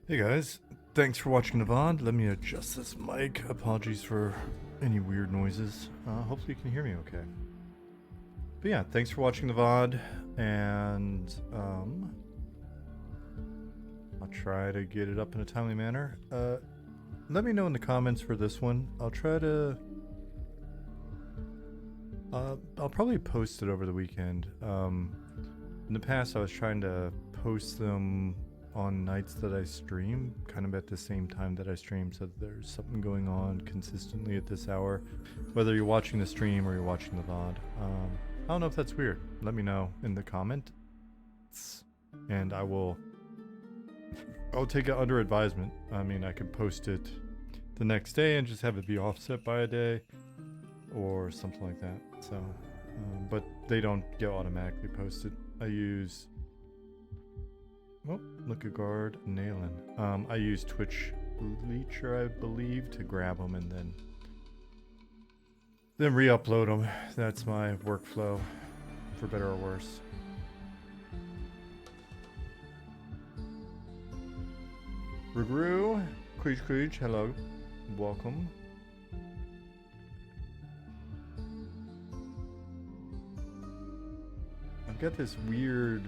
Hey guys, thanks for watching the VOD. Let me adjust this mic. Apologies for any weird noises. Hopefully you can hear me okay. But yeah, thanks for watching the VOD, and I'll try to get it up in a timely manner. Let me know in the comments for this one. I'll try to... I'll probably post it over the weekend. In the past I was trying to post them on nights that I stream, kind of at the same time that I stream, so that there's something going on consistently at this hour, whether you're watching the stream or you're watching the VOD. I don't know if that's weird. Let me know in the comments, and I'll take it under advisement. I mean, I could post it the next day and just have it be offset by a day, or something like that. So, but they don't get automatically posted. I use... Oh, look at guard, Nailin. I use Twitch Leecher, I believe, to grab them and then re-upload them. That's my workflow, for better or worse. Regrew, Queech, hello, welcome. I've got this weird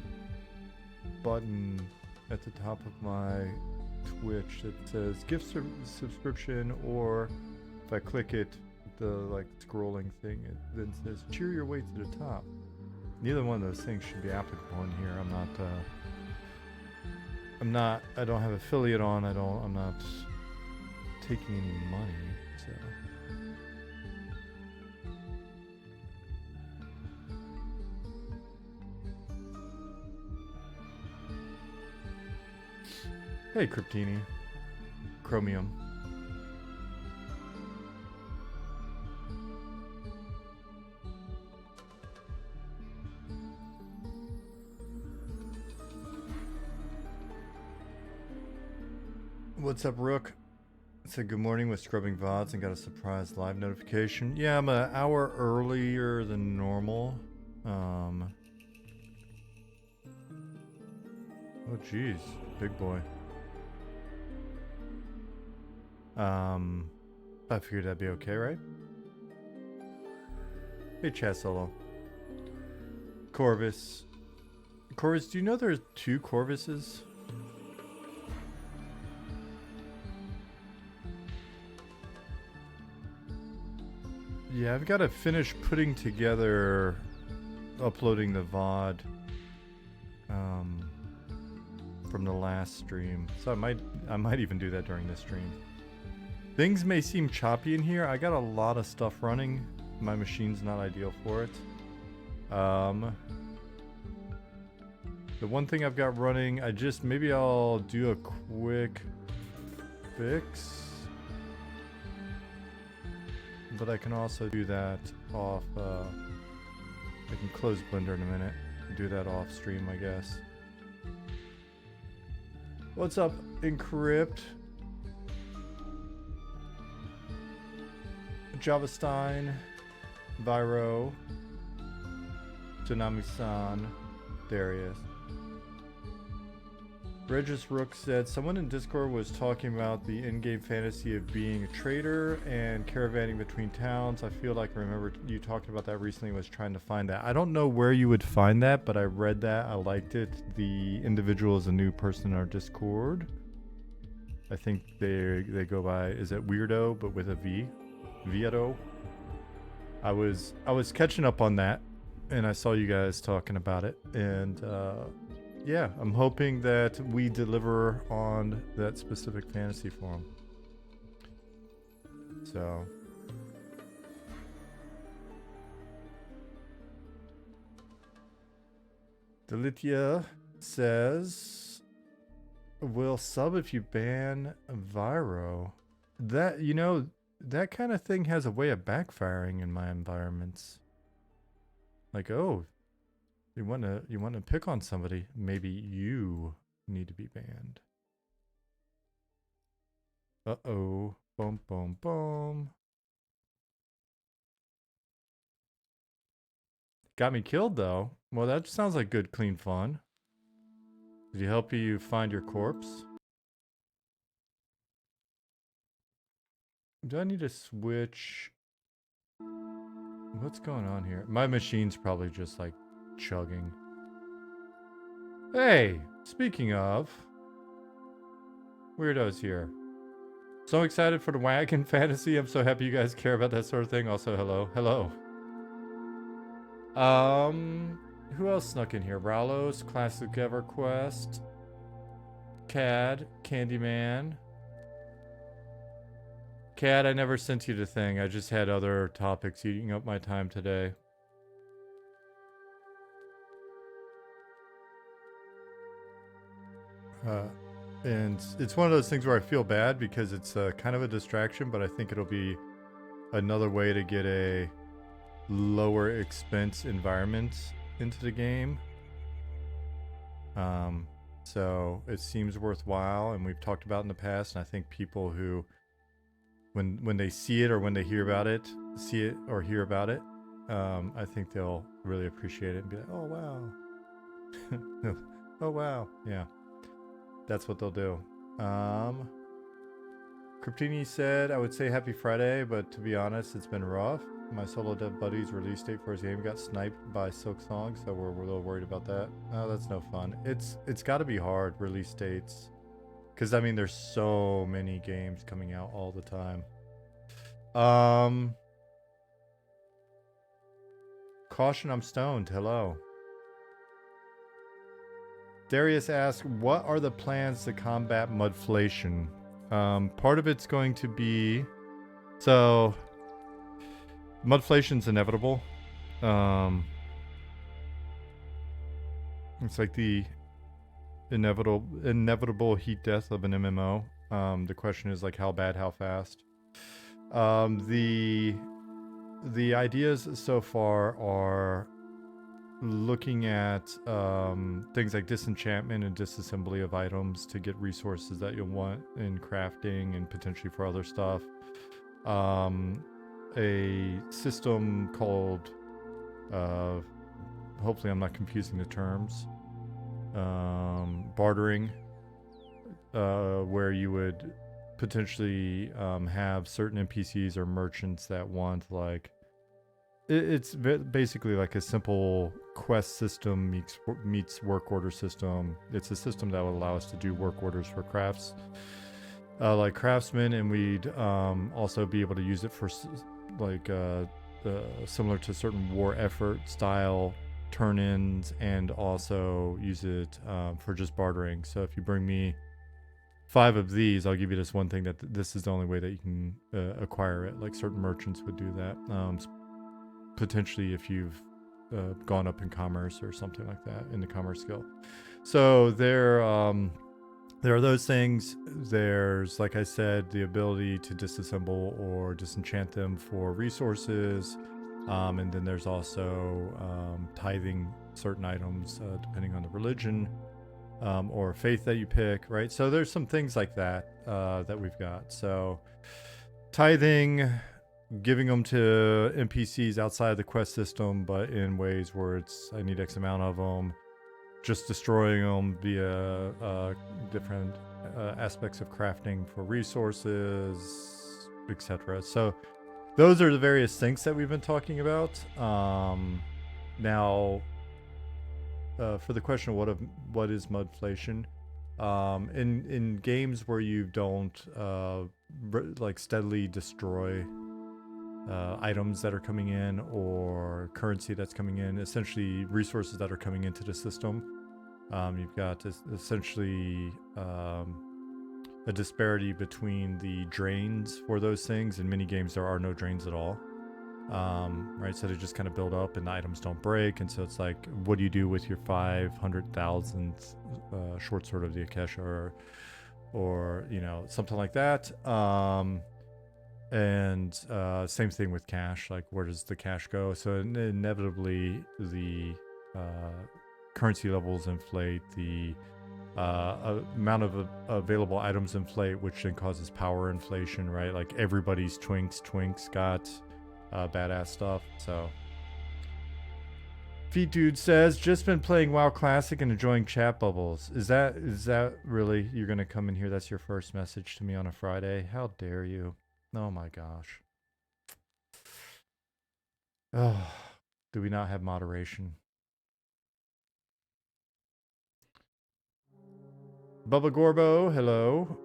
button at the top of my Twitch that says gift subscription, or if I click it, the like scrolling thing, it then says cheer your way to the top. Neither one of those things should be applicable in here. I don't have affiliate on. I'm not taking any money, so. Hey, Cryptini. Chromium. What's up, Rook? Said good morning with scrubbing VODs and got a surprise live notification. Yeah, I'm an hour earlier than normal. Oh, jeez. Big boy. I figured that'd be okay, right? Hey, chat solo. Corvus. Corvus, do you know there's 2 Corvuses? Yeah, I've got to finish putting together, uploading the VOD from the last stream. So I might even do that during this stream. Things may seem choppy in here. I got a lot of stuff running. My machine's not ideal for it. The one thing I've got running, maybe I'll do a quick fix. But I can also do that off, I can close Blender in a minute and do that off stream, I guess. What's up, Encrypt? Javastein, Viro, Tsunami-san, Darius. Regis Rook said, someone in Discord was talking about the in-game fantasy of being a trader and caravanning between towns. I feel like I remember you talking about that recently, was trying to find that. I don't know where you would find that, but I read that. I liked it. The individual is a new person in our Discord. I think they go by, is it Weirdo, but with a V? Vieto? I was catching up on that, and I saw you guys talking about it, and yeah, I'm hoping that we deliver on that specific fantasy for him. So. Delitia says, will sub if you ban Viro. That, you know, that kind of thing has a way of backfiring in my environments. Like, oh, you want to pick on somebody, maybe you need to be banned. Uh-oh. Boom, boom, boom. Got me killed, though. Well, that sounds like good, clean fun. Did he help you find your corpse? Do I need to switch? What's going on here? My machine's probably just like chugging. Hey, speaking of weirdos here. So excited for the wagon fantasy. I'm so happy you guys care about that sort of thing. Also, hello. Hello. Who else snuck in here? Ralos, Classic EverQuest, Cad, Candyman. Cad, I never sent you the thing. I just had other topics eating up my time today. And it's one of those things where I feel bad because it's kind of a distraction, but I think it'll be another way to get a lower expense environment into the game. So it seems worthwhile, and we've talked about in the past, and I think people who, when they see it or when they hear about it, I think they'll really appreciate it and be like, oh wow. Oh wow. Yeah. That's what they'll do. Cryptini said, I would say happy Friday, but to be honest, it's been rough. My solo dev buddy's release date for his game got sniped by Silk Song, so we're a little worried about that. Oh, that's no fun. It's got to be hard, release dates. Because, I mean, there's so many games coming out all the time. Caution, I'm stoned. Hello. Darius asks, what are the plans to combat mudflation? Part of it's going to be... So, mudflation's inevitable. It's like the inevitable heat death of an MMO. The question is like how bad, how fast. The ideas so far are looking at things like disenchantment and disassembly of items to get resources that you'll want in crafting and potentially for other stuff. A system called, hopefully I'm not confusing the terms, bartering, where you would potentially have certain NPCs or merchants that want like, it's basically like a simple quest system meets work order system. It's a system that will allow us to do work orders for crafts, like craftsmen, and we'd also be able to use it for like similar to certain war effort style turn-ins, and also use it for just bartering. So if you bring me 5 of these, I'll give you this one thing that this is the only way that you can acquire it. Like certain merchants would do that. Potentially if you've gone up in commerce or something like that in the commerce skill. So there are those things. There's, like I said, the ability to disassemble or disenchant them for resources. And then there's also tithing certain items depending on the religion or faith that you pick, right? So there's some things like that that we've got. So tithing, giving them to NPCs outside the quest system, but in ways where it's, I need X amount of them, just destroying them via different aspects of crafting for resources, etc. So those are the various things that we've been talking about. Now, for the question of what is mudflation, in games where you don't like steadily destroy items that are coming in or currency that's coming in, essentially resources that are coming into the system. You've got essentially a disparity between the drains for those things. In many games, there are no drains at all. Right, so they just kind of build up and the items don't break. And so it's like, what do you do with your 500,000th short sword of the Akesha or you know, something like that. And same thing with cash, like where does the cash go? So inevitably the currency levels inflate, the amount of available items inflate, which then causes power inflation, right? Like everybody's twinks got badass stuff. So Feet Dude says, just been playing WoW Classic and enjoying chat bubbles. Is that really, you're gonna come in here? That's your first message to me on a Friday? How dare you? Oh my gosh. Oh, do we not have moderation? Bubba Gorbo, hello.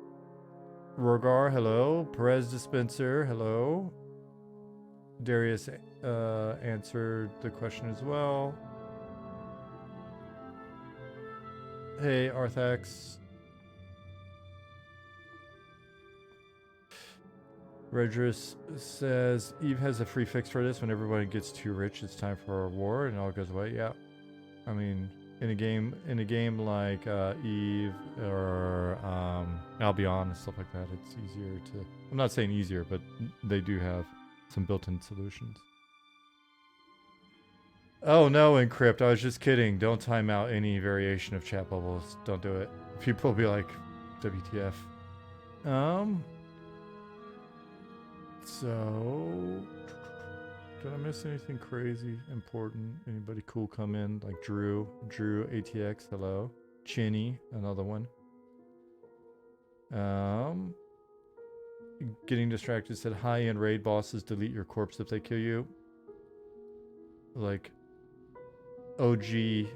Rogar, hello. Perez Dispenser, hello. Darius answered the question as well. Hey, Arthax. Redress says Eve has a free fix for this. When everyone gets too rich, it's time for a war and it all goes away. Yeah, I mean, in a game like Eve or Albion and stuff like that, it's easier to. I'm not saying easier, but they do have some built-in solutions. Oh no, Encrypt. I was just kidding. Don't time out any variation of chat bubbles. Don't do it. People will be like, WTF. So, did I miss anything crazy important? Anybody cool come in? Like Drew ATX, hello. Chinny, another one. Getting distracted said high-end raid bosses delete your corpse if they kill you. Like OG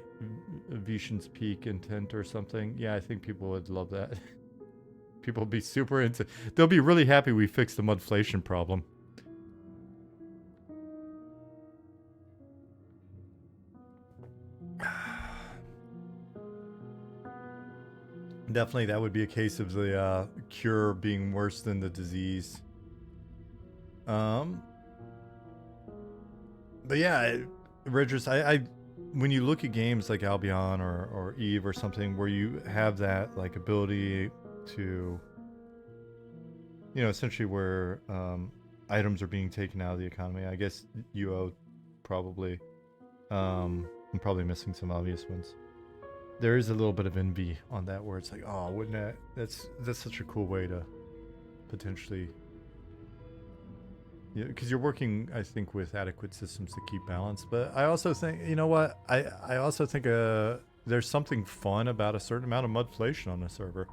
Vishan's Peak intent or something. Yeah, I think people would love that. People will be super into. They'll be really happy we fixed the mudflation problem. Definitely, that would be a case of the cure being worse than the disease. But yeah, Redress, I when you look at games like Albion or Eve or something where you have that like ability to, you know, essentially where items are being taken out of the economy. I guess UO probably. I'm probably missing some obvious ones. There is a little bit of envy on that where it's like, oh, wouldn't that? That's such a cool way to potentially. Yeah, because you're working, I think, with adequate systems to keep balance. But I also think, you know what? I also think there's something fun about a certain amount of mudflation on a server.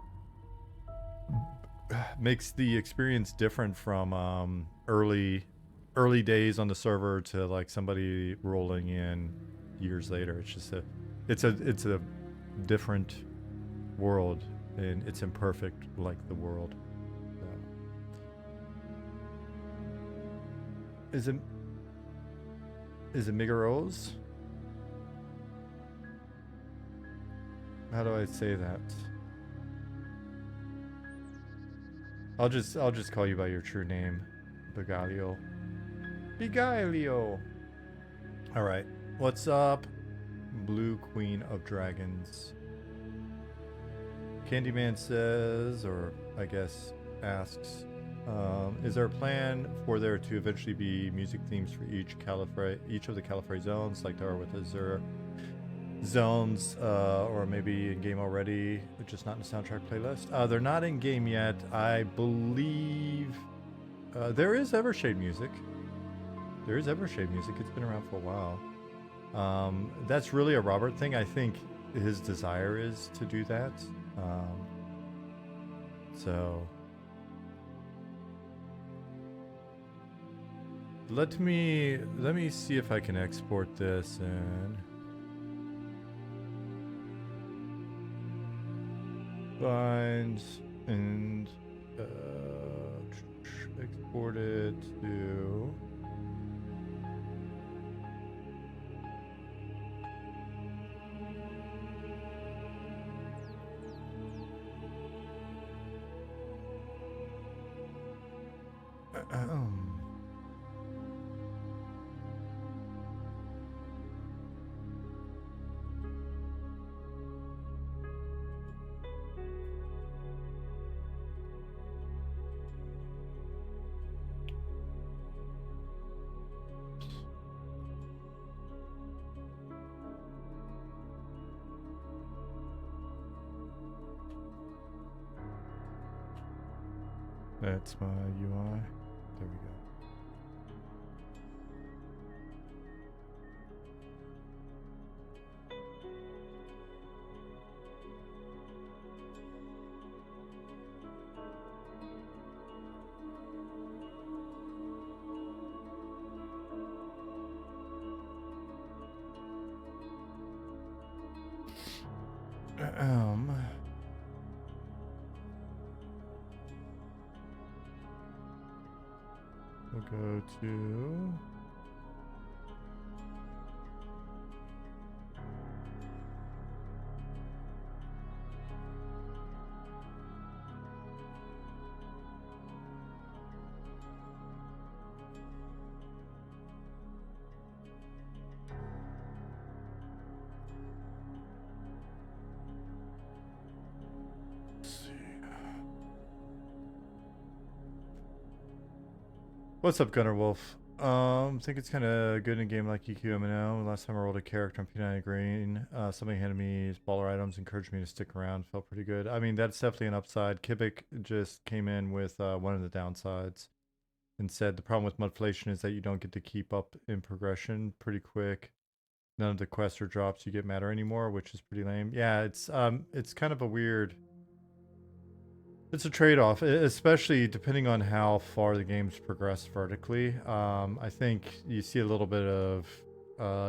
Makes the experience different from early days on the server to like somebody rolling in years later. It's just it's a different world, and it's imperfect like the world. So. Is it Migaros? How do I say that? I'll just call you by your true name, Begalio. Begalio. All right, what's up, Blue Queen of Dragons? Candyman says, or I guess asks, is there a plan for there to eventually be music themes for each of the Califray zones, like there are with Azure zones, or maybe in game already, but just not in the soundtrack playlist? They're not in game yet. I believe there is Evershade music. It's been around for a while. That's really a Robert thing. I think his desire is to do that. So let me see if I can export this and find and export it to. That's my UI. There we go. I'll go to... What's up, Gunner Wolf? Think it's kind of good in a game like EQMNO. Last time I rolled a character on P9 Green, somebody handed me baller items, encouraged me to stick around. Felt pretty good. I mean, that's definitely an upside. Kibik just came in with one of the downsides and said the problem with Mudflation is that you don't get to keep up in progression pretty quick. None of the quests or drops you get matter anymore, which is pretty lame. Yeah, it's kind of a weird... It's a trade-off, especially depending on how far the game's progressed vertically. I think you see a little bit of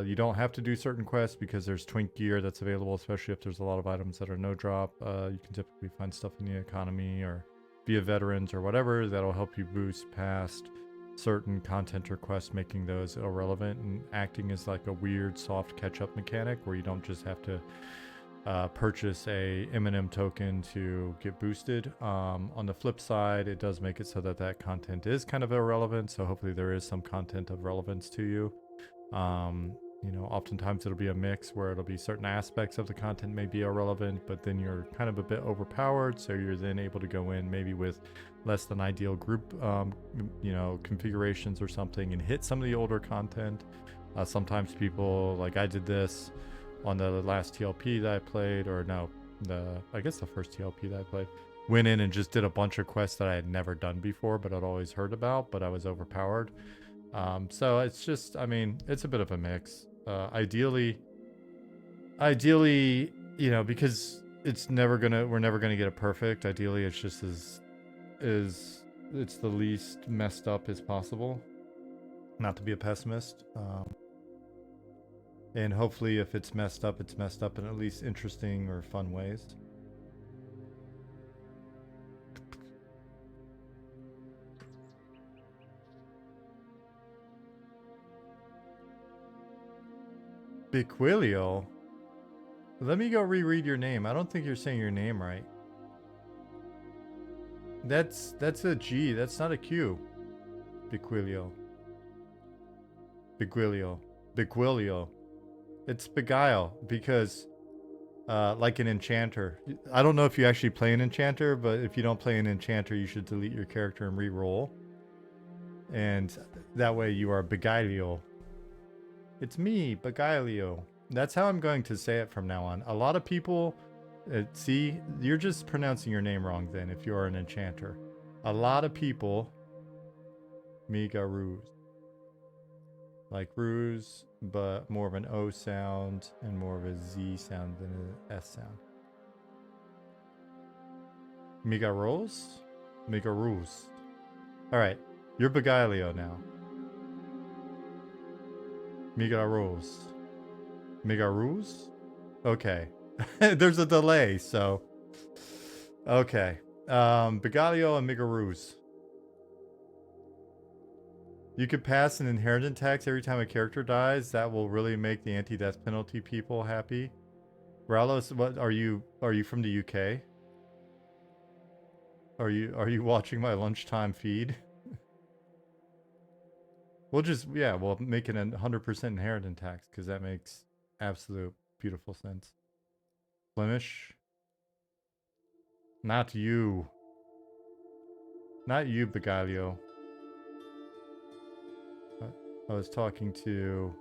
you don't have to do certain quests because there's twink gear that's available, especially if there's a lot of items that are no drop. You can typically find stuff in the economy or via veterans or whatever that'll help you boost past certain content or quests, making those irrelevant and acting as like a weird soft catch-up mechanic where you don't just have to purchase a M&M token to get boosted. On the flip side, it does make it so that that content is kind of irrelevant, so hopefully there is some content of relevance to you. You know, oftentimes it'll be a mix where it'll be certain aspects of the content may be irrelevant, but then you're kind of a bit overpowered, so you're then able to go in maybe with less than ideal group you know, configurations or something and hit some of the older content. Sometimes people, like I did this on the last TLP that I played, or no, I guess the first TLP that I played, went in and just did a bunch of quests that I had never done before, but I'd always heard about, but I was overpowered. So it's just, I mean, it's a bit of a mix. Ideally, you know, because we're never gonna get it perfect. Ideally, it's just it's the least messed up as possible. Not to be a pessimist. And hopefully if it's messed up in at least interesting or fun ways. Biquilio? Let me go reread your name. I don't think you're saying your name right. That's a G. That's not a Q. Biquilio. Biguilio. Biguilio. It's Beguile, because like an enchanter. I don't know if you actually play an enchanter, but if you don't play an enchanter, you should delete your character and re-roll. And that way you are Beguilio. It's me, Beguilio. That's how I'm going to say it from now on. A lot of people, see, you're just pronouncing your name wrong then if you're an enchanter. A lot of people, Migaruz. Like ruse, but more of an O sound and more of a Z sound than an S sound. Migaros? Migaruz. Alright, you're Beguilio now. Migaros. Migaruz? Okay. There's a delay, so... Okay. Beguilio and Migaruz. You could pass an inheritance tax every time a character dies. That will really make the anti-death penalty people happy. Ralos, what are you from the UK? Are you watching my lunchtime feed? We'll make it a 100% inheritance tax because that makes absolute beautiful sense. Flemish? Not you. Not you, Beguilio. I was talking to...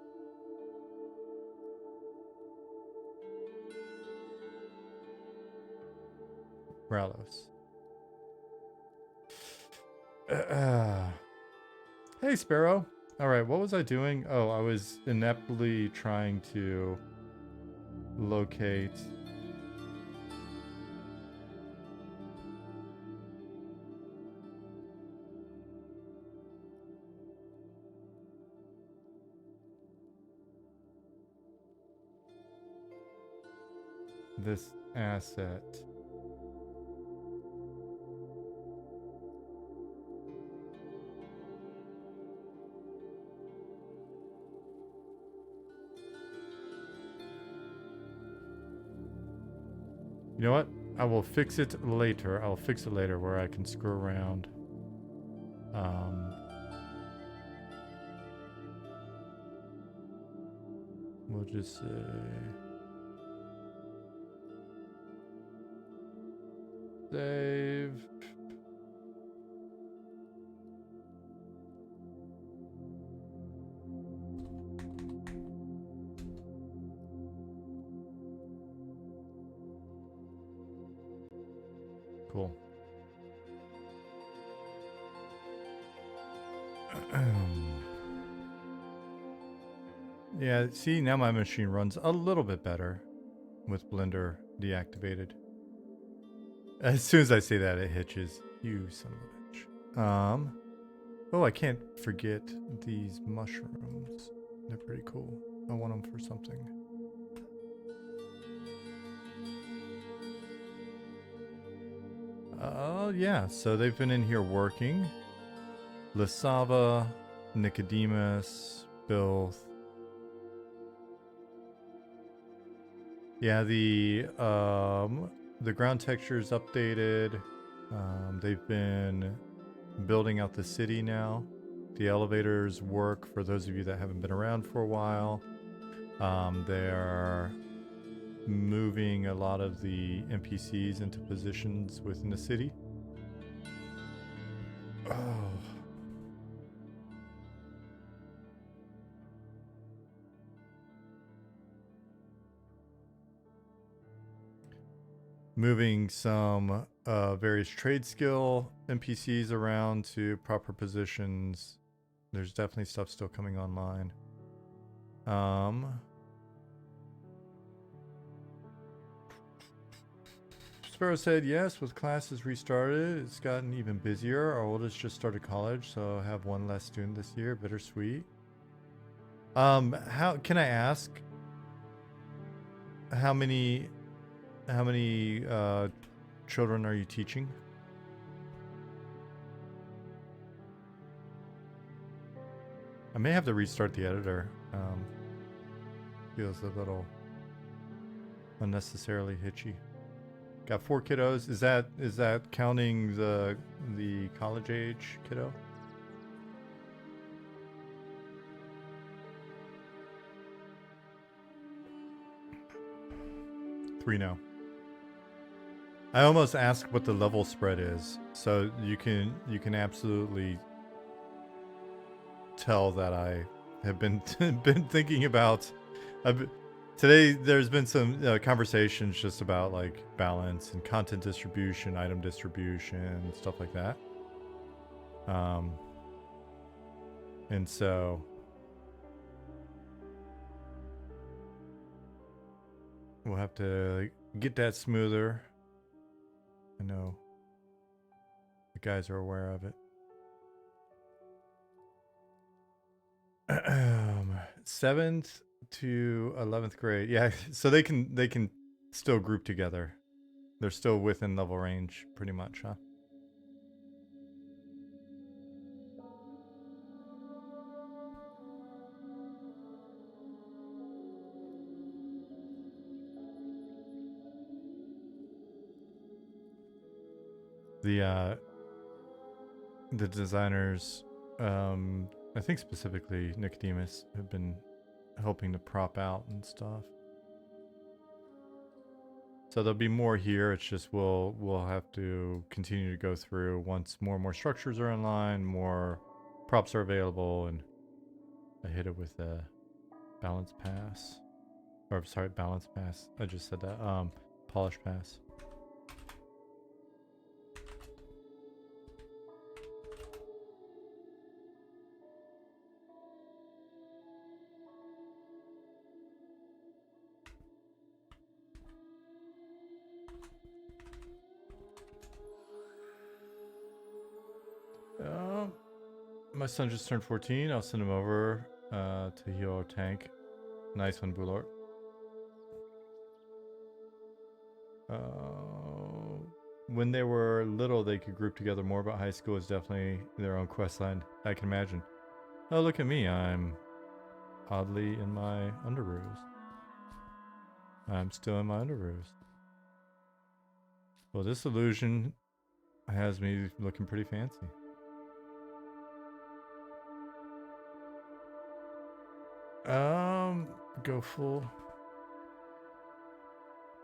Ralos. Hey, Sparrow. Alright, what was I doing? Oh, I was ineptly trying to locate... this asset. You know what? I will fix it later. I'll fix it later where I can screw around. We'll just say save. Cool. Yeah, see, now my machine runs a little bit better with Blender deactivated. As soon as I say that, it hitches. You son of a bitch. Oh, I can't forget these mushrooms. They're pretty cool. I want them for something. Yeah, so they've been in here working. Lasava, Nicodemus, Bilth. Yeah, the ground texture is updated. They've been building out the city now. The elevators work for those of you that haven't been around for a while. They're moving a lot of the NPCs into positions within the city. Oh. Moving some various trade skill NPCs around to proper positions. There's definitely stuff still coming online. Sparrow said yes, with classes restarted, it's gotten even busier. Our oldest just started college, so I have one less student this year. Bittersweet. How can I ask? How many children are you teaching? I may have to restart the editor. Feels a little unnecessarily hitchy. Got 4 kiddos. Is that counting the college age kiddo? Three now. I almost asked what the level spread is, so you can absolutely tell that I have been thinking about. Today there's been some conversations just about like balance and content distribution, item distribution, stuff like that. And so we'll have to get that smoother. I know the guys are aware of it. 7th to 11th grade. Yeah, so they can still group together. They're still within level range pretty much, huh? The designers, I think specifically Nicodemus, have been helping to prop out and stuff. So there'll be more here. It's just we'll have to continue to go through once more and more structures are in line, more props are available, and I hit it with a balance pass. Or sorry, balance pass. I just said that. Polish pass. My son just turned 14. I'll send him over to heal our tank. Nice one, Bulort. When they were little, they could group together more, but high school is definitely their own quest line. I can imagine. Oh, look at me. I'm oddly in my underoos. I'm still in my underoos. Well, this illusion has me looking pretty fancy. Go full.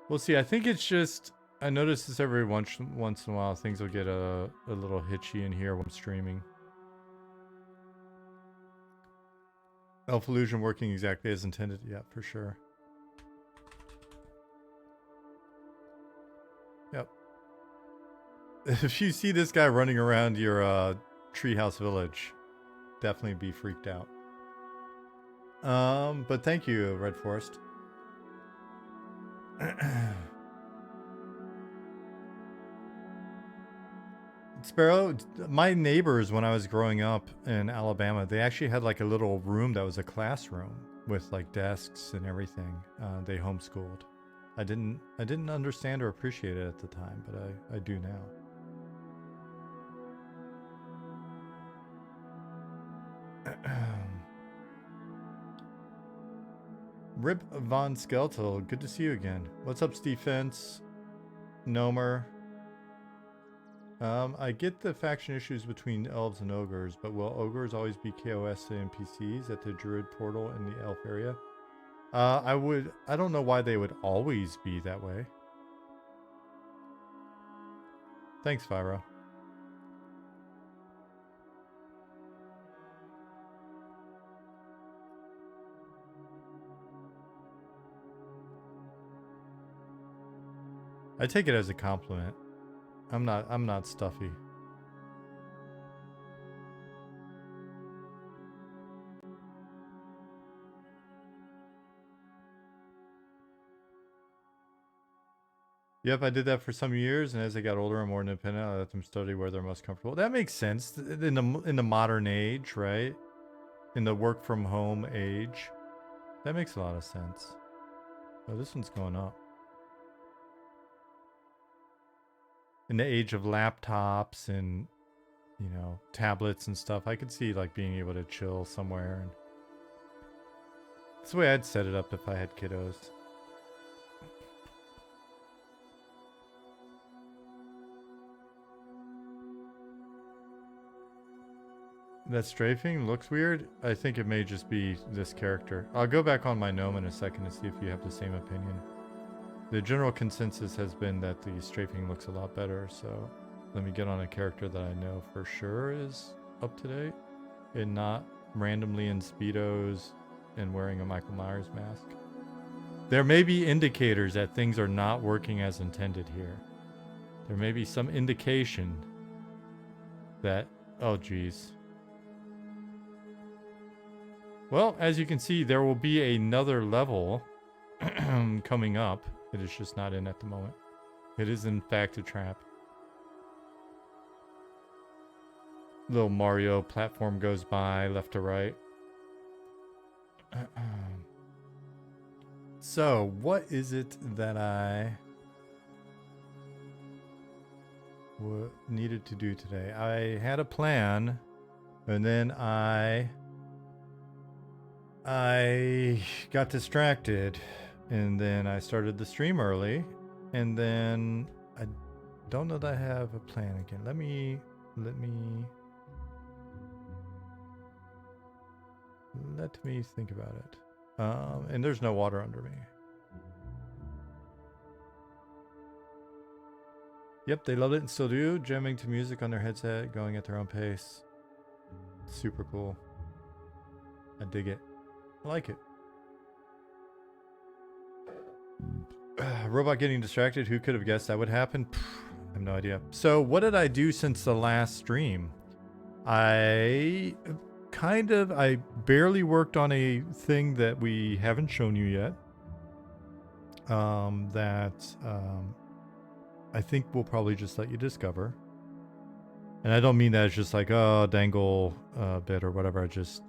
We'll see. I think it's just, I notice this every once in a while. Things will get a little hitchy in here when I'm streaming. Elf illusion working exactly as intended. Yeah, for sure. Yep. If you see this guy running around your treehouse village, definitely be freaked out. But thank you, Red Forest. Sparrow, my neighbors when I was growing up in Alabama, they actually had like a little room that was a classroom with like desks and everything. They homeschooled. I didn't understand or appreciate it at the time, but I do now. Rip Von Skeletal, good to see you again. What's up, Steve Fence? Nomer. I get the faction issues between elves and ogres, but will ogres always be KOS to NPCs at the druid portal in the elf area? I don't know why they would always be that way. Thanks, Fyro. I take it as a compliment. I'm not stuffy. Yep, I did that for some years, and as I got older and more independent, I let them study where they're most comfortable. That makes sense in the modern age, right? In the work from home age, that makes a lot of sense. Oh, this one's going up. In the age of laptops and, you know, tablets and stuff, I could see like being able to chill somewhere. And that's the way I'd set it up if I had kiddos. That strafing looks weird. I think it may just be this character. I'll go back on my gnome in a second to see if you have the same opinion. The general consensus has been that the strafing looks a lot better, so let me get on a character that I know for sure is up to date and not randomly in Speedos and wearing a Michael Myers mask. There may be indicators that things are not working as intended here. There may be some indication that, oh geez. Well, as you can see, there will be another level coming up. It is just not in at the moment. It is in fact a trap. Little Mario platform goes by left to right. So, what is it that I needed to do today? I had a plan, and then I got distracted, and then I started the stream early, and then I don't know that I have a plan again. Let me think about it. And there's no water under me. Yep, they love it and still do. Jamming to music on their headset, going at their own pace. Super cool. I dig it. I like it. Robot getting distracted. Who could have guessed that would happen? I have no idea. So what did I do since the last stream? I barely worked on a thing that we haven't shown you yet. I think we'll probably just let you discover. And I don't mean that as just like, oh, dangle bit or whatever. It was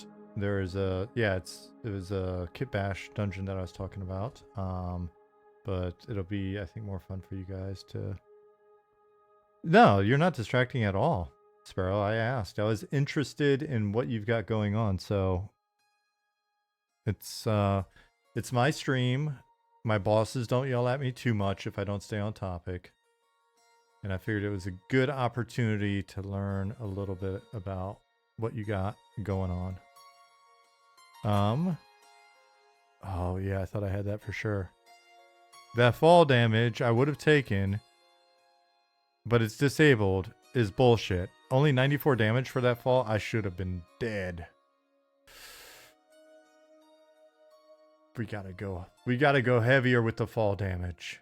a Kit Bash dungeon that I was talking about. But it'll be, I think, more fun for you guys to... No, you're not distracting at all, Sparrow. I asked. I was interested in what you've got going on, so... It's my stream. My bosses don't yell at me too much if I don't stay on topic. And I figured it was a good opportunity to learn a little bit about what you got going on. Oh yeah, I thought I had that for sure. That fall damage I would have taken, but it's disabled, is bullshit. Only 94 damage for that fall? I should have been dead. We gotta go. We gotta go heavier with the fall damage.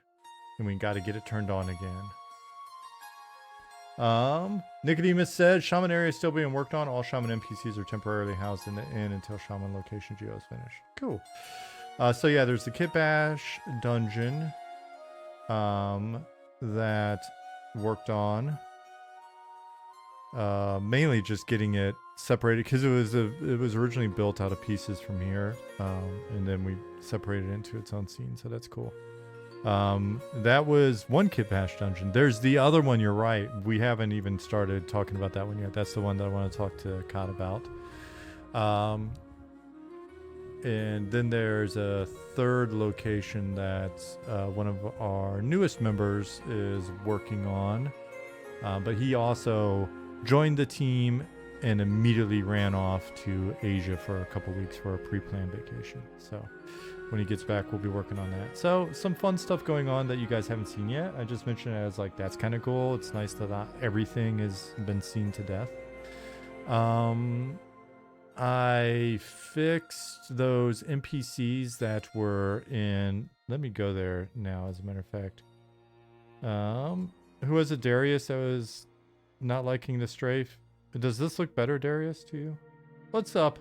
And we gotta get it turned on again. Nicodemus said, Shaman area is still being worked on. All Shaman NPCs are temporarily housed in the inn until Shaman location geo is finished. Cool. So yeah, there's the Kit Bash dungeon that worked on. Mainly just getting it separated because it was originally built out of pieces from here, and then we separated it into its own scene, so that's cool. That was one Kit Bash dungeon. There's the other one, you're right. We haven't even started talking about that one yet. That's the one that I want to talk to Kat about. And then there's a third location that one of our newest members is working on. But he also joined the team and immediately ran off to Asia for a couple weeks for a pre-planned vacation. So when he gets back, we'll be working on that. So some fun stuff going on that you guys haven't seen yet. I just mentioned it as like, that's kind of cool. It's nice that not everything has been seen to death. I fixed those NPCs that were in... Let me go there now, as a matter of fact. Who was it, Darius, that was not liking the strafe? Does this look better, Darius, to you? What's up?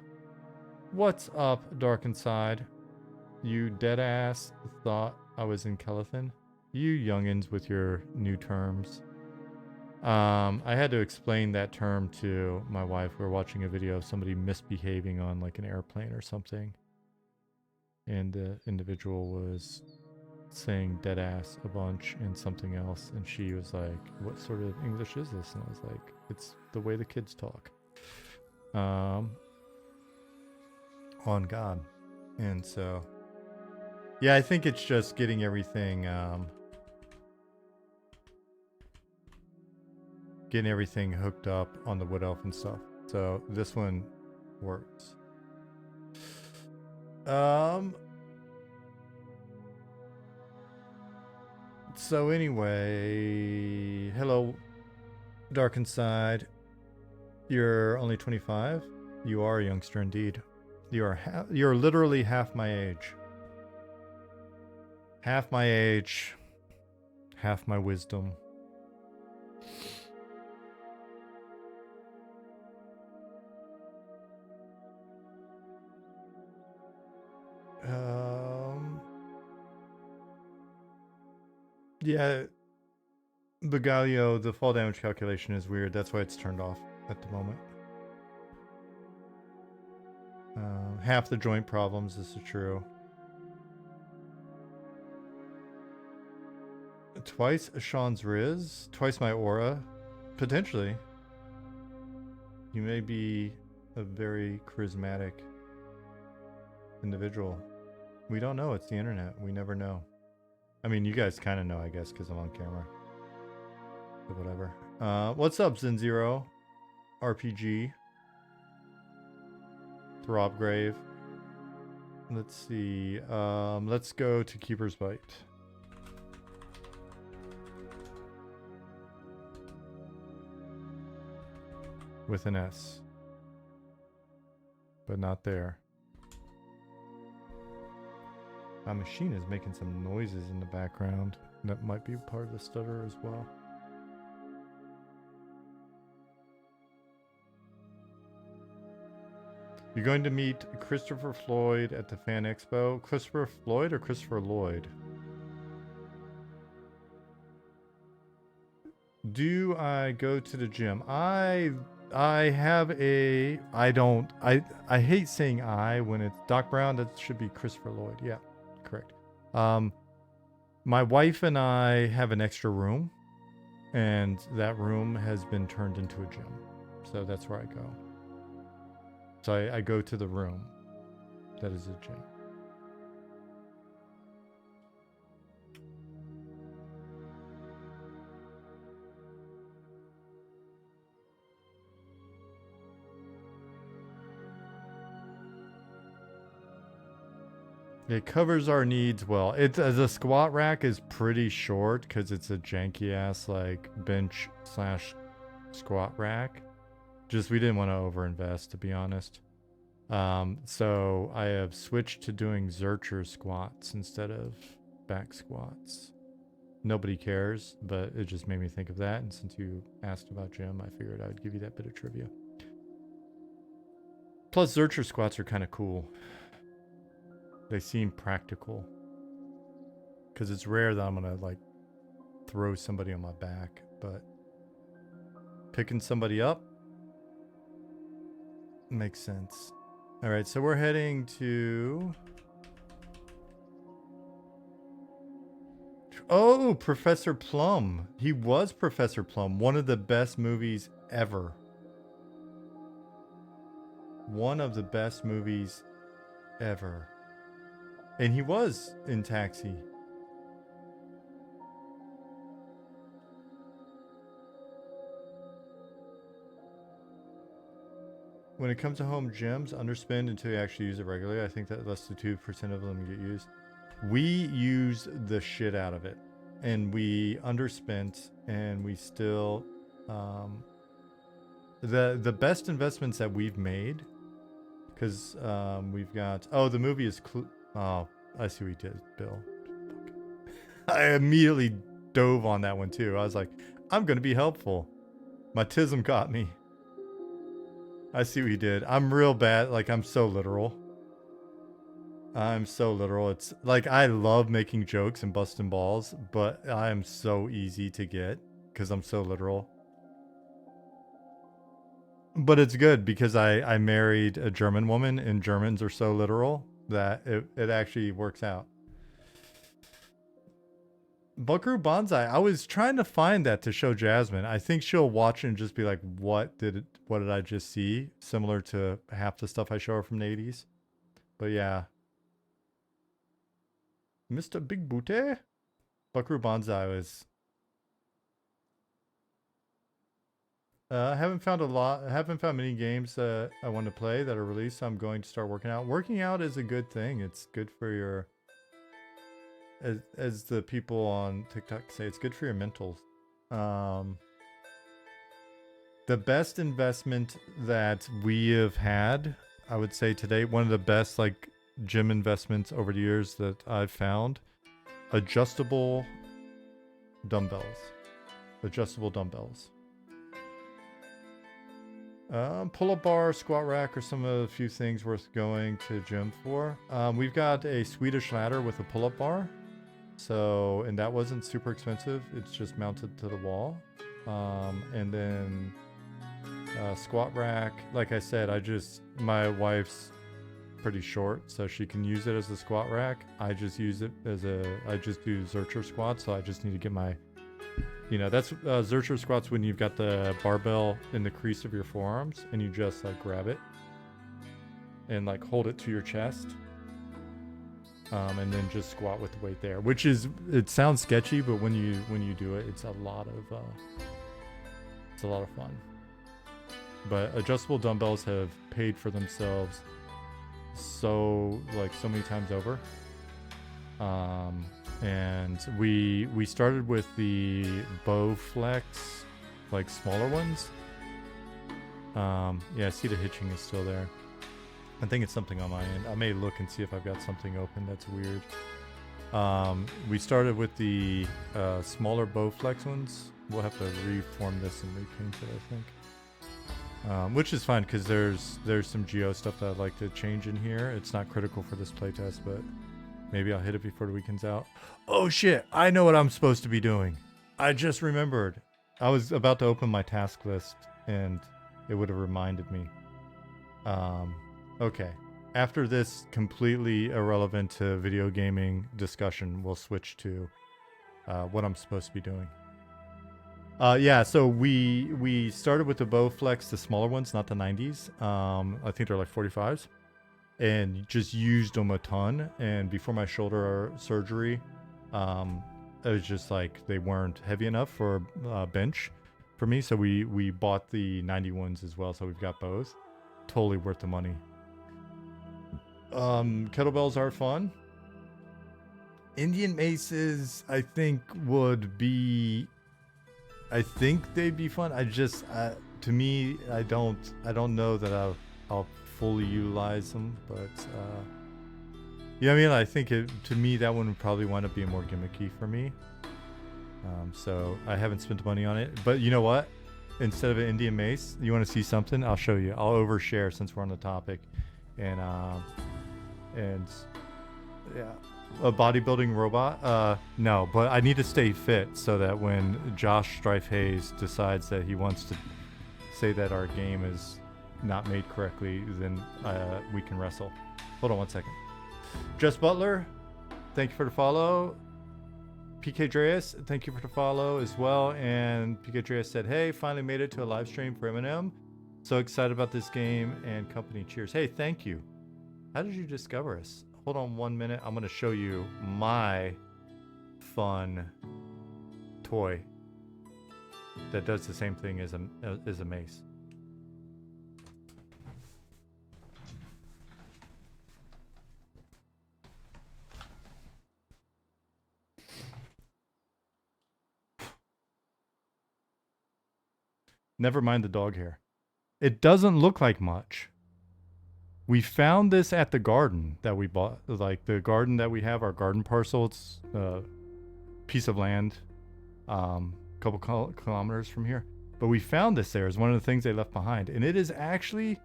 What's up, Dark Inside? You dead-ass thought I was in Kelethin? You youngins with your new terms. I had to explain that term to my wife. We were watching a video of somebody misbehaving on like an airplane or something. And the individual was saying dead ass a bunch and something else. And she was like, what sort of English is this? And I was like, it's the way the kids talk. On God. And so, yeah, I think it's just getting everything, hooked up on the Wood Elf and stuff. So this one works. So anyway, hello, Dark Inside. You're only 25. You are a youngster indeed. You're literally half my age. Half my age. Half my wisdom. Yeah, Begalio, the fall damage calculation is weird. That's why it's turned off at the moment. Half the joint problems, this is true. Twice Sean's Riz? Twice my aura? Potentially. You may be a very charismatic individual. We don't know. It's the internet. We never know. I mean, you guys kind of know, I guess, because I'm on camera. But whatever. What's up, Zen0? RPG. Throbgrave. Let's see. Let's go to Keeper's Bight. With an S. But not there. My machine is making some noises in the background. That might be part of the stutter as well. You're going to meet Christopher Floyd at the Fan Expo. Christopher Floyd or Christopher Lloyd? Do I go to the gym? I have a... I hate saying I when it's Doc Brown. That should be Christopher Lloyd. Yeah. Correct. My wife and I have an extra room, and that room has been turned into a gym. So that's where I go. So I go to the room that is a gym. It covers our needs well. The squat rack is pretty short because it's a janky ass like bench slash squat rack. Just we didn't want to overinvest, to be honest. So I have switched to doing Zercher squats instead of back squats. Nobody cares, but it just made me think of that. And since you asked about gym, I figured I would give you that bit of trivia. Plus, Zercher squats are kind of cool. They seem practical. Because it's rare that I'm going to, like, throw somebody on my back. But picking somebody up makes sense. All right, so we're heading to... Oh, Professor Plum. He was Professor Plum. One of the best movies ever. One of the best movies ever. And he was in Taxi. When it comes to home gyms, underspend until you actually use it regularly. I think that less than 2% of them get used. We use the shit out of it. And we underspent, and we still... the best investments that we've made, because we've got... Oh, the movie is... Oh, I see what you did, Bill. I immediately dove on that one, too. I was like, I'm going to be helpful. My tism got me. I see what you did. I'm real bad. Like, I'm so literal. I'm so literal. It's like, I love making jokes and busting balls, but I am so easy to get because I'm so literal. But it's good because I married a German woman, and Germans are so literal that it actually works out. Buckaroo Banzai, I was trying to find that to show Jasmine. I think she'll watch it and just be like, what did I just see? Similar to half the stuff I show her from the 80s. But yeah. Mr. Big Booty? Buckaroo Banzai was... I haven't found many games that I want to play that are released, so I'm going to start working out. Working out is a good thing. It's good for your... As the people on TikTok say, it's good for your mentals. The best investment that we have had, I would say today, one of the best like gym investments over the years that I've found, adjustable dumbbells. Adjustable dumbbells. Pull-up bar, squat rack are some of the few things worth going to gym for. We've got a Swedish ladder with a pull-up bar. So, and that wasn't super expensive. It's just mounted to the wall. And then squat rack. Like I said, my wife's pretty short, so she can use it as a squat rack. I just use it as I just do Zercher squats, so I just need to get my... that's Zercher squats when you've got the barbell in the crease of your forearms and you just like grab it and like hold it to your chest, and then just squat with the weight there. Which is, it sounds sketchy, but when you do it, it's a lot of fun. But adjustable dumbbells have paid for themselves so many times over. And we started with the Bowflex, like smaller ones. Yeah, I see the hitching is still there. I think it's something on my end. I may look and see if I've got something open that's weird. We started with the smaller Bowflex ones. We'll have to reform this and repaint it, I think. Which is fine because there's some geo stuff that I'd like to change in here. It's not critical for this playtest, but maybe I'll hit it before the weekend's out. Oh shit, I know what I'm supposed to be doing. I just remembered. I was about to open my task list and it would have reminded me. Okay. After this completely irrelevant to video gaming discussion, we'll switch to what I'm supposed to be doing. Yeah, so we started with the Bowflex, the smaller ones, not the 90s. I think they're like 45s. And just used them a ton. And before my shoulder surgery, it was just like they weren't heavy enough for bench for me. So we bought the 91s as well. So we've got both. Totally worth the money. Kettlebells are fun. Indian maces, I think would be. I think they'd be fun. To me, I don't know that I'll fully utilize them, but yeah, I mean, I think to me that one would probably wind up being more gimmicky for me. So I haven't spent money on it, but you know what? Instead of an Indian mace, you want to see something? I'll show you. I'll overshare since we're on the topic, and yeah. A bodybuilding robot? No, but I need to stay fit so that when Josh Strife Hayes decides that he wants to say that our game is not made correctly, then we can wrestle. Hold on one second. Jess Butler, thank you for the follow. PK Dreas, thank you for the follow as well. And PK Dreas said, hey, finally made it to a live stream for Eminem. So excited about this game and company. Cheers. Hey, thank you. How did you discover us? Hold on 1 minute. I'm going to show you my fun toy that does the same thing as a mace. Never mind the dog hair. It doesn't look like much. We found this at the garden that we bought, like the garden that we have, our garden parcel. It's a piece of land, a couple kilometers from here. But we found this there as one of the things they left behind. And it is actually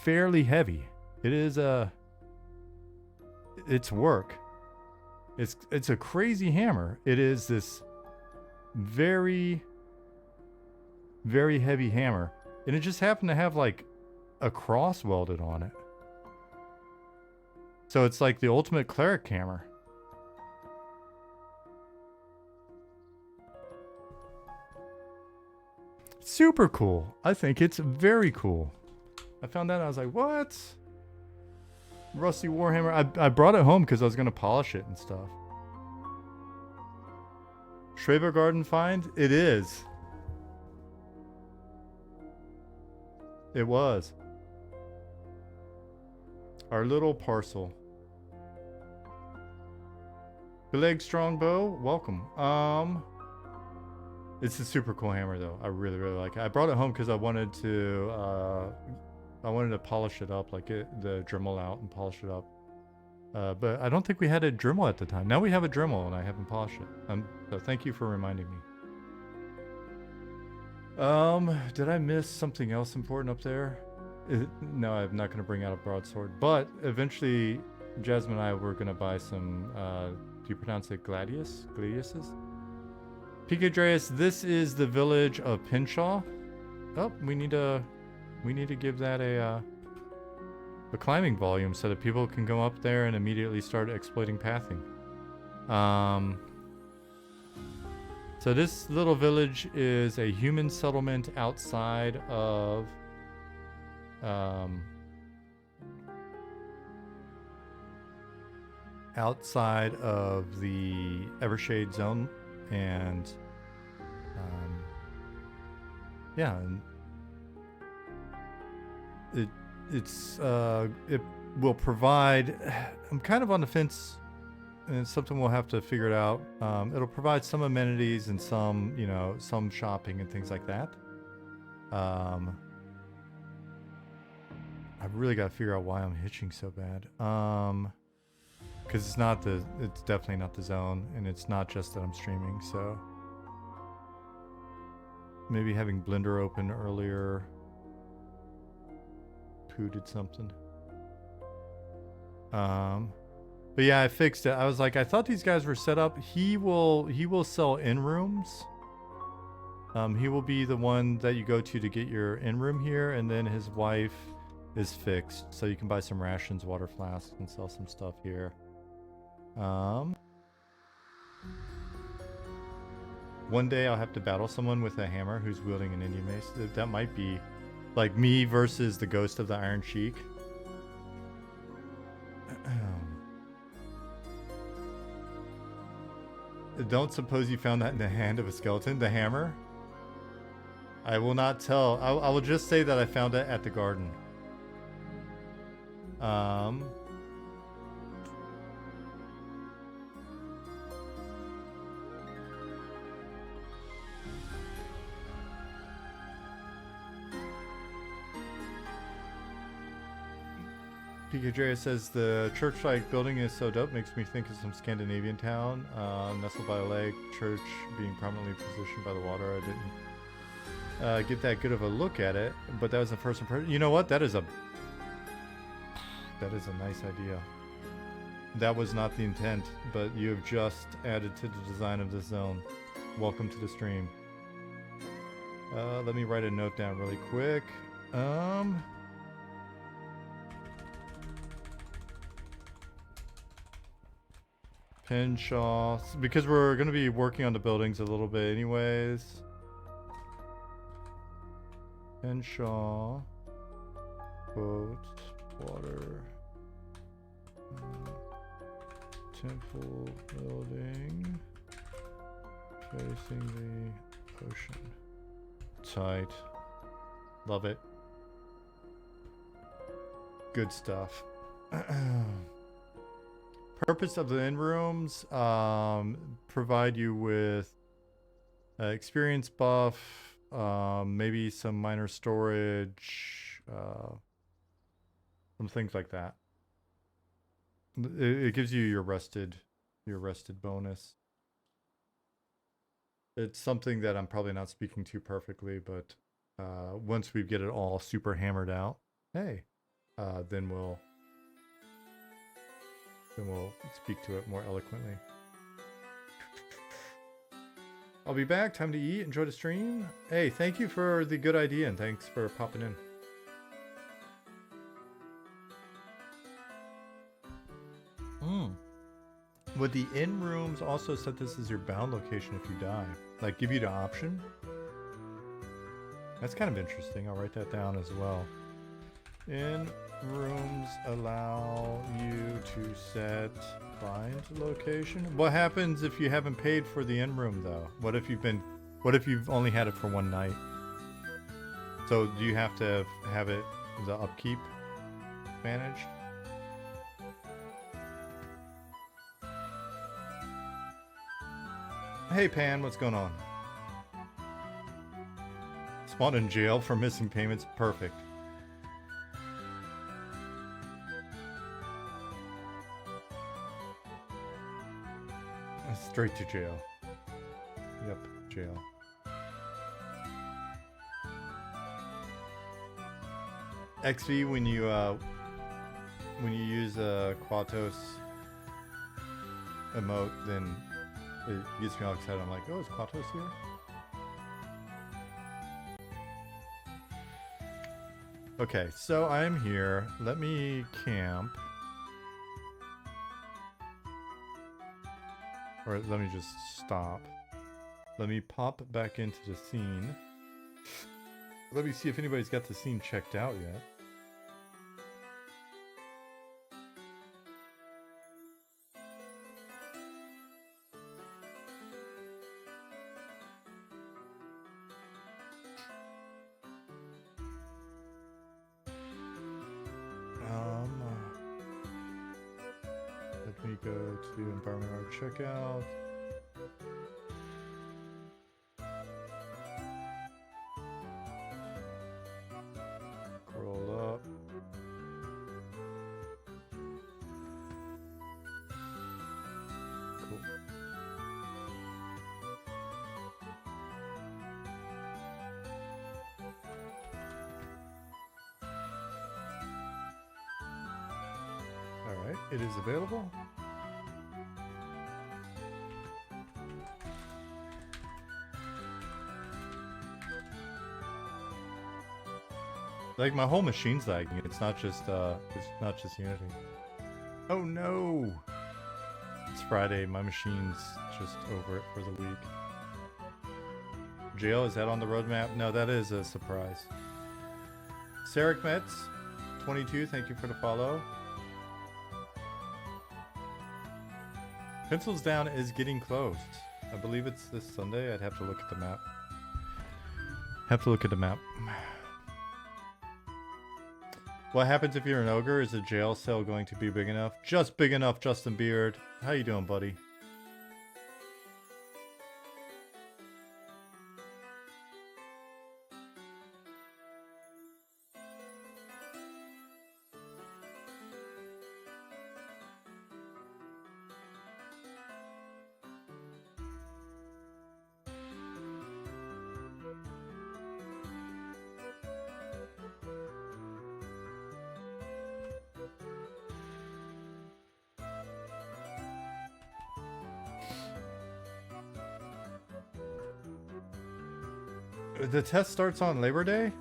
fairly heavy. It is it's work. It's a crazy hammer. It is this very, very heavy hammer. And it just happened to have like a cross welded on it. So it's like the ultimate cleric hammer. Super cool. I think it's very cool. I found that and I was like, what? Rusty Warhammer. I brought it home because I was going to polish it and stuff. Schreber Garden find? It is. It was. Our little parcel. Beleg Strongbow, welcome. It's a super cool hammer though. I really, really like it. I brought it home because I wanted to polish it up, like the Dremel out and polish it up. But I don't think we had a Dremel at the time. Now we have a Dremel and I haven't polished it. So thank you for reminding me. Did I miss something else important up there? No, I'm not going to bring out a broadsword. But eventually, Jasmine and I were going to buy some, do you pronounce it gladius? Gladiuses? PK Dreas, this is the village of Penshaw. Oh, we need to give that a climbing volume so that people can go up there and immediately start exploiting pathing. So this little village is a human settlement outside of the Evershade zone, and yeah, and it will provide. I'm kind of on the fence. And it's something we'll have to figure it out. It'll provide some amenities and some, some shopping and things like that. I've really got to figure out why I'm hitching so bad. Because it's definitely not the zone, and it's not just that I'm streaming. So maybe having Blender open earlier. Pooh did something. But yeah, I fixed it. I was like, I thought these guys were set up. He will sell in-rooms. He will be the one that you go to get your in-room here, and then his wife is fixed. So you can buy some rations, water flasks, and sell some stuff here. One day I'll have to battle someone with a hammer who's wielding an Indian mace. That might be like me versus the ghost of the Iron Sheik. Don't suppose you found that in the hand of a skeleton? The hammer? I will not tell. I will just say that I found it at the garden. PKJ says the church-like building is so dope, makes me think of some Scandinavian town, nestled by a lake, church being prominently positioned by the water. I didn't get that good of a look at it, but that was the first impression. You know what? That is a nice idea. That was not the intent, but you have just added to the design of this zone. Welcome to the stream. Let me write a note down really quick. Penshaw, because we're going to be working on the buildings a little bit anyways. Penshaw, quote, water, temple building, facing the ocean. Tight. Love it. Good stuff. Purpose of the inn rooms, provide you with experience buff, maybe some minor storage, some things like that. It gives you your rested bonus. It's something that I'm probably not speaking to perfectly, but once we get it all super hammered out, hey, then we'll speak to it more eloquently. I'll be back. Time to eat. Enjoy the stream. Hey, thank you for the good idea, and thanks for popping in. Would the inn rooms also set this as your bound location if you die? Like, give you the option? That's kind of interesting. I'll write that down as well. Inn rooms allow you to set bind location. What happens if you haven't paid for the inn room though? What if you've only had it for one night? So do you have to have it, the upkeep managed? Hey Pan, what's going on? Spawned in jail for missing payments. Perfect. Straight to jail. Yep, jail. XV, when you use a Quatos emote, then it gets me all excited. I'm like, oh, is Quatos here? Okay, so I'm here. Let me camp. Or let me just stop. Let me pop back into the scene. Let me see if anybody's got the scene checked out yet. Let me go to environment art checkout. Scroll up. Cool. All right, it is available. Like my whole machine's lagging. It's not just Unity. Oh no! It's Friday. My machine's just over it for the week. Jail, is that on the roadmap? No, that is a surprise. Sarek Metz, 22. Thank you for the follow. Pencils Down is getting close. I believe it's this Sunday. I'd have to look at the map. What happens if you're an ogre? Is a jail cell going to be big enough? Just big enough, Justin Beard. How you doing, buddy? The test starts on Labor Day?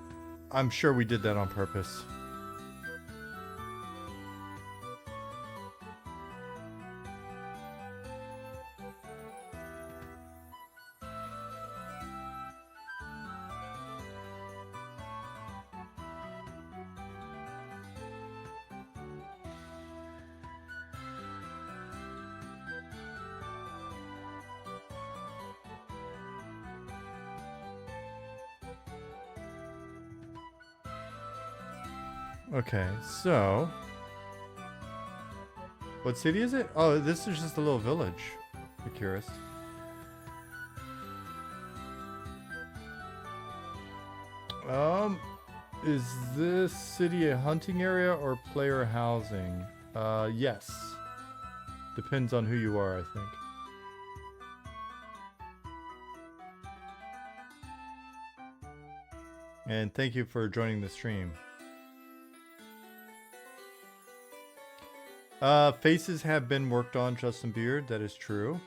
I'm sure we did that on purpose. Okay, so what city is it? Oh, this is just a little village. I'm curious. Is this city a hunting area or player housing? Yes. Depends on who you are, I think. And thank you for joining the stream. Faces have been worked on, Justin Beard. That is true.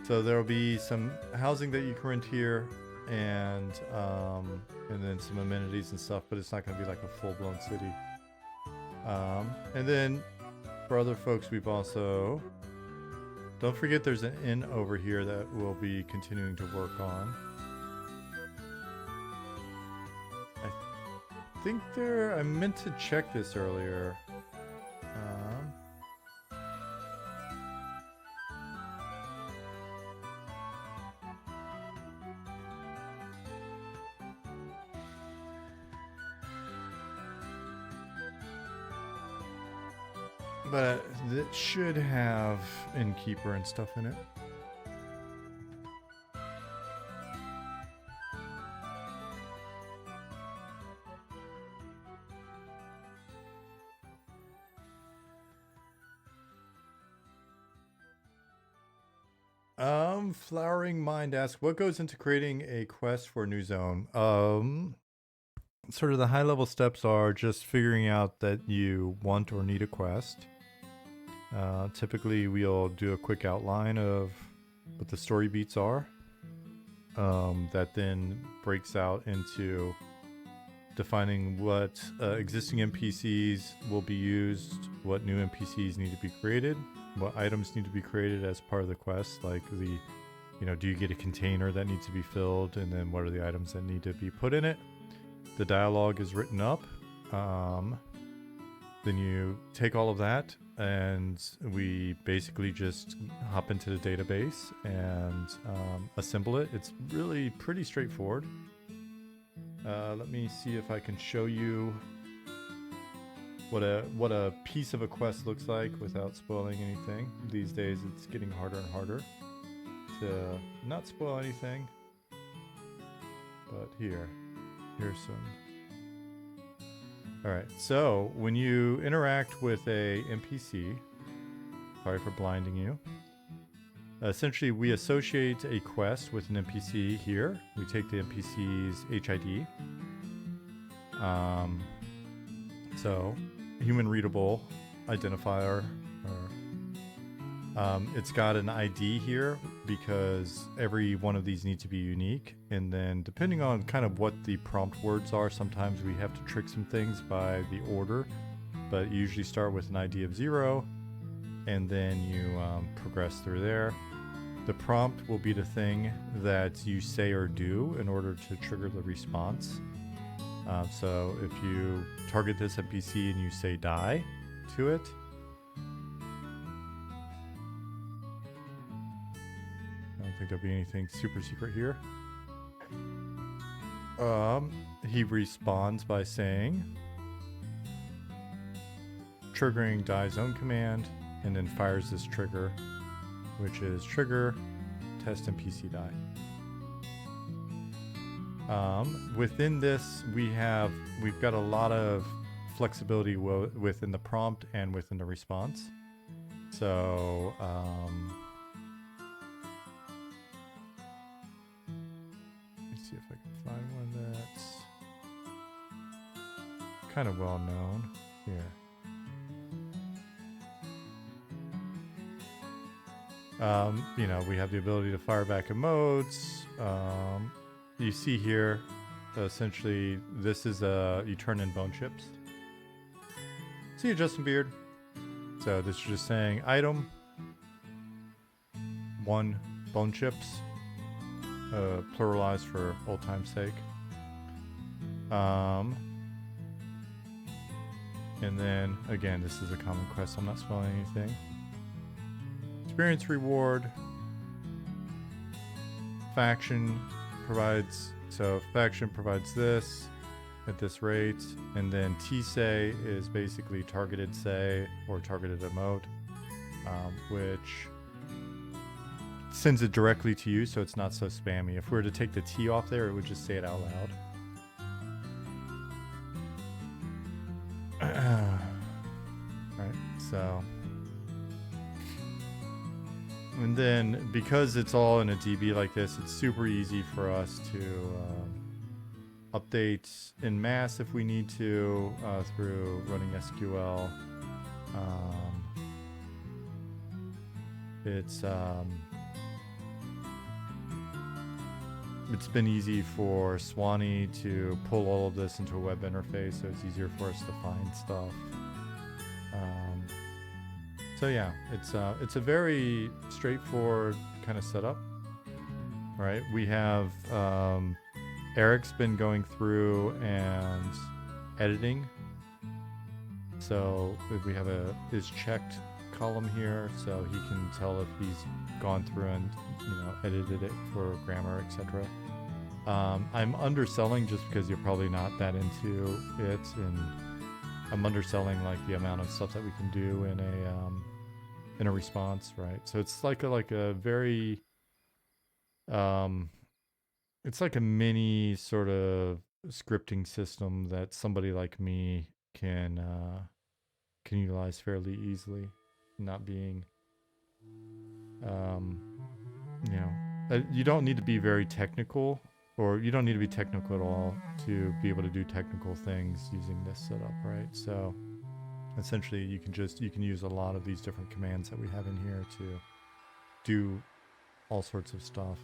So there will be some housing that you can rent here, and then some amenities and stuff. But it's not going to be like a full-blown city. And then for other folks, we've also, don't forget there's an inn over here that we'll be continuing to work on. I think I meant to check this earlier. But it should have innkeeper and stuff in it. Flowering Mind asks, what goes into creating a quest for a new zone? Sort of the high level steps are just figuring out that you want or need a quest. Typically we'll do a quick outline of what the story beats are. That then breaks out into defining what existing NPCs will be used, what new NPCs need to be created, what items need to be created as part of the quest, like do you get a container that needs to be filled, and then what are the items that need to be put in it. The dialogue is written up. Then you take all of that, and we basically just hop into the database and assemble it. It's really pretty straightforward. Let me see if I can show you what a piece of a quest looks like without spoiling anything. These days it's getting harder and harder to not spoil anything. But here's some. Alright, so when you interact with a NPC, sorry for blinding you, essentially we associate a quest with an NPC here. We take the NPC's HID. So, human readable identifier. It's got an ID here because every one of these needs to be unique, and then depending on kind of what the prompt words are, sometimes we have to trick some things by the order, but you usually start with an ID of 0 and then you progress through there. The prompt will be the thing that you say or do in order to trigger the response. So if you target this NPC and you say die to it, I don't think there'll be anything super secret here. He responds by saying, triggering die zone command, and then fires this trigger, which is trigger test NPC die. Within this, we've got a lot of flexibility within the prompt and within the response. So, let me see if I can find one that kind of well known here. You know, we have the ability to fire back emotes. You see here, essentially, this is you turn in bone chips. See you, Justin Beard. So this is just saying item, 1 bone chips, pluralized for old time's sake. And then again, this is a common quest. I'm not spoiling anything. Experience reward. Faction provides, so faction provides this at this rate, and then T-say is basically targeted say or targeted emote, which sends it directly to you, so it's not so spammy. If we were to take the T off there, it would just say it out loud. Alright, so... And then, because it's all in a DB like this, it's super easy for us to update en masse if we need to through running SQL. It's been easy for Swanee to pull all of this into a web interface, so it's easier for us to find stuff. So yeah, it's a very straightforward kind of setup, right? We have Eric's been going through and editing. So we have his checked column here, so he can tell if he's gone through and edited it for grammar, etc. I'm underselling just because you're probably not that into it, and I'm underselling like the amount of stuff that we can do in a response, right? So it's like a very it's like a mini sort of scripting system that somebody like me can utilize fairly easily, not being you don't need to be very technical, or you don't need to be technical at all to be able to do technical things using this setup, right? So essentially you can use a lot of these different commands that we have in here to do all sorts of stuff.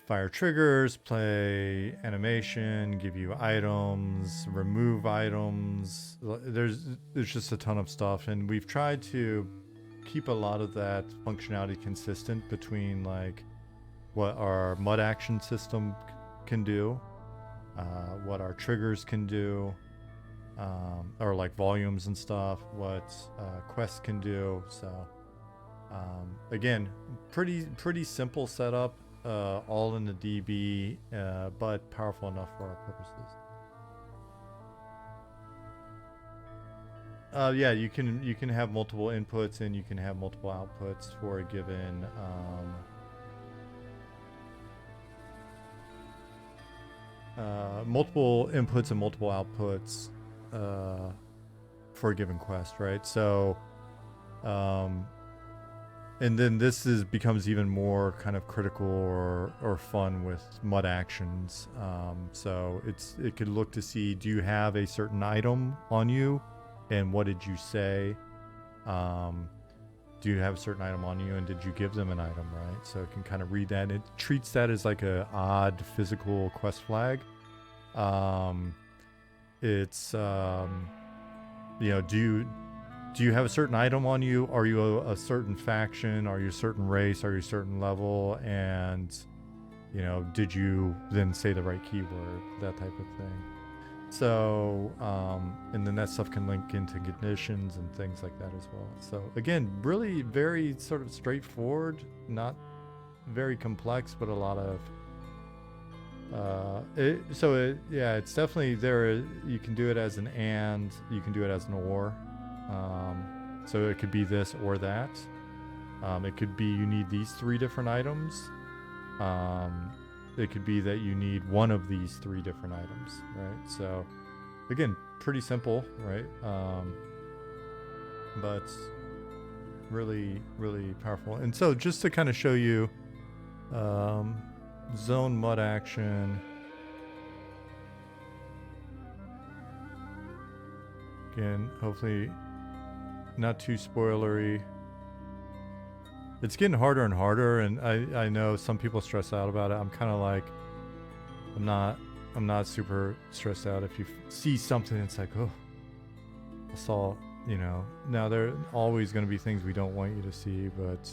Fire triggers, play animation, give you items, remove items. There's just a ton of stuff, and we've tried to keep a lot of that functionality consistent between like what our mud action system can do, what our triggers can do, or like volumes and stuff, what quests can do. So again, pretty simple setup, all in the DB, but powerful enough for our purposes. Yeah, you can have multiple inputs and you can have multiple outputs for a given multiple inputs and multiple outputs for a given quest, right? So and then this becomes even more kind of critical or fun with mud actions. So it could look to see, do you have a certain item on you, and what did you say? Do you have a certain item on you, and did you give them an item, right? So it can kind of read that. It treats that as like a odd physical quest flag. It's do you have a certain item on you? Are you a certain faction? Are you a certain race? Are you a certain level? And did you then say the right keyword? That type of thing. So and then that stuff can link into conditions and things like that as well. So again, really very sort of straightforward, not very complex, but a lot of it's definitely there. You can do it as an and, you can do it as an or. So it could be this or that. It could be you need these 3 different items. It could be that you need one of these 3 different items, right? So again, pretty simple, right? But really, really powerful. And so just to kind of show you, zone mud action. Again, hopefully not too spoilery. It's getting harder and harder, and I know some people stress out about it. I'm kind of like, I'm not super stressed out. If you see something, it's like, oh, I saw, you know. Now there are always going to be things we don't want you to see, but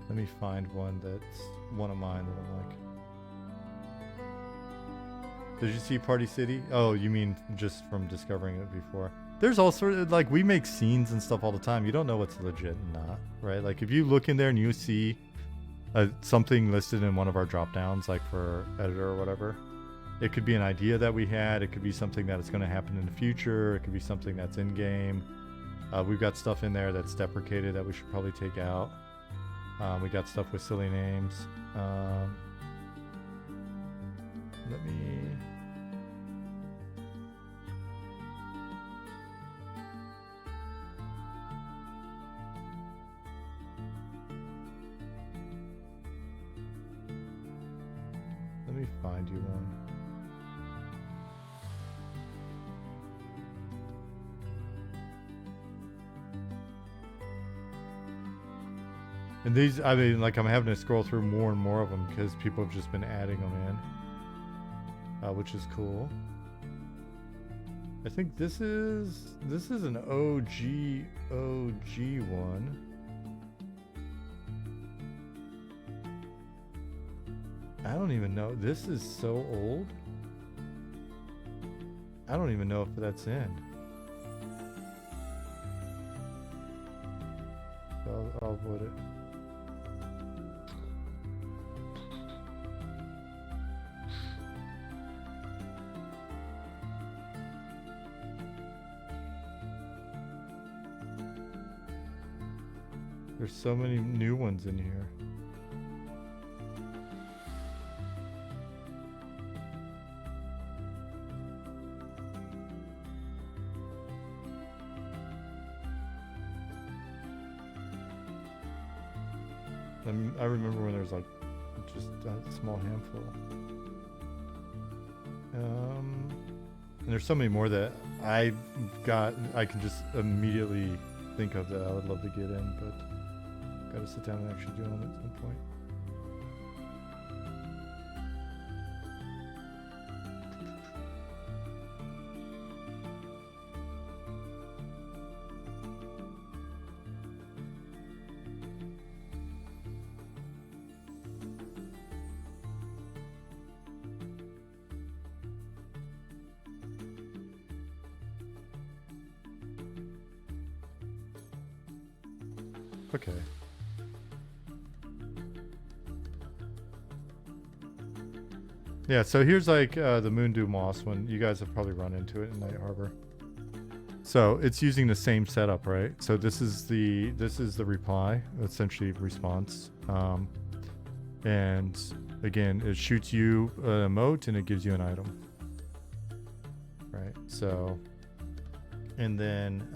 let me find one that's one of mine that I'm like. Did you see Party City? Oh, you mean just from discovering it before? There's all sorts of, like, we make scenes and stuff all the time. You don't know what's legit and not, right? Like, if you look in there and you see something listed in one of our drop downs, like for editor or whatever, it could be an idea that we had. It could be something that is going to happen in the future. It could be something that's in game. We've got stuff in there that's deprecated that we should probably take out. We got stuff with silly names. Let me... Let me find you one. And these, I mean, like, I'm having to scroll through more and more of them because people have just been adding them in, which is cool. I think this is an OG one. I don't even know. This is so old. I don't even know if that's in. I'll avoid it. There's so many new ones in here. I remember when there was like just a small handful. And there's so many more that I can just immediately think of that I would love to get in, but gotta sit down and actually do them at some point. Okay. Yeah, so here's like the Moondew Moss one. You guys have probably run into it in Night Harbor. So it's using the same setup, right? So this is the reply, essentially response. And again, it shoots you an emote and it gives you an item. Right? So, and then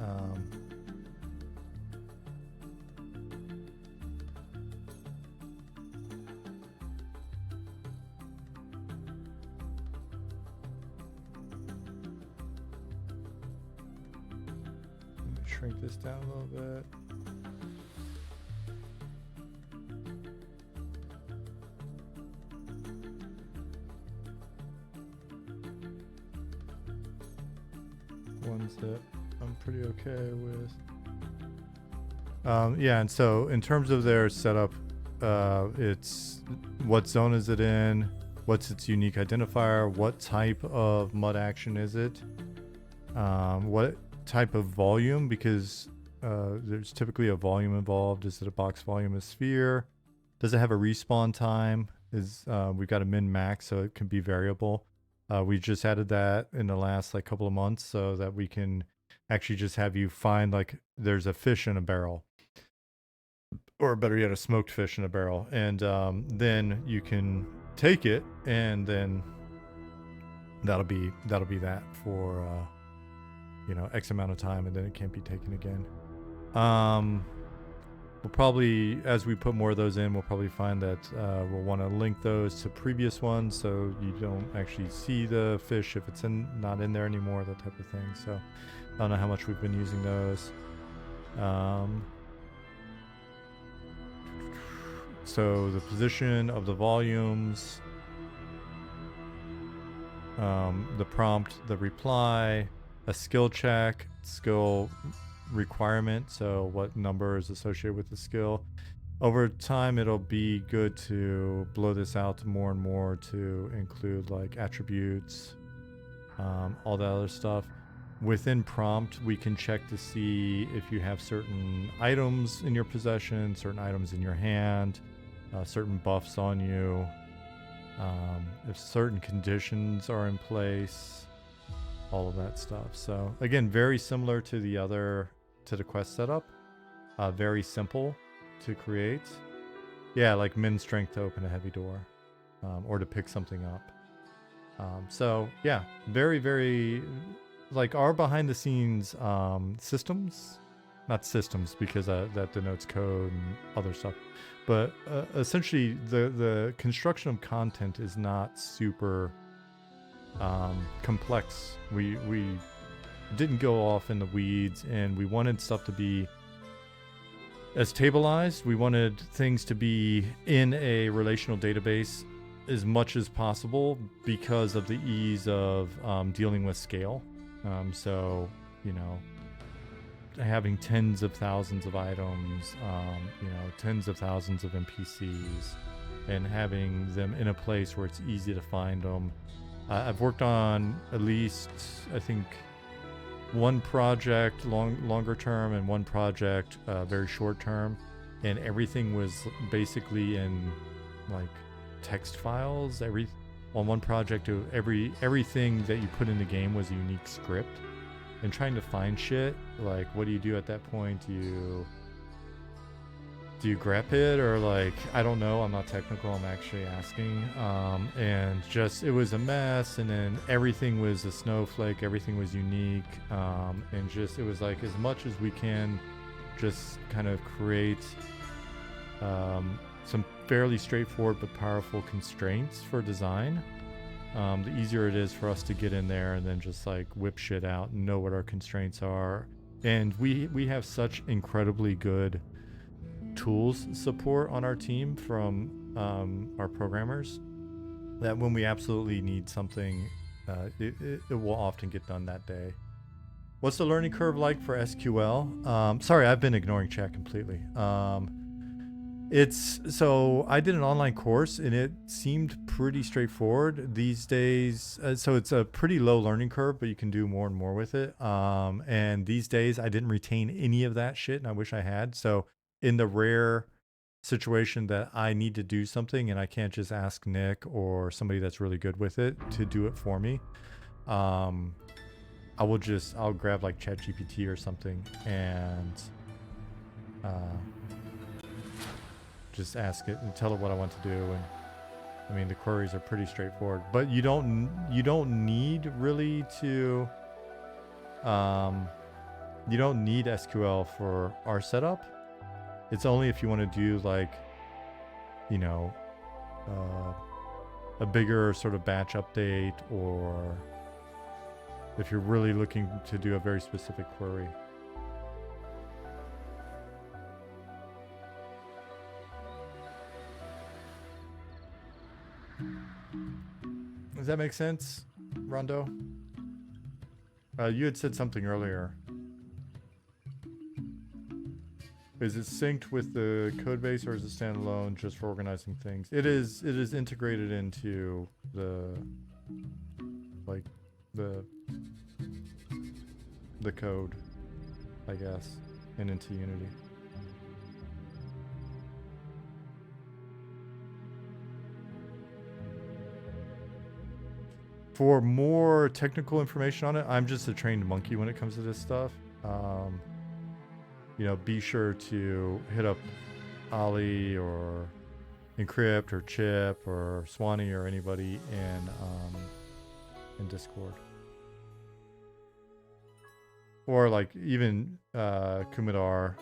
shrink this down a little bit. Ones that I'm pretty okay with. Yeah, and so in terms of their setup, it's what zone is it in, what's its unique identifier, what type of mud action is it, what type of volume, because there's typically a volume involved. Is it a box volume, a sphere? Does it have a respawn time? We've got a min max, so it can be variable. We just added that in the last like couple of months so that we can actually just have you find like there's a fish in a barrel, or better yet, a smoked fish in a barrel, and then you can take it, and then that'll be that for X amount of time, and then it can't be taken again. we'll probably, as we put more of those in, we'll probably find that we'll want to link those to previous ones so you don't actually see the fish if it's not in there anymore, that type of thing. So I don't know how much we've been using those. So the position of the volumes, the prompt, the reply, a skill check, skill requirement, so what number is associated with the skill. Over time, it'll be good to blow this out more and more to include like attributes, all that other stuff. Within prompt, we can check to see if you have certain items in your possession, certain items in your hand, certain buffs on you, if certain conditions are in place, all of that stuff. So again, very similar to the quest setup, very simple to create. Yeah, like min strength to open a heavy door, or to pick something up. So yeah, very, very like our behind the scenes systems, not systems because that denotes code and other stuff, but essentially the construction of content is not super complex. We didn't go off in the weeds, and we wanted stuff to be as tableized. We wanted things to be in a relational database as much as possible because of the ease of dealing with scale. So, you know, having tens of thousands of items, tens of thousands of NPCs, and having them in a place where it's easy to find them. I've worked on at least, I think, one project longer term and one project very short term, and everything was basically in like text files. On one project, everything that you put in the game was a unique script, and trying to find shit, like what do you do at that point? Do you grep it, or like, I don't know, I'm not technical, I'm actually asking, and just it was a mess. And then everything was a snowflake, everything was unique, and just it was like as much as we can just kind of create some fairly straightforward but powerful constraints for design, the easier it is for us to get in there and then just like whip shit out and know what our constraints are. And we have such incredibly good tools support on our team from our programmers that when we absolutely need something, it will often get done that day. What's the learning curve like for SQL? Sorry, I've been ignoring chat completely. So I did an online course and it seemed pretty straightforward these days. So it's a pretty low learning curve, but you can do more and more with it. And these days I didn't retain any of that shit, and I wish I had. So in the rare situation that I need to do something and I can't just ask Nick or somebody that's really good with it to do it for me, I'll grab like ChatGPT or something and just ask it and tell it what I want to do. And I mean, the queries are pretty straightforward, but you don't need really to you don't need SQL for our setup. It's only if you want to do like, a bigger sort of batch update, or if you're really looking to do a very specific query. Does that make sense, Rondo? You had said something earlier. Is it synced with the code base, or is it standalone just for organizing things? It is integrated into the code, I guess, and into Unity. For more technical information on it, I'm just a trained monkey when it comes to this stuff. Be sure to hit up Ali or Encrypt or Chip or Swanee or anybody in Discord. Or like even Kumidar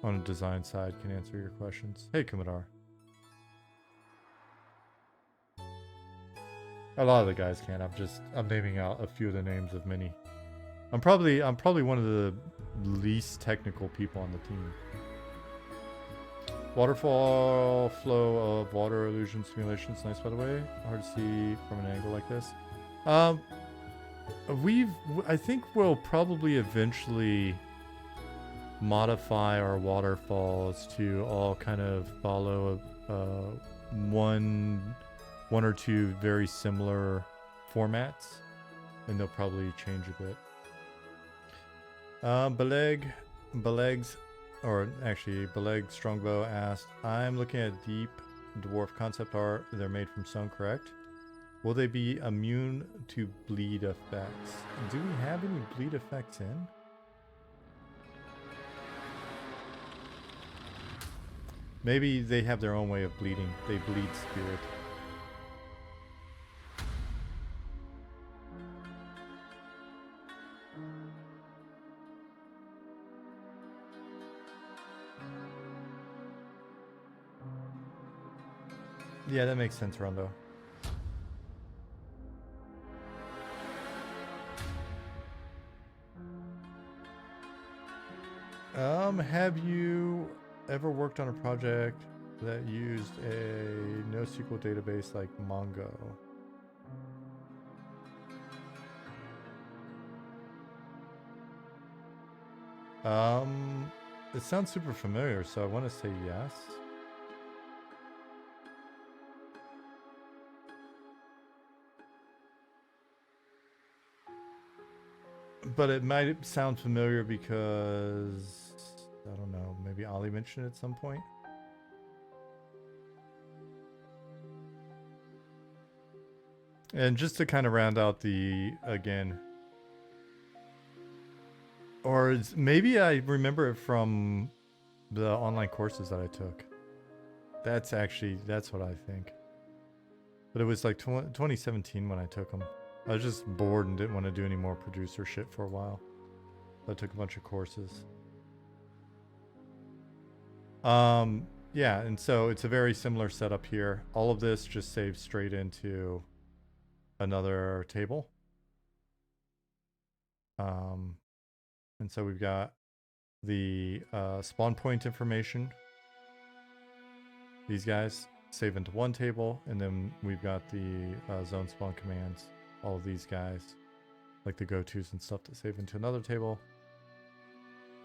on a design side can answer your questions. Hey, Kumadar. A lot of the guys can. I'm naming out a few of the names of many. I'm probably one of the least technical people on the team. Waterfall flow of water illusion simulations, nice by the way. Hard to see from an angle like this. I think we'll probably eventually modify our waterfalls to all kind of follow one or two very similar formats, and they'll probably change a bit. Beleg Strongbow asked, I'm looking at deep dwarf concept art. They're made from stone, correct? Will they be immune to bleed effects? Do we have any bleed effects in? Maybe they have their own way of bleeding. They bleed spirit. Yeah, that makes sense, Rondo. Have you ever worked on a project that used a NoSQL database like Mongo? It sounds super familiar, so I want to say yes. But it might sound familiar because, I don't know, maybe Ollie mentioned it at some point. And just to kind of round out again, or maybe I remember it from the online courses that I took. That's what I think. But it was like 2017 when I took them. I was just bored and didn't want to do any more producer shit for a while. So I took a bunch of courses. Yeah, and so it's a very similar setup here. All of this just saves straight into another table. And so we've got the spawn point information. These guys save into one table, and then we've got the zone spawn commands. All of these guys, like the go-tos and stuff, that save into another table.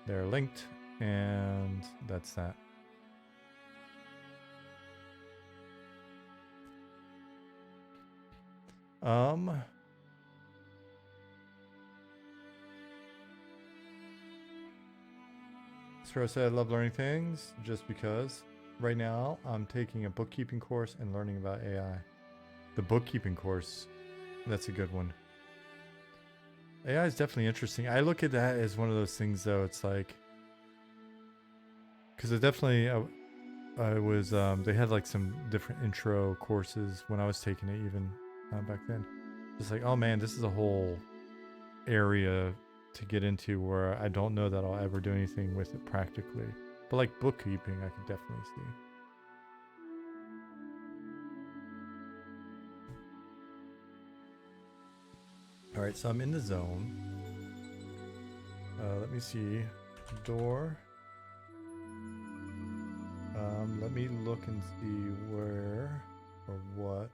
They're linked, and that's that. Sparrow said, I love learning things just because. Right now, I'm taking a bookkeeping course and learning about AI. The bookkeeping course, that's a good one. AI is definitely interesting. I look at that as one of those things, though. It's like, because it definitely, I was, they had like some different intro courses when I was taking it, even back then. It's like, oh man, this is a whole area to get into where I don't know that I'll ever do anything with it practically. But like bookkeeping, I could definitely see. All right, so I'm in the zone. Let me see. Door. Let me look and see where or what.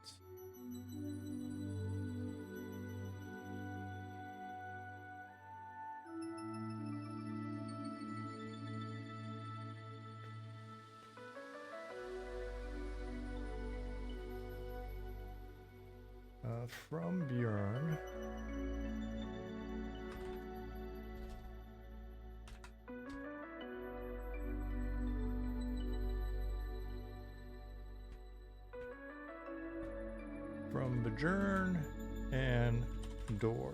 From Bjorn. From Bjorn and Door.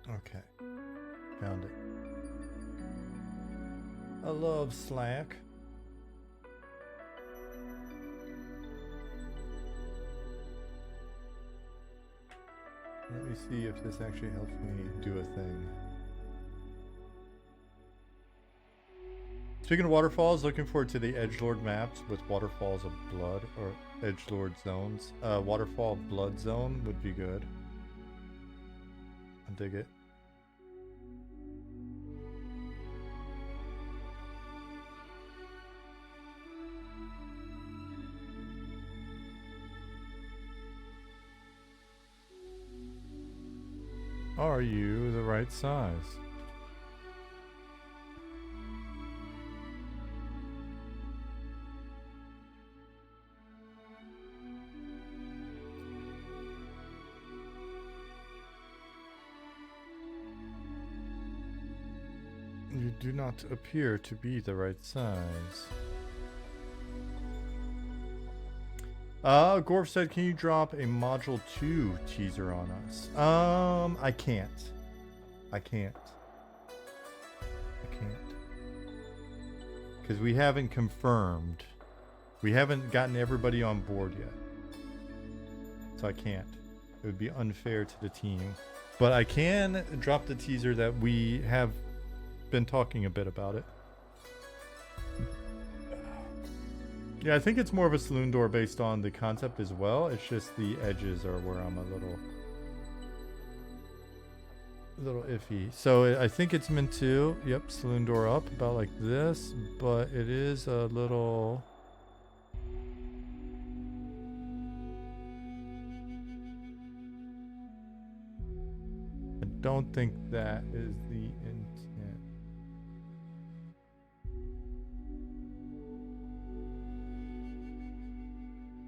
Okay, found it. I love Slack. Let me see if this actually helps me do a thing. Speaking of waterfalls, looking forward to the edgelord maps with waterfalls of blood or edgelord zones. Waterfall blood zone would be good. I dig it. Are you the right size? You do not appear to be the right size. Gorf said, can you drop a Module 2 teaser on us? I can't. I can't. Because we haven't confirmed. We haven't gotten everybody on board yet. So I can't. It would be unfair to the team. But I can drop the teaser that we have been talking a bit about it. Yeah, I think it's more of a saloon door based on the concept as well. It's just the edges are where I'm a little iffy. So I think it's meant to, yep, saloon door up about like this, but it is a little... I don't think that is the intent.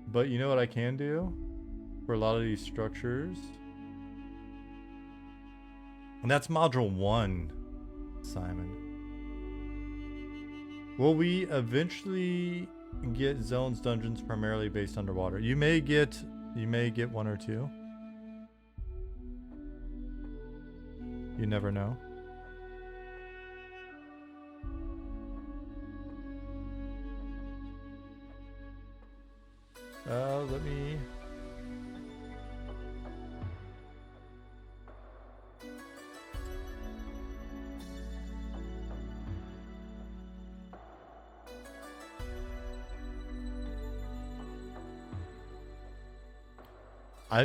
But you know what I can do for a lot of these structures? And that's module 1, Simon. Will we eventually get zones, dungeons primarily based underwater? You may get 1 or 2. You never know. Let me...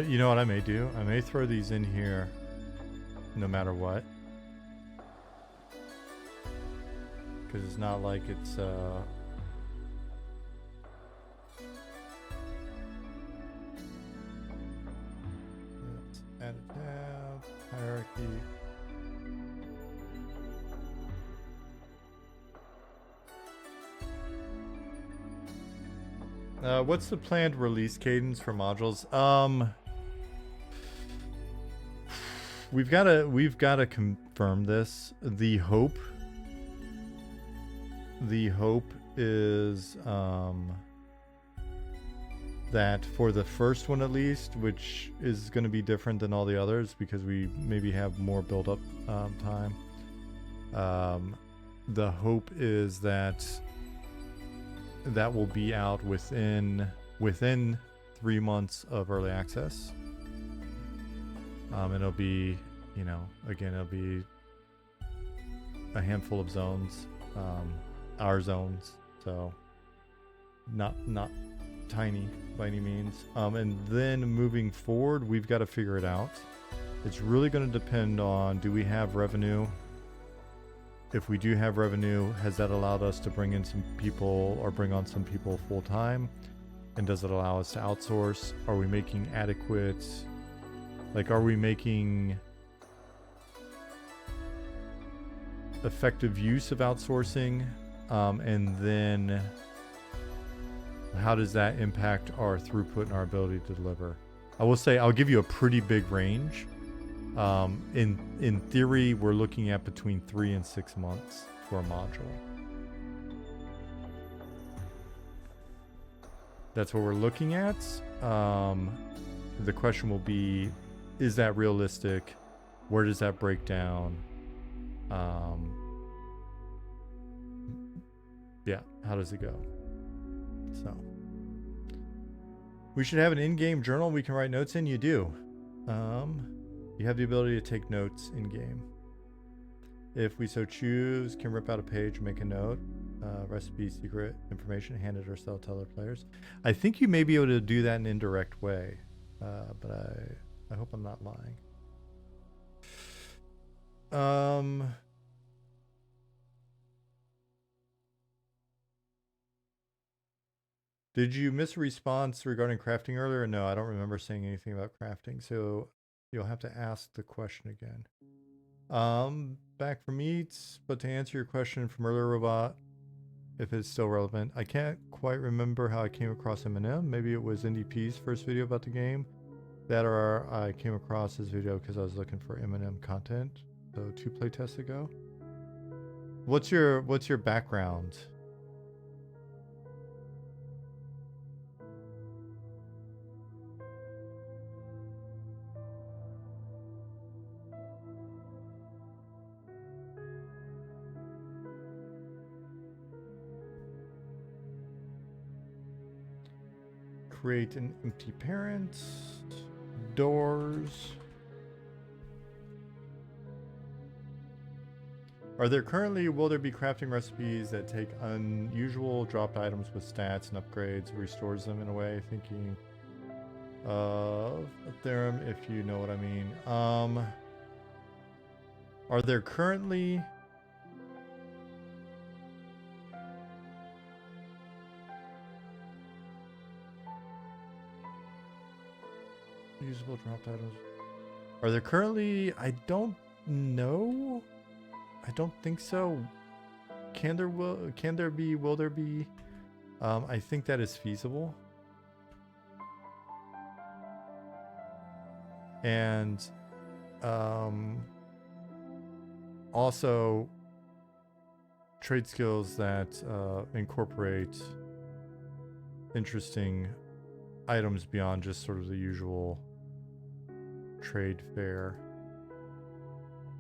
you know what I may do? I may throw these in here no matter what. Because it's not like it's... Add a tab, hierarchy. What's the planned release cadence for modules? We've gotta confirm this. The hope is that for the first one at least, which is going to be different than all the others because we maybe have more build-up time. The hope is that will be out within 3 months of early access. And it'll be, you know, again, it'll be a handful of zones, our zones, so not tiny by any means. And then moving forward, we've got to figure it out. It's really going to depend on, do we have revenue? If we do have revenue, has that allowed us to bring in some people or bring on some people full time? And does it allow us to outsource? Are we making adequate, like, are we making effective use of outsourcing? And then how does that impact our throughput and our ability to deliver? I will say, I'll give you a pretty big range. In theory, we're looking at between 3 and 6 months for a module. That's what we're looking at. The question will be, is that realistic? Where does that break down? Yeah, how does it go? So we should have an in-game journal we can write notes in. You do. You have the ability to take notes in game. If we so choose, can rip out a page, make a note, recipe, secret information, hand it or sell to other players. I think you may be able to do that in an indirect way, but I hope I'm not lying. Did you miss a response regarding crafting earlier? No, I don't remember saying anything about crafting, so you'll have to ask the question again. Back from eats, but to answer your question from earlier, Robot, if it's still relevant, I can't quite remember how I came across Eminem. Maybe it was NDP's first video about the game. That or I came across his video because I was looking for Eminem content. So 2 playtests ago. What's your background? Create an empty parent. Doors. Will there be crafting recipes that take unusual dropped items with stats and upgrades, restores them in a way, thinking of a theorem, if you know what I mean. Are there currently usable dropped items? Are there currently? I don't know. I don't think so. Can there be? Will there be? I think that is feasible. And also trade skills that incorporate interesting items beyond just sort of the usual trade fare.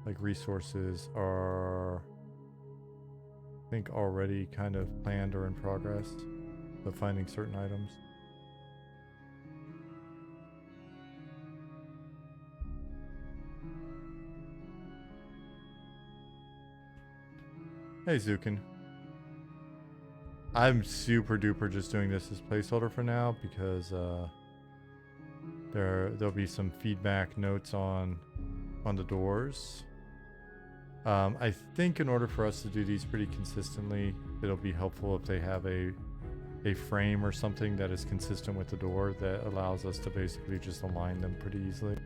Like resources are, I think, already kind of planned or in progress of finding certain items. Hey, Zukin. I'm super duper just doing this as placeholder for now because there'll be some feedback notes on the doors. I think in order for us to do these pretty consistently, it'll be helpful if they have a frame or something that is consistent with the door that allows us to basically just align them pretty easily.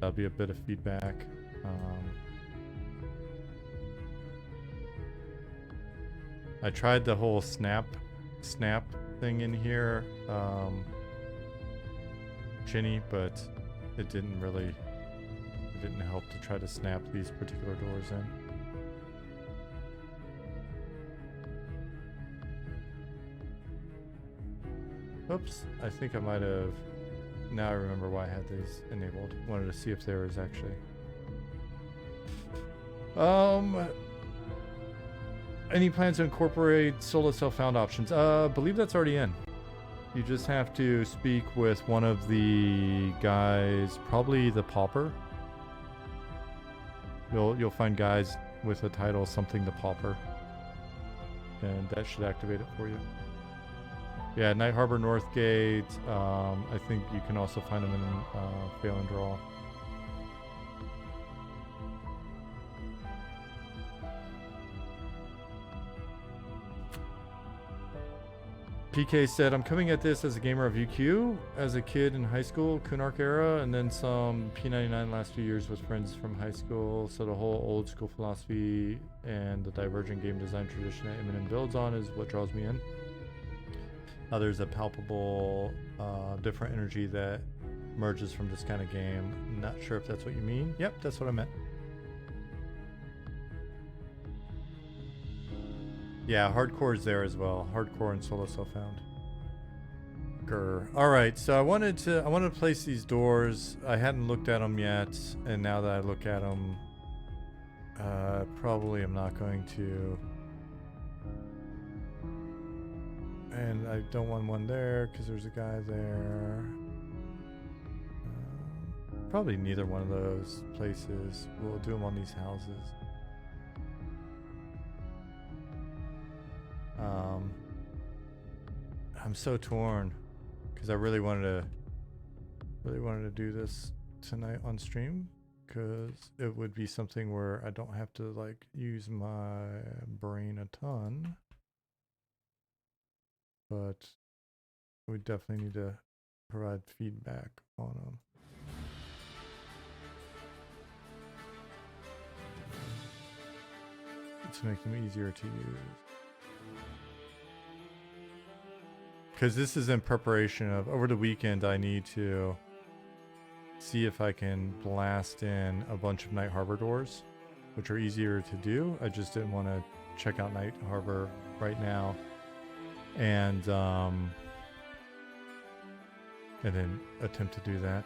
That'll be a bit of feedback. I tried the whole snap thing in here, Chinny, but it didn't help to try to snap these particular doors in. Oops, I think I might have. Now I remember why I had these enabled. Wanted to see if there was actually. Any plans to incorporate solo self-found options? Believe that's already in. You just have to speak with one of the guys, probably the Pauper. You'll find guys with a title something the Pauper, and that should activate it for you. Yeah, Night Harbor Northgate. I think you can also find them in Fail and Draw. PK said, I'm coming at this as a gamer of UQ, as a kid in high school, Kunark era, and then some P99 last few years with friends from high school. So the whole old school philosophy and the divergent game design tradition that Eminem builds on is what draws me in. There's a palpable, different energy that emerges from this kind of game. Not sure if that's what you mean. Yep, that's what I meant. Yeah, hardcore is there as well. Hardcore and solo self-found. Grr. All right, so I wanted to place these doors. I hadn't looked at them yet, and now that I look at them, probably I'm not going to. And I don't want one there because there's a guy there. Probably neither one of those places. We'll do them on these houses. I'm so torn because I really wanted to do this tonight on stream, because it would be something where I don't have to like use my brain a ton, but we definitely need to provide feedback on them. To make them easier to use. Because this is in preparation of, over the weekend, I need to see if I can blast in a bunch of Night Harbor doors, which are easier to do. I just didn't want to check out Night Harbor right now. And then attempt to do that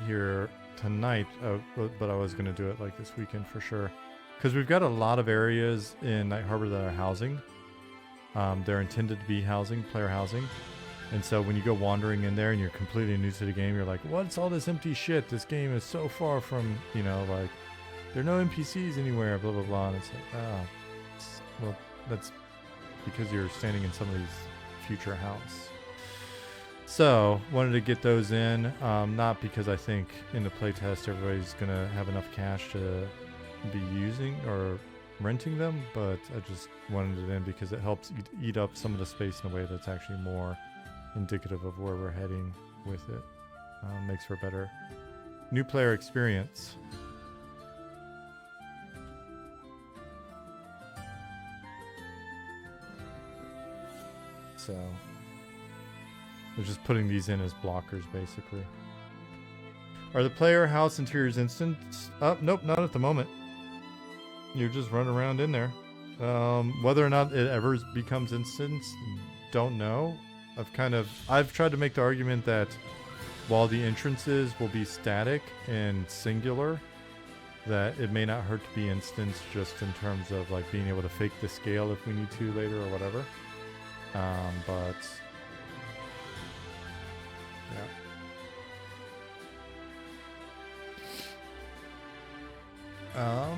here tonight. But I was going to do it like this weekend for sure. Because we've got a lot of areas in Night Harbor that are housing. They're intended to be housing, player housing. And so when you go wandering in there and you're completely new to the game, you're like, what's all this empty shit? This game is so far from, you know, like, there are no NPCs anywhere, blah, blah, blah. And it's like, well, that's because you're standing in some of these future houses. So, wanted to get those in, not because I think in the playtest everybody's going to have enough cash to be using or renting them, but I just wanted it in because it helps eat up some of the space in a way that's actually more indicative of where we're heading with it. Makes for a better new player experience. So we're just putting these in as blockers basically. Are the player house interiors instant? Nope, not at the moment. You just run around in there. Whether or not it ever becomes instant, don't know. I've tried to make the argument that while the entrances will be static and singular, that it may not hurt to be instance just in terms of like being able to fake the scale if we need to later or whatever. But yeah.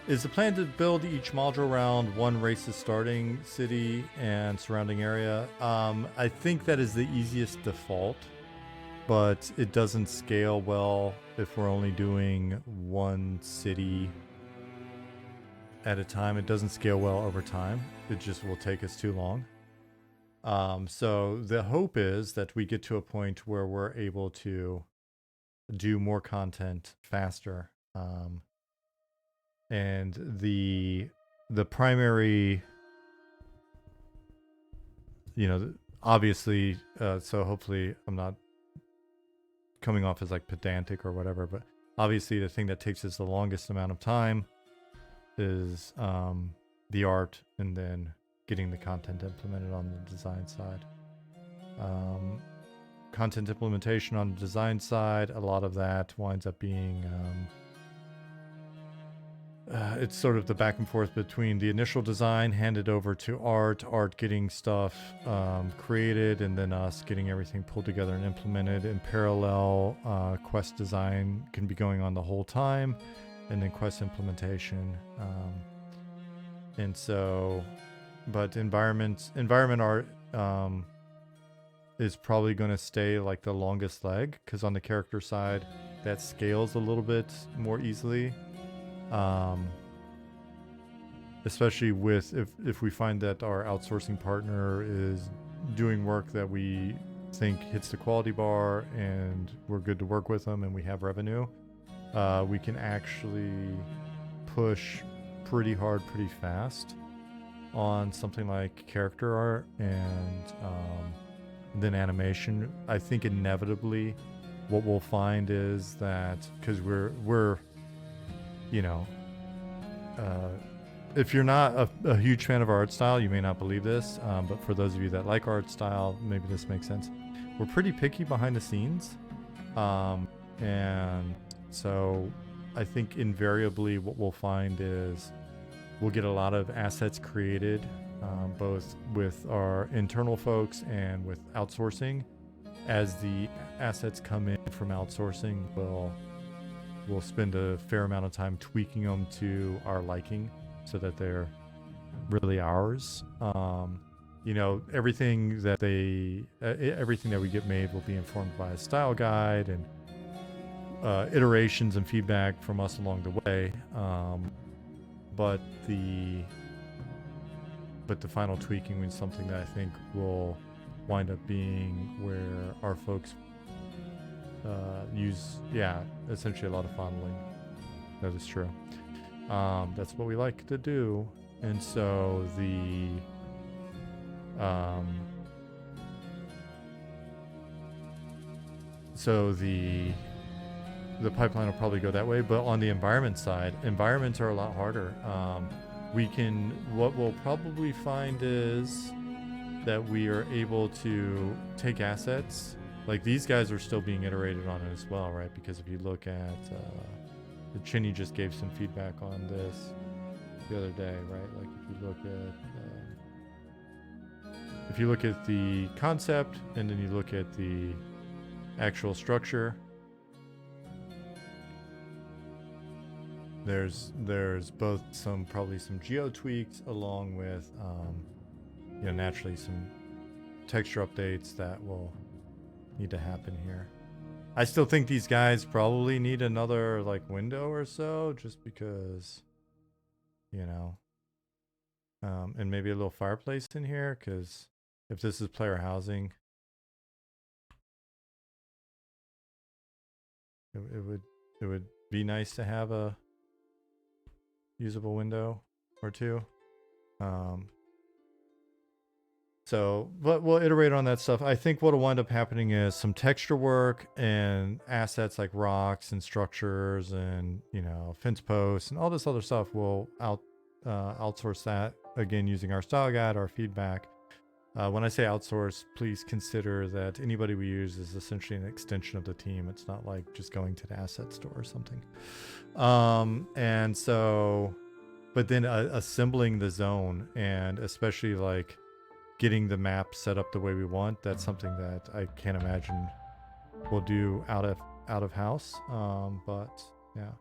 Is the plan to build each module around one race's starting city and surrounding area? I think that is the easiest default, but it doesn't scale well if we're only doing one city at a time. It doesn't scale well over time. It just will take us too long. So the hope is that we get to a point where we're able to do more content faster. And the primary, you know, obviously, so hopefully I'm not coming off as like pedantic or whatever, but obviously the thing that takes us the longest amount of time is the art and then getting the content implemented on the design side. Content implementation on the design side, a lot of that winds up being it's sort of the back and forth between the initial design handed over to art getting stuff created, and then us getting everything pulled together and implemented. In parallel, quest design can be going on the whole time, and then quest implementation. And so, but environment art is probably going to stay like the longest leg, because on the character side, that scales a little bit more easily. Especially with if we find that our outsourcing partner is doing work that we think hits the quality bar and we're good to work with them and we have revenue, we can actually push pretty hard pretty fast on something like character art and then animation. I think inevitably what we'll find is that, because we're you know, if you're not a huge fan of our art style, you may not believe this, but for those of you that like art style, maybe this makes sense. We're pretty picky behind the scenes, and so I think invariably what we'll find is we'll get a lot of assets created, both with our internal folks and with outsourcing, as the assets come in from outsourcing, we'll spend a fair amount of time tweaking them to our liking so that they're really ours. You know, everything that everything that we get made will be informed by a style guide and iterations and feedback from us along the way. But the final tweaking is something that I think will wind up being where our folks use, essentially a lot of fondling. That is true. That's what we like to do. And so the pipeline will probably go that way. But on the environment side, environments are a lot harder. What we'll probably find is that we are able to take assets. Like these guys are still being iterated on as well, right? Because if you look at, Chinny just gave some feedback on this the other day, right? Like if you look at the concept and then you look at the actual structure, there's both probably some geo tweaks along with naturally some texture updates that will need to happen here. I still think these guys probably need another like window or so, just because, and maybe a little fireplace in here, because if this is player housing, it would be nice to have a usable window or two. But we'll iterate on that stuff. I think what'll wind up happening is some texture work and assets like rocks and structures and, fence posts and all this other stuff. We'll outsource that, again, using our style guide, our feedback. When I say outsource, please consider that anybody we use is essentially an extension of the team. It's not like just going to the asset store or something. But then assembling the zone, and especially like getting the map set up the way we want, that's something that I can't imagine we'll do out of house. But yeah,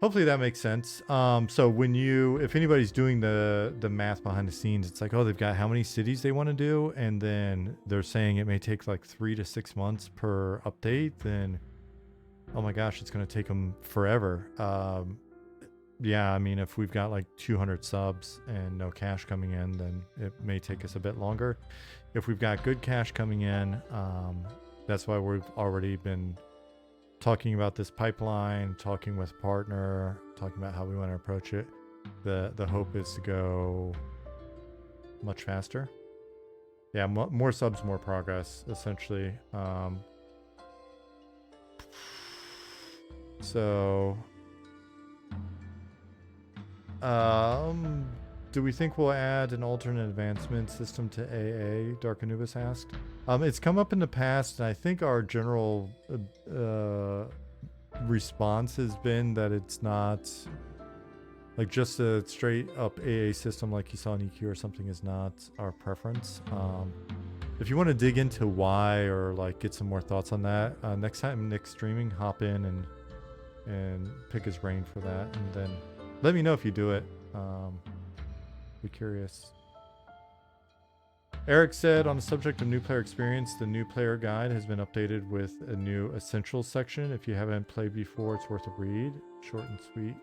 hopefully that makes sense. So if anybody's doing the math behind the scenes, it's like, oh, they've got how many cities they want to do, and then they're saying it may take like 3 to 6 months per update, then oh my gosh, it's going to take them forever. Yeah, I mean, if we've got like 200 subs and no cash coming in, then it may take us a bit longer. If we've got good cash coming in, that's why we've already been talking about this pipeline, talking with a partner, talking about how we want to approach it. The hope is to go much faster. Yeah, more subs, more progress, essentially. Do we think we'll add an alternate advancement system to AA? Dark Anubis asked. It's come up in the past, and I think our general response has been that it's not like just a straight up AA system like you saw in EQ or something is not our preference. If you want to dig into why or like get some more thoughts on that, next time Nick's streaming, hop in and pick his brain for that, and then let me know if you do it. Be curious. Eric said, on the subject of new player experience, the new player guide has been updated with a new essentials section. If you haven't played before, it's worth a read. Short and sweet.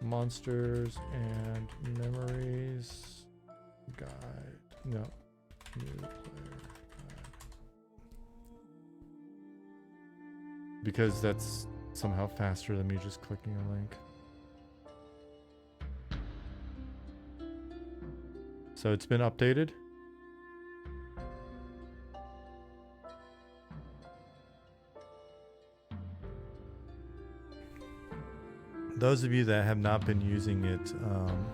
Monsters and memories guide. No. New player guide. Because that's somehow faster than me just clicking a link. So it's been updated. Those of you that have not been using it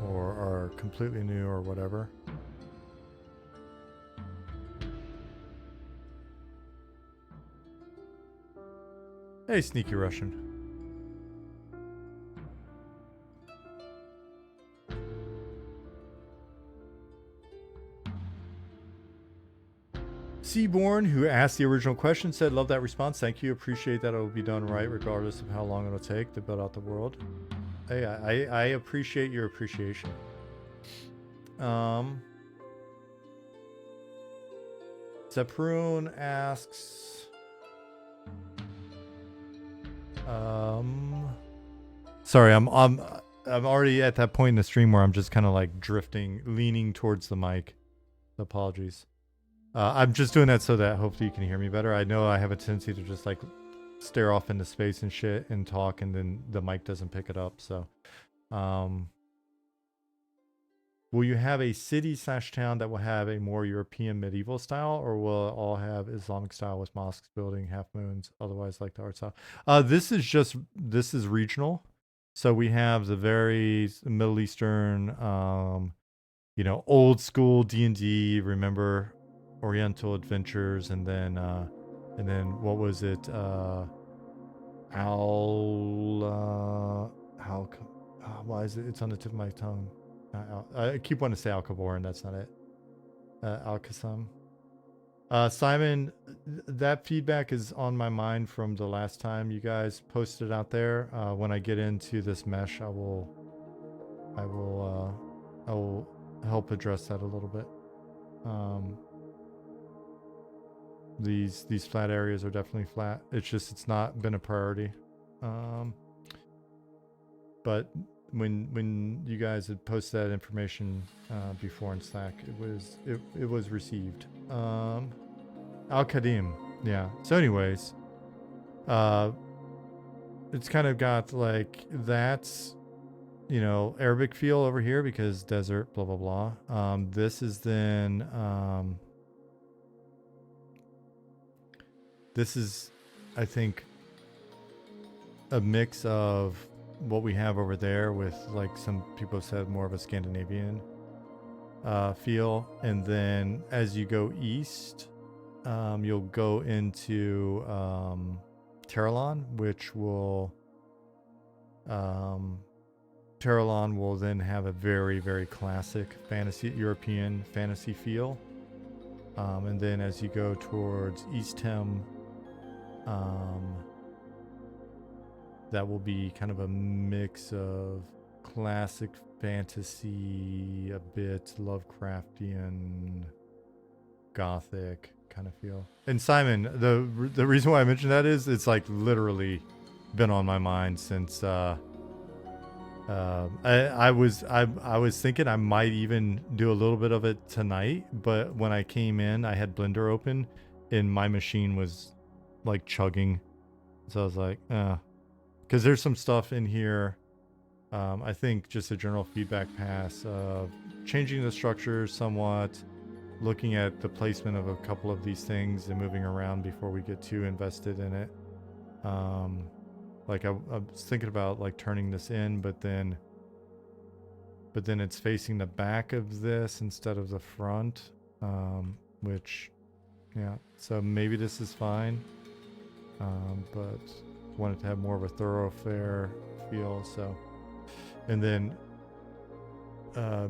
or are completely new or whatever, hey, sneaky Russian. Seaborn, who asked the original question, said, love that response. Thank you. Appreciate that it will be done right, regardless of how long it'll take to build out the world. Hey, I appreciate your appreciation. Zaproon asks, sorry, I'm already at that point in the stream where I'm just kind of like drifting, leaning towards the mic. Apologies. I'm just doing that so that hopefully you can hear me better. I know I have a tendency to just like stare off into space and shit and talk, and then the mic doesn't pick it up. So, will you have a city/town that will have a more European medieval style, or will it all have Islamic style with mosques, building, half moons, otherwise like the art style? This is regional. So we have the very Middle Eastern, old school D&D, remember Oriental Adventures, and then what was it? Why is it? It's on the tip of my tongue. I keep wanting to say Al-Kabor, and that's not it. Al-Qassam. Simon, that feedback is on my mind from the last time you guys posted out there. When I get into this mesh, I will help address that a little bit. These flat areas are definitely flat. It's not been a priority. But when you guys had posted that information before in Slack, it was received. Al-Qadim, yeah. So anyways, it's kind of got like that's Arabic feel over here because desert, blah blah blah. This is then this is, I think, a mix of what we have over there with, like some people have said, more of a Scandinavian feel. And then as you go east, you'll go into Terralon, which will Terralon will then have a very, very classic European fantasy feel. And then as you go towards East Tem, that will be kind of a mix of classic fantasy, a bit Lovecraftian, gothic kind of feel. And Simon, the reason why I mentioned that is it's like literally been on my mind since I was thinking I might even do a little bit of it tonight, but when I came in, I had Blender open and my machine was like chugging. So I was like, because there's some stuff in here. I think just a general feedback pass of changing the structure somewhat, looking at the placement of a couple of these things and moving around before we get too invested in it. Like I was thinking about like turning this in, but then it's facing the back of this instead of the front, which, yeah. So maybe this is fine, but wanted to have more of a thoroughfare feel. So, and then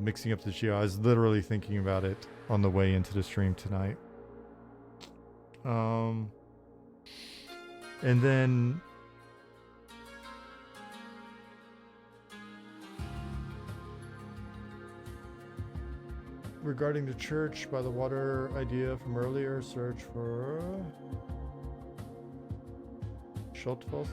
mixing up the geo. I was literally thinking about it on the way into the stream tonight. And then regarding the church by the water idea from earlier, search for Schottfoss.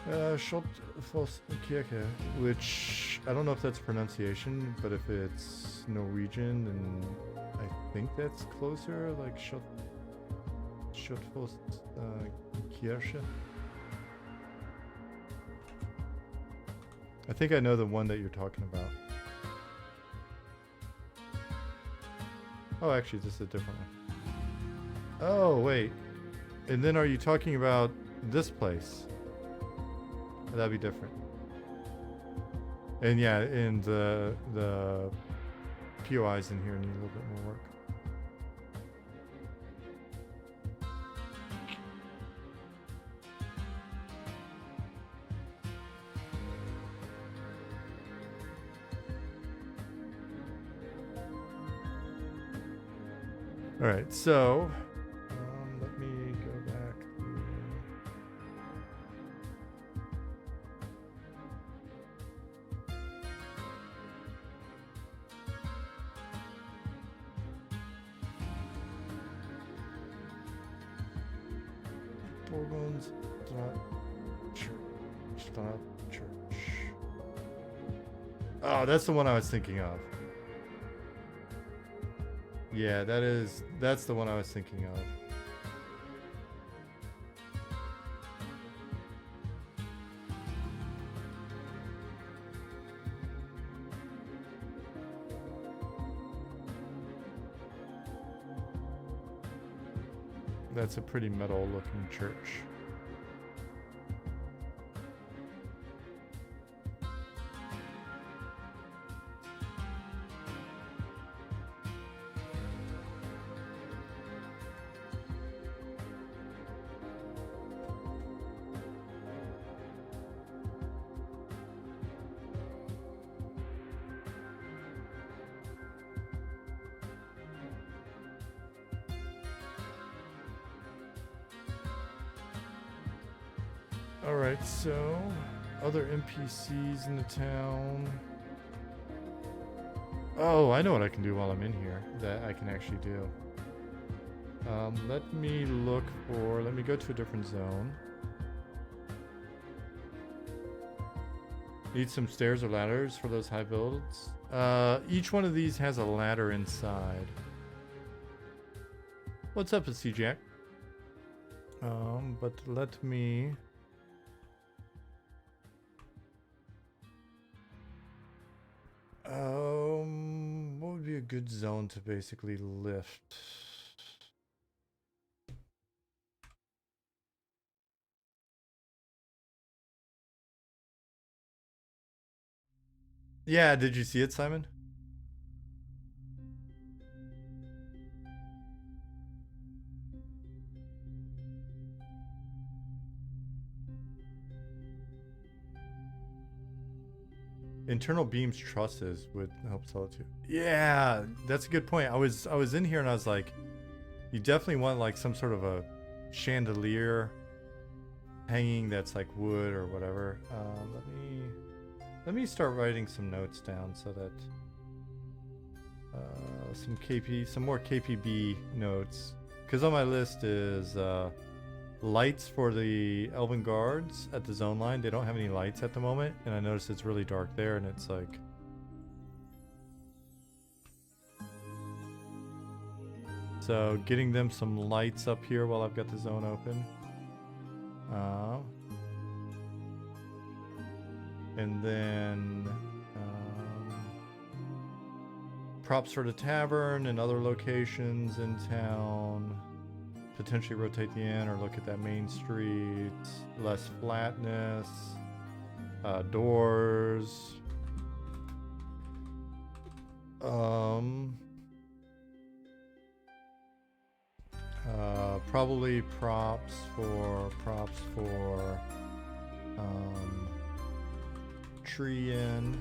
Schottfosskirche, which I don't know if that's pronunciation, but if it's Norwegian, then I think that's closer, like Schottfosskirche. I think I know the one that you're talking about. Oh, actually, this is a different one. Oh, wait. And then are you talking about this place? That'd be different. And yeah, and the POIs in here need a little bit more work. All right, so let me go back. Borgons Church. Oh, that's the one I was thinking of. Yeah, that's the one I was thinking of. That's a pretty metal looking church. Alright, so other NPCs in the town. Oh, I know what I can do while I'm in here that I can actually do. Let me go to a different zone. Need some stairs or ladders for those high builds. Each one of these has a ladder inside. What's up, C-Jack? But let me... what would be a good zone to basically lift? Yeah, did you see it, Simon? Internal beams trusses would help sell it too. Yeah, that's a good point. I was in here and I was like, you definitely want like some sort of a chandelier hanging that's like wood or whatever. Let me start writing some notes down so that some more KPB notes, because on my list is lights for the Elven Guards at the zone line. They don't have any lights at the moment, and I noticed it's really dark there, and it's like... So, getting them some lights up here while I've got the zone open. And then... props for the tavern and other locations in town. Potentially rotate the inn or look at that main street. Less flatness. Doors. Probably props for tree inn.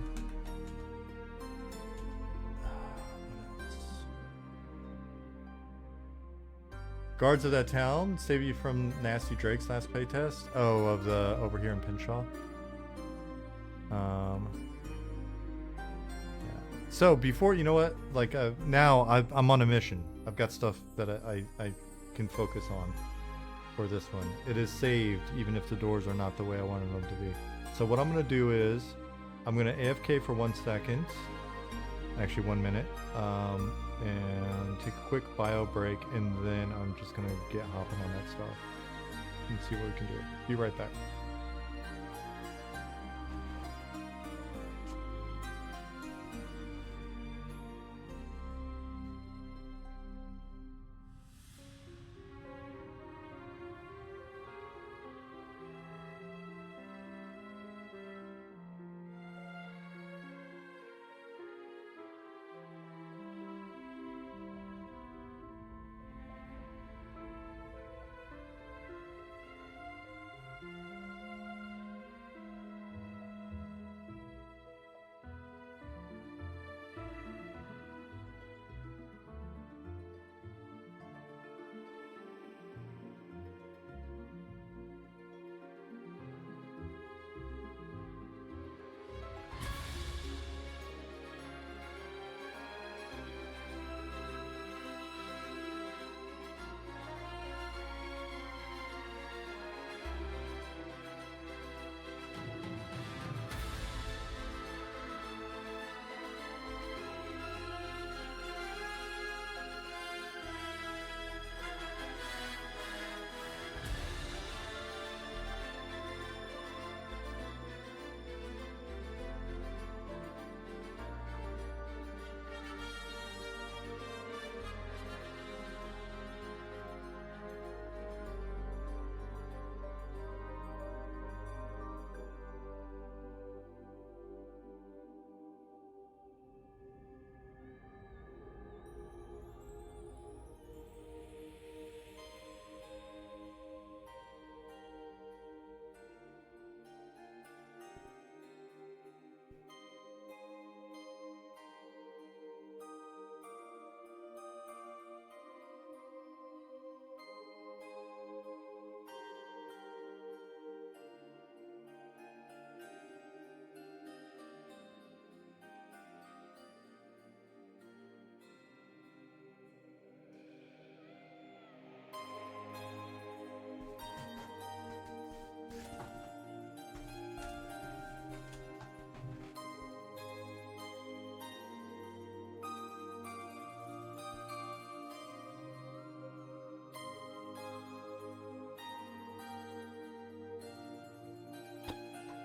Guards of that town save you from Nasty Drake's last playtest. Oh, of the over here in Penshaw. Yeah. So before, you know what? Like now I'm on a mission. I've got stuff that I can focus on for this one. It is saved even if the doors are not the way I wanted them to be. So what I'm gonna do is I'm gonna AFK for 1 second. Actually 1 minute. And take a quick bio break, and then I'm just gonna get hopping on that stuff and see what we can do. Be right back.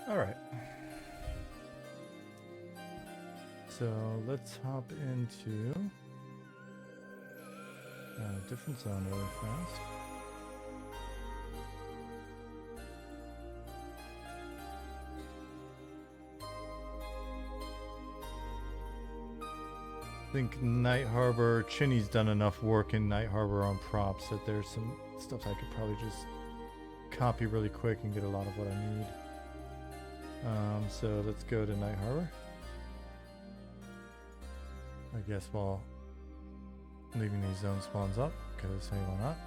All right. So let's hop into a different zone really fast. I think Night Harbor, Chinny's done enough work in Night Harbor on props that there's some stuff I could probably just copy really quick and get a lot of what I need. So let's go to Night Harbor. I guess while leaving these zone spawns up, because hey, why not?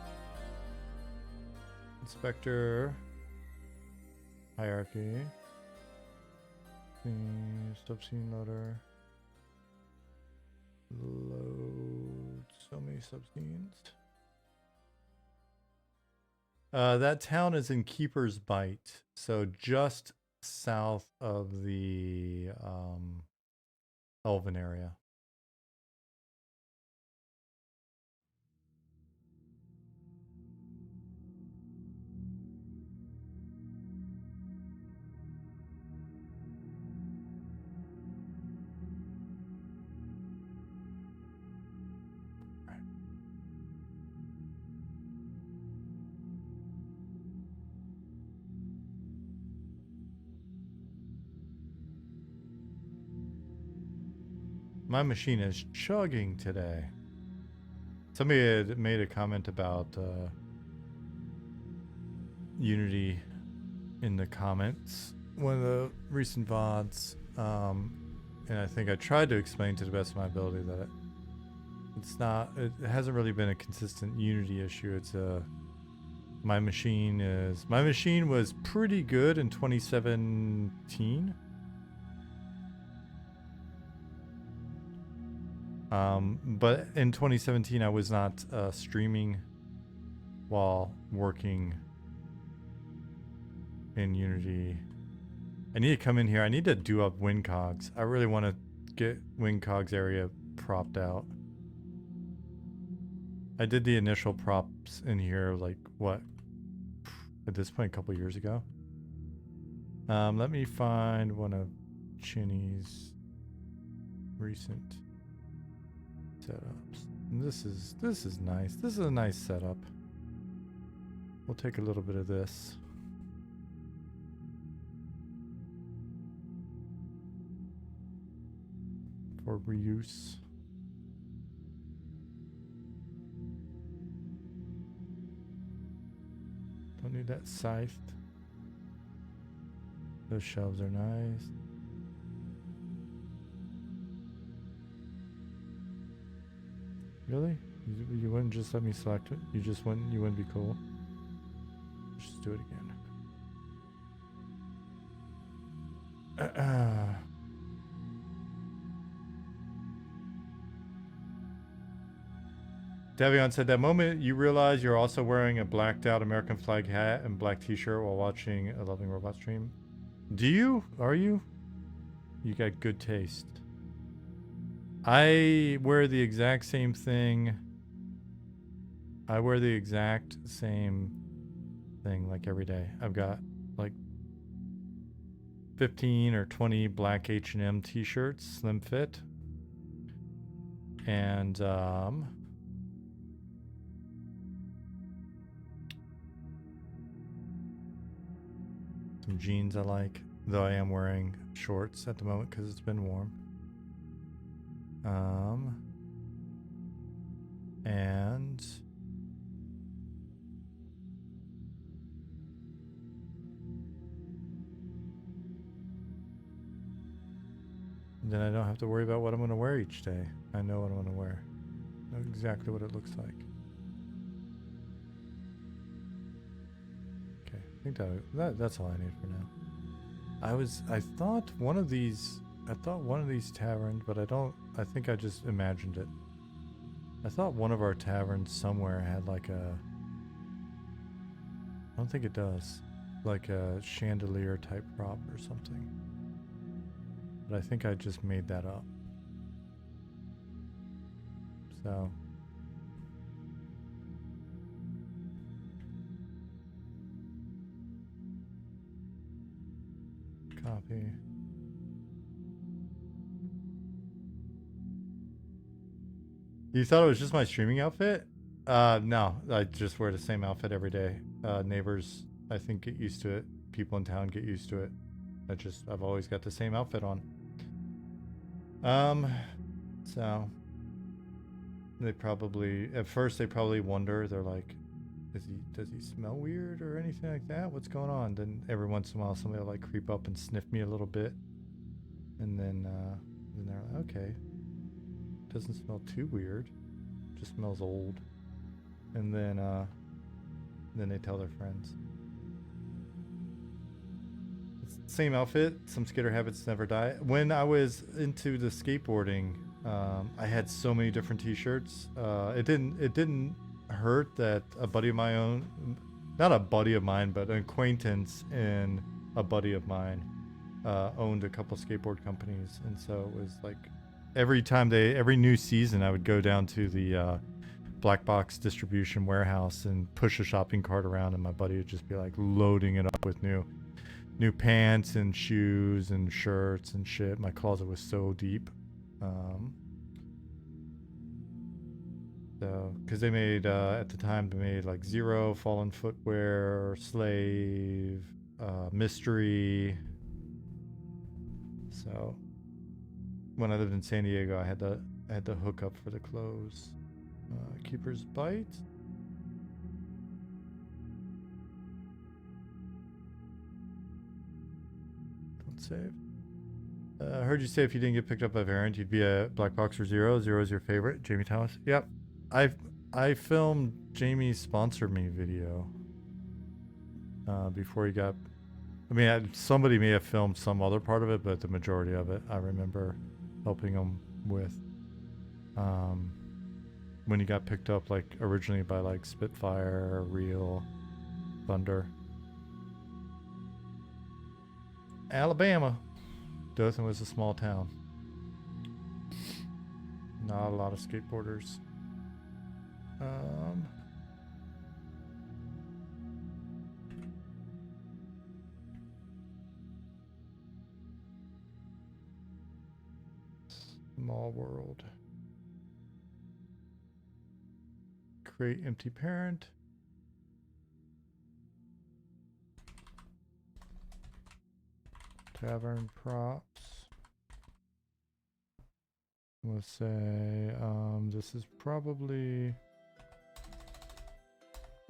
Inspector, hierarchy, subscene loader, load so many subscenes. That town is in Keeper's Bight, so just south of the Elven area. My machine is chugging today. Somebody had made a comment about Unity in the comments, one of the recent VODs, and I think I tried to explain to the best of my ability that it hasn't really been a consistent Unity issue. It's my machine was pretty good in 2017. But in 2017, I was not streaming while working in Unity. I need to come in here. I need to do up WinCogs. I really want to get WinCogs area propped out. I did the initial props in here, like, what? At this point, a couple years ago. Let me find one of Chinny's recent setups. And this is nice. This is a nice setup. We'll take a little bit of this. For reuse. Don't need that scythed. Those shelves are nice. Really? You wouldn't just let me select it? You wouldn't be cool? Let's just do it again. Davion said, that moment you realize you're also wearing a blacked out American flag hat and black t-shirt while watching a Loving Robot stream. Do you? Are you? You got good taste. I wear the exact same thing. I wear the exact same thing like every day. I've got like 15 or 20 black H&M t-shirts, slim fit. And some jeans I like, though I am wearing shorts at the moment because it's been warm. And then I don't have to worry about what I'm going to wear each day. I know what I'm going to wear. I know exactly what it looks like. Okay, I think that's all I need for now. I thought one of these taverns, but I think I just imagined it. I thought one of our taverns somewhere had like I don't think it does. Like a chandelier type prop or something. But I think I just made that up. So. Copy. You thought it was just my streaming outfit? No, I just wear the same outfit every day. Neighbors, I think, get used to it. People in town get used to it. I've always got the same outfit on. So they probably, at first they probably wonder, they're like, does he smell weird or anything like that? What's going on? Then every once in a while somebody will like creep up and sniff me a little bit. And then they're like, okay. Doesn't smell too weird. Just smells old. And then they tell their friends. It's the same outfit. Some skater habits never die. When I was into the skateboarding, I had so many different t-shirts. It didn't hurt that a buddy of my own, not a buddy of mine, but an acquaintance and a buddy of mine owned a couple skateboard companies. And so it was like every new season I would go down to the black box distribution warehouse and push a shopping cart around, and my buddy would just be like loading it up with new pants and shoes and shirts and shit. My closet was so deep. So, because they made, at the time, they made like Zero, Fallen Footwear, Slave, Mystery. So, when I lived in San Diego, I had to hook up for the clothes. Keeper's Bight. Don't save. I heard you say if you didn't get picked up by Variant, you'd be a black box or Zero. Zero is your favorite. Jamie Thomas. Yep. I filmed Jamie's Sponsor Me video before he got... I mean, somebody may have filmed some other part of it, but the majority of it I remember helping him with. When he got picked up, like, originally by, like, Spitfire, Real, Thunder. Alabama. Dothan was a small town. Not a lot of skateboarders. Small world. Create empty parent. Tavern props. We'll say this is probably...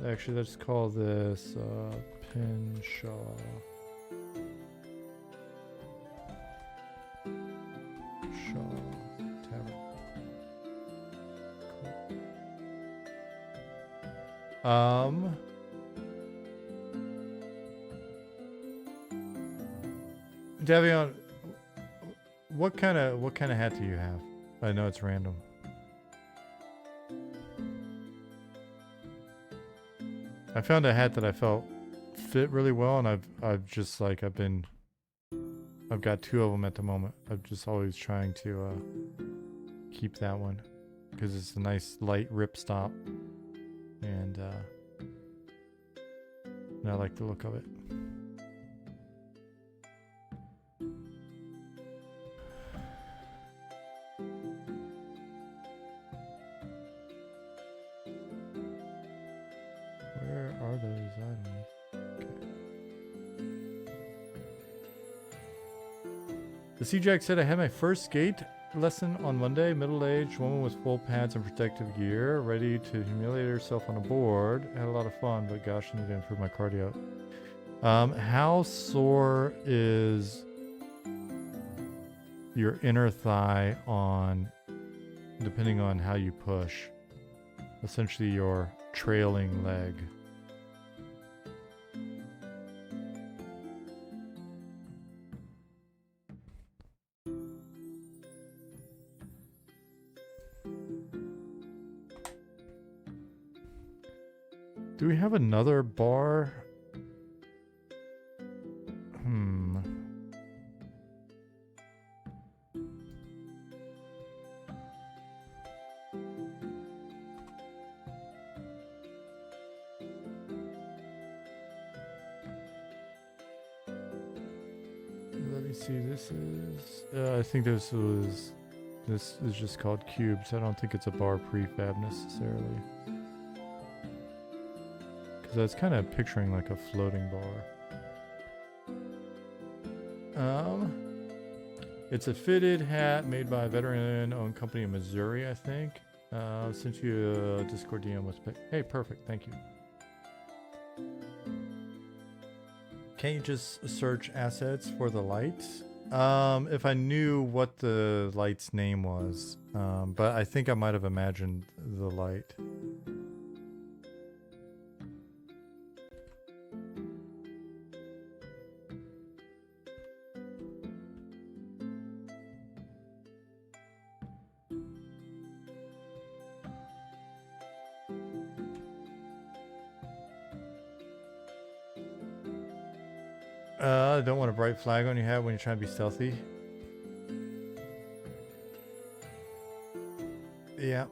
Actually, let's call this Penshaw. Shaw Tavern. Cool. Davion, what kind of hat do you have? I know it's random. I found a hat that I felt fit really well, and I've got two of them at the moment. I'm just always trying to keep that one because it's a nice light ripstop, and I like the look of it. Where are those items? Okay. The C-Jack said, I had my first skate lesson on Monday. Middle-aged woman with full pads and protective gear, ready to humiliate herself on a board. I had a lot of fun, but gosh, I need to improve my cardio. How sore is your inner thigh on, depending on how you push? Essentially your trailing leg. Do we have another bar? me see. This is. I think this is just called cubes. I don't think it's a bar prefab necessarily. Because I was kind of picturing like a floating bar. It's a fitted hat made by a veteran-owned company in Missouri, I think. Sent you a Discord DM with. Hey, perfect. Thank you. Can't you just search assets for the light? If I knew what the light's name was, but I think I might have imagined the light. Don't want a bright flag on your hat when you're trying to be stealthy. Yeah.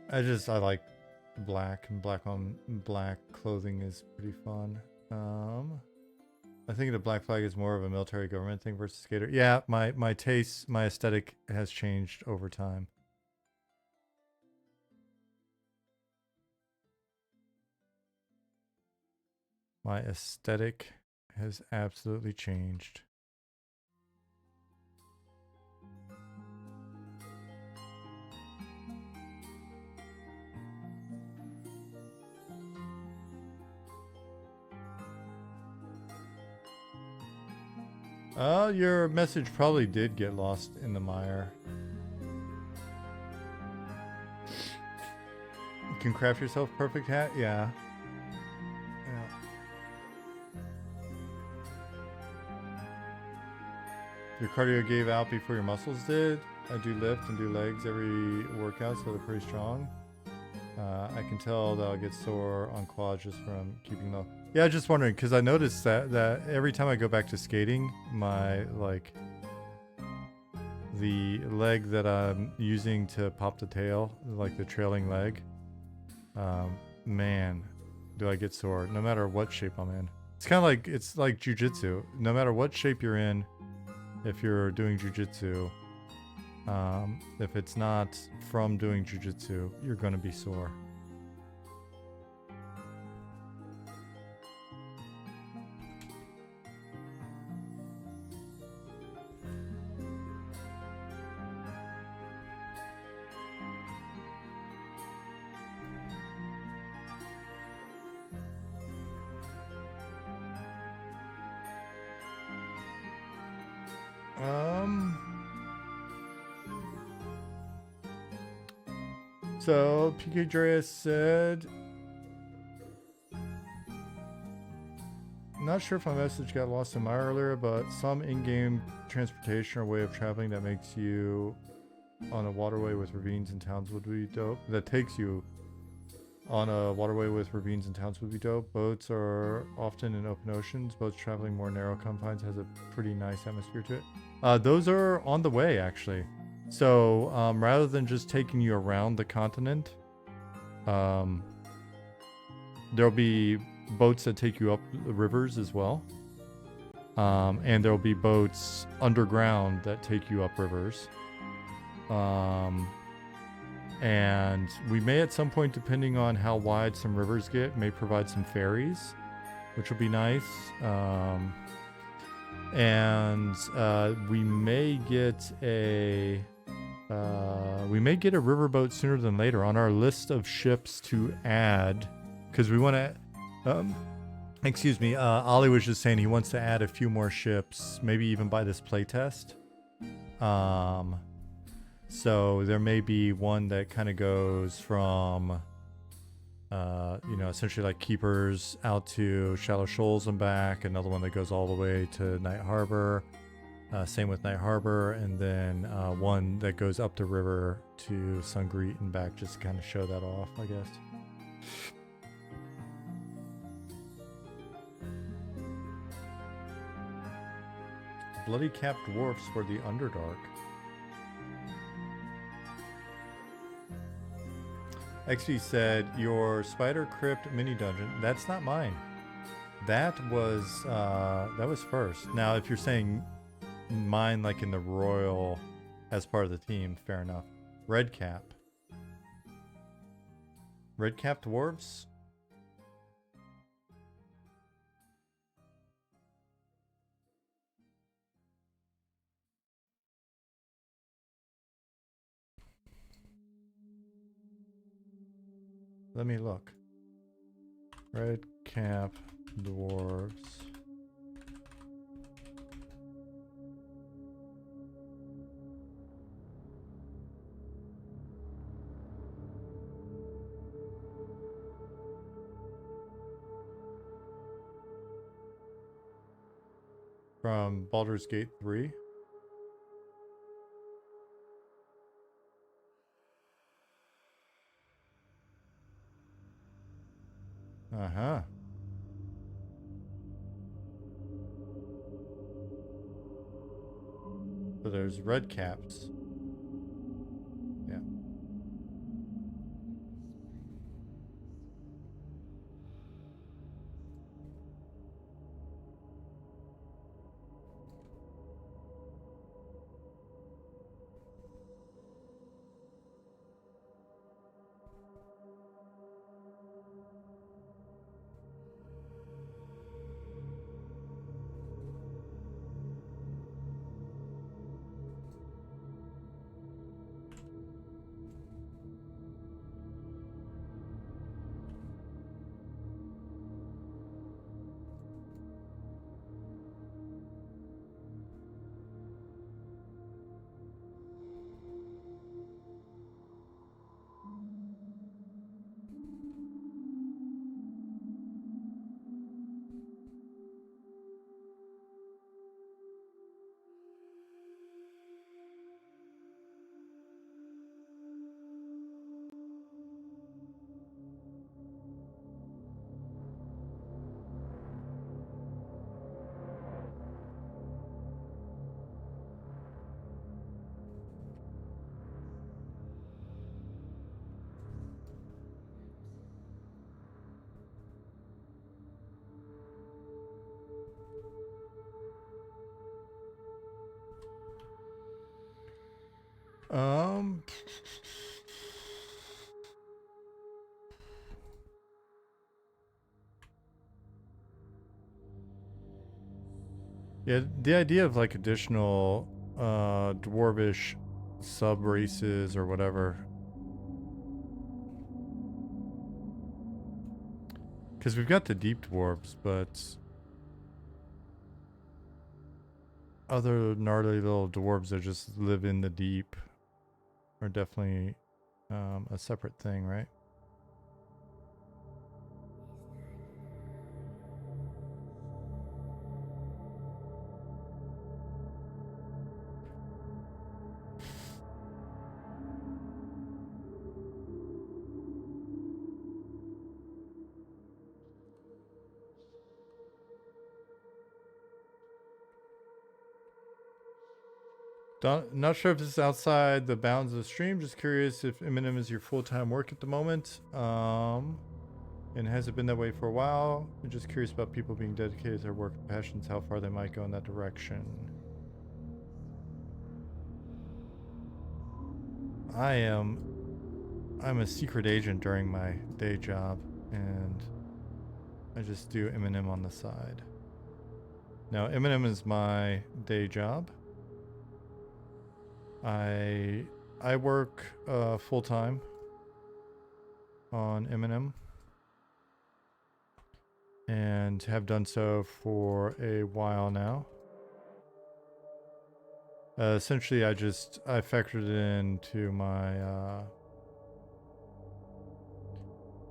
I like black, and black on black clothing is pretty fun. I think the black flag is more of a military government thing versus skater. Yeah, my taste, my aesthetic has changed over time. My aesthetic has absolutely changed. Your message probably did get lost in the mire. You can craft yourself a perfect hat? Yeah. Your cardio gave out before your muscles did. I do lift and do legs every workout, so they're pretty strong. I can tell that I'll get sore on quads just from keeping low. Yeah, just wondering, because I noticed that every time I go back to skating, my, the leg that I'm using to pop the tail, like the trailing leg, man, do I get sore, no matter what shape I'm in. It's kind of like, it's like jujitsu. No matter what shape you're in, if you're doing jujitsu, if it's not from doing jujitsu, you're going to be sore. So PK Dreas said, not sure if my message got lost in my earlier, but some in-game transportation or way of traveling that makes you on a waterway with ravines and towns would be dope. That takes you on a waterway with ravines and towns would be dope. Boats are often in open oceans. Boats traveling more narrow confines has a pretty nice atmosphere to it. Those are on the way, actually. So rather than just taking you around the continent, there'll be boats that take you up the rivers as well. And there'll be boats underground that take you up rivers. And we may at some point, depending on how wide some rivers get, may provide some ferries, which will be nice. And we may get a riverboat sooner than later on our list of ships to add, because we want to. Excuse me. Ollie was just saying he wants to add a few more ships, maybe even by this playtest. So there may be one that kind of goes from, essentially like Keepers out to Shallow Shoals and back. Another one that goes all the way to Night Harbor. Same with Night Harbor. And then one that goes up the river to Sungreet and back, just to kind of show that off, I guess. Bloody Capped Dwarfs for the Underdark. XV said your Spider Crypt mini dungeon. That's not mine. That was first. Now, if you're saying mine, like in the royal, as part of the team, fair enough. Red cap dwarves. Let me look. Red cap dwarves. From Baldur's Gate 3. Uh-huh. So there's red caps. Yeah. Um, yeah, the idea of like additional dwarvish sub races or whatever, because we've got the deep dwarves, but other gnarly little dwarves that just live in the deep are definitely a separate thing, right? Not sure if this is outside the bounds of the stream. Just curious if Eminem is your full-time work at the moment. And has it been that way for a while? I'm just curious about people being dedicated to their work and passions, how far they might go in that direction. I'm a secret agent during my day job, and I just do Eminem on the side. Now, Eminem is my day job. I work full time on Eminem, and have done so for a while now. Essentially, I factored it into my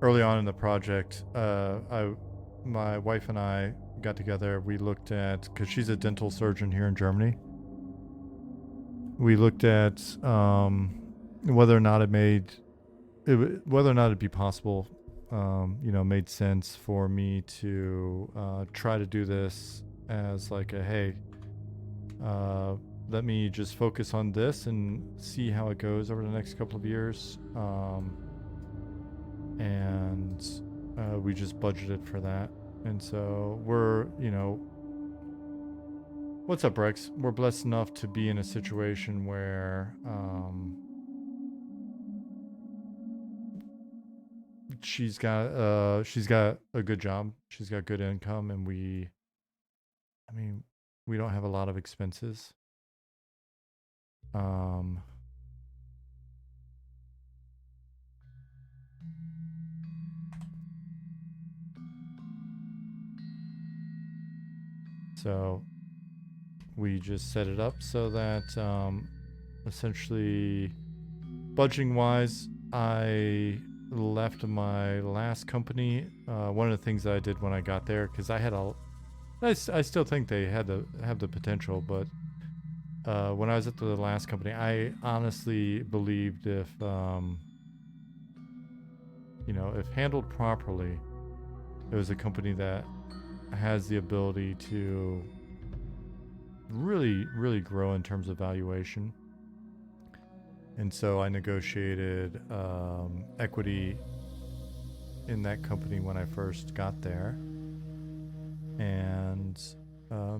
early on in the project. My wife and I got together. We looked at, because she's a dental surgeon here in Germany. We looked at whether or not it'd be possible, made sense for me to try to do this as like a, hey, let me just focus on this and see how it goes over the next couple of years. and we just budgeted for that. And so we're, you know, what's up, Rex? We're blessed enough to be in a situation where she's got a good job, she's got good income, and I mean, we don't have a lot of expenses. So we just set it up so that essentially, budgeting wise, I left my last company. One of the things that I did when I got there, because I still think they have the potential, but when I was at the last company, I honestly believed if you know, if handled properly, it was a company that has the ability to really grow in terms of valuation. And so I negotiated equity in that company when I first got there, and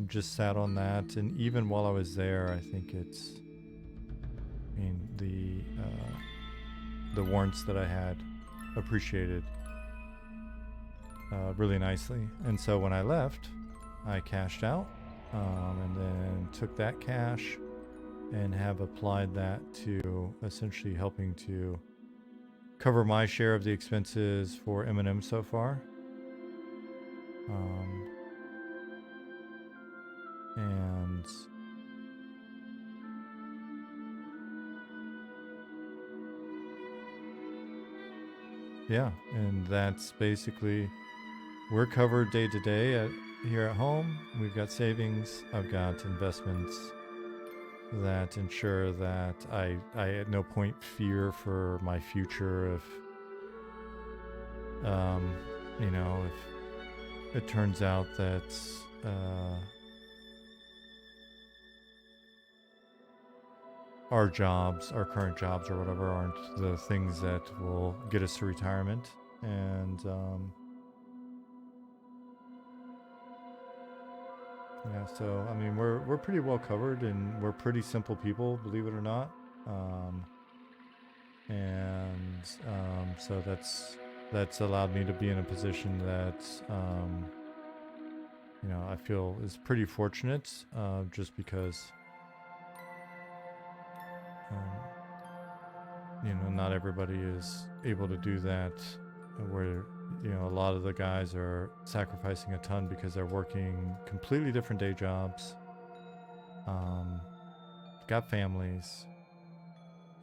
just sat on that. And even while I was there, I think the warrants that I had appreciated really nicely. And so when I left, I cashed out, and then took that cash and have applied that to essentially helping to cover my share of the expenses for M&M so far. And yeah, and that's basically, we're covered day to day here at home. We've got savings. I've got investments that ensure that I at no point fear for my future if you know, if it turns out that our current jobs or whatever, aren't the things that will get us to retirement. And yeah, so I mean, we're pretty well covered, and we're pretty simple people, believe it or not. So that's allowed me to be in a position that you know, I feel is pretty fortunate, just because you know, not everybody is able to do that, where, you know, a lot of the guys are sacrificing a ton because they're working completely different day jobs, got families,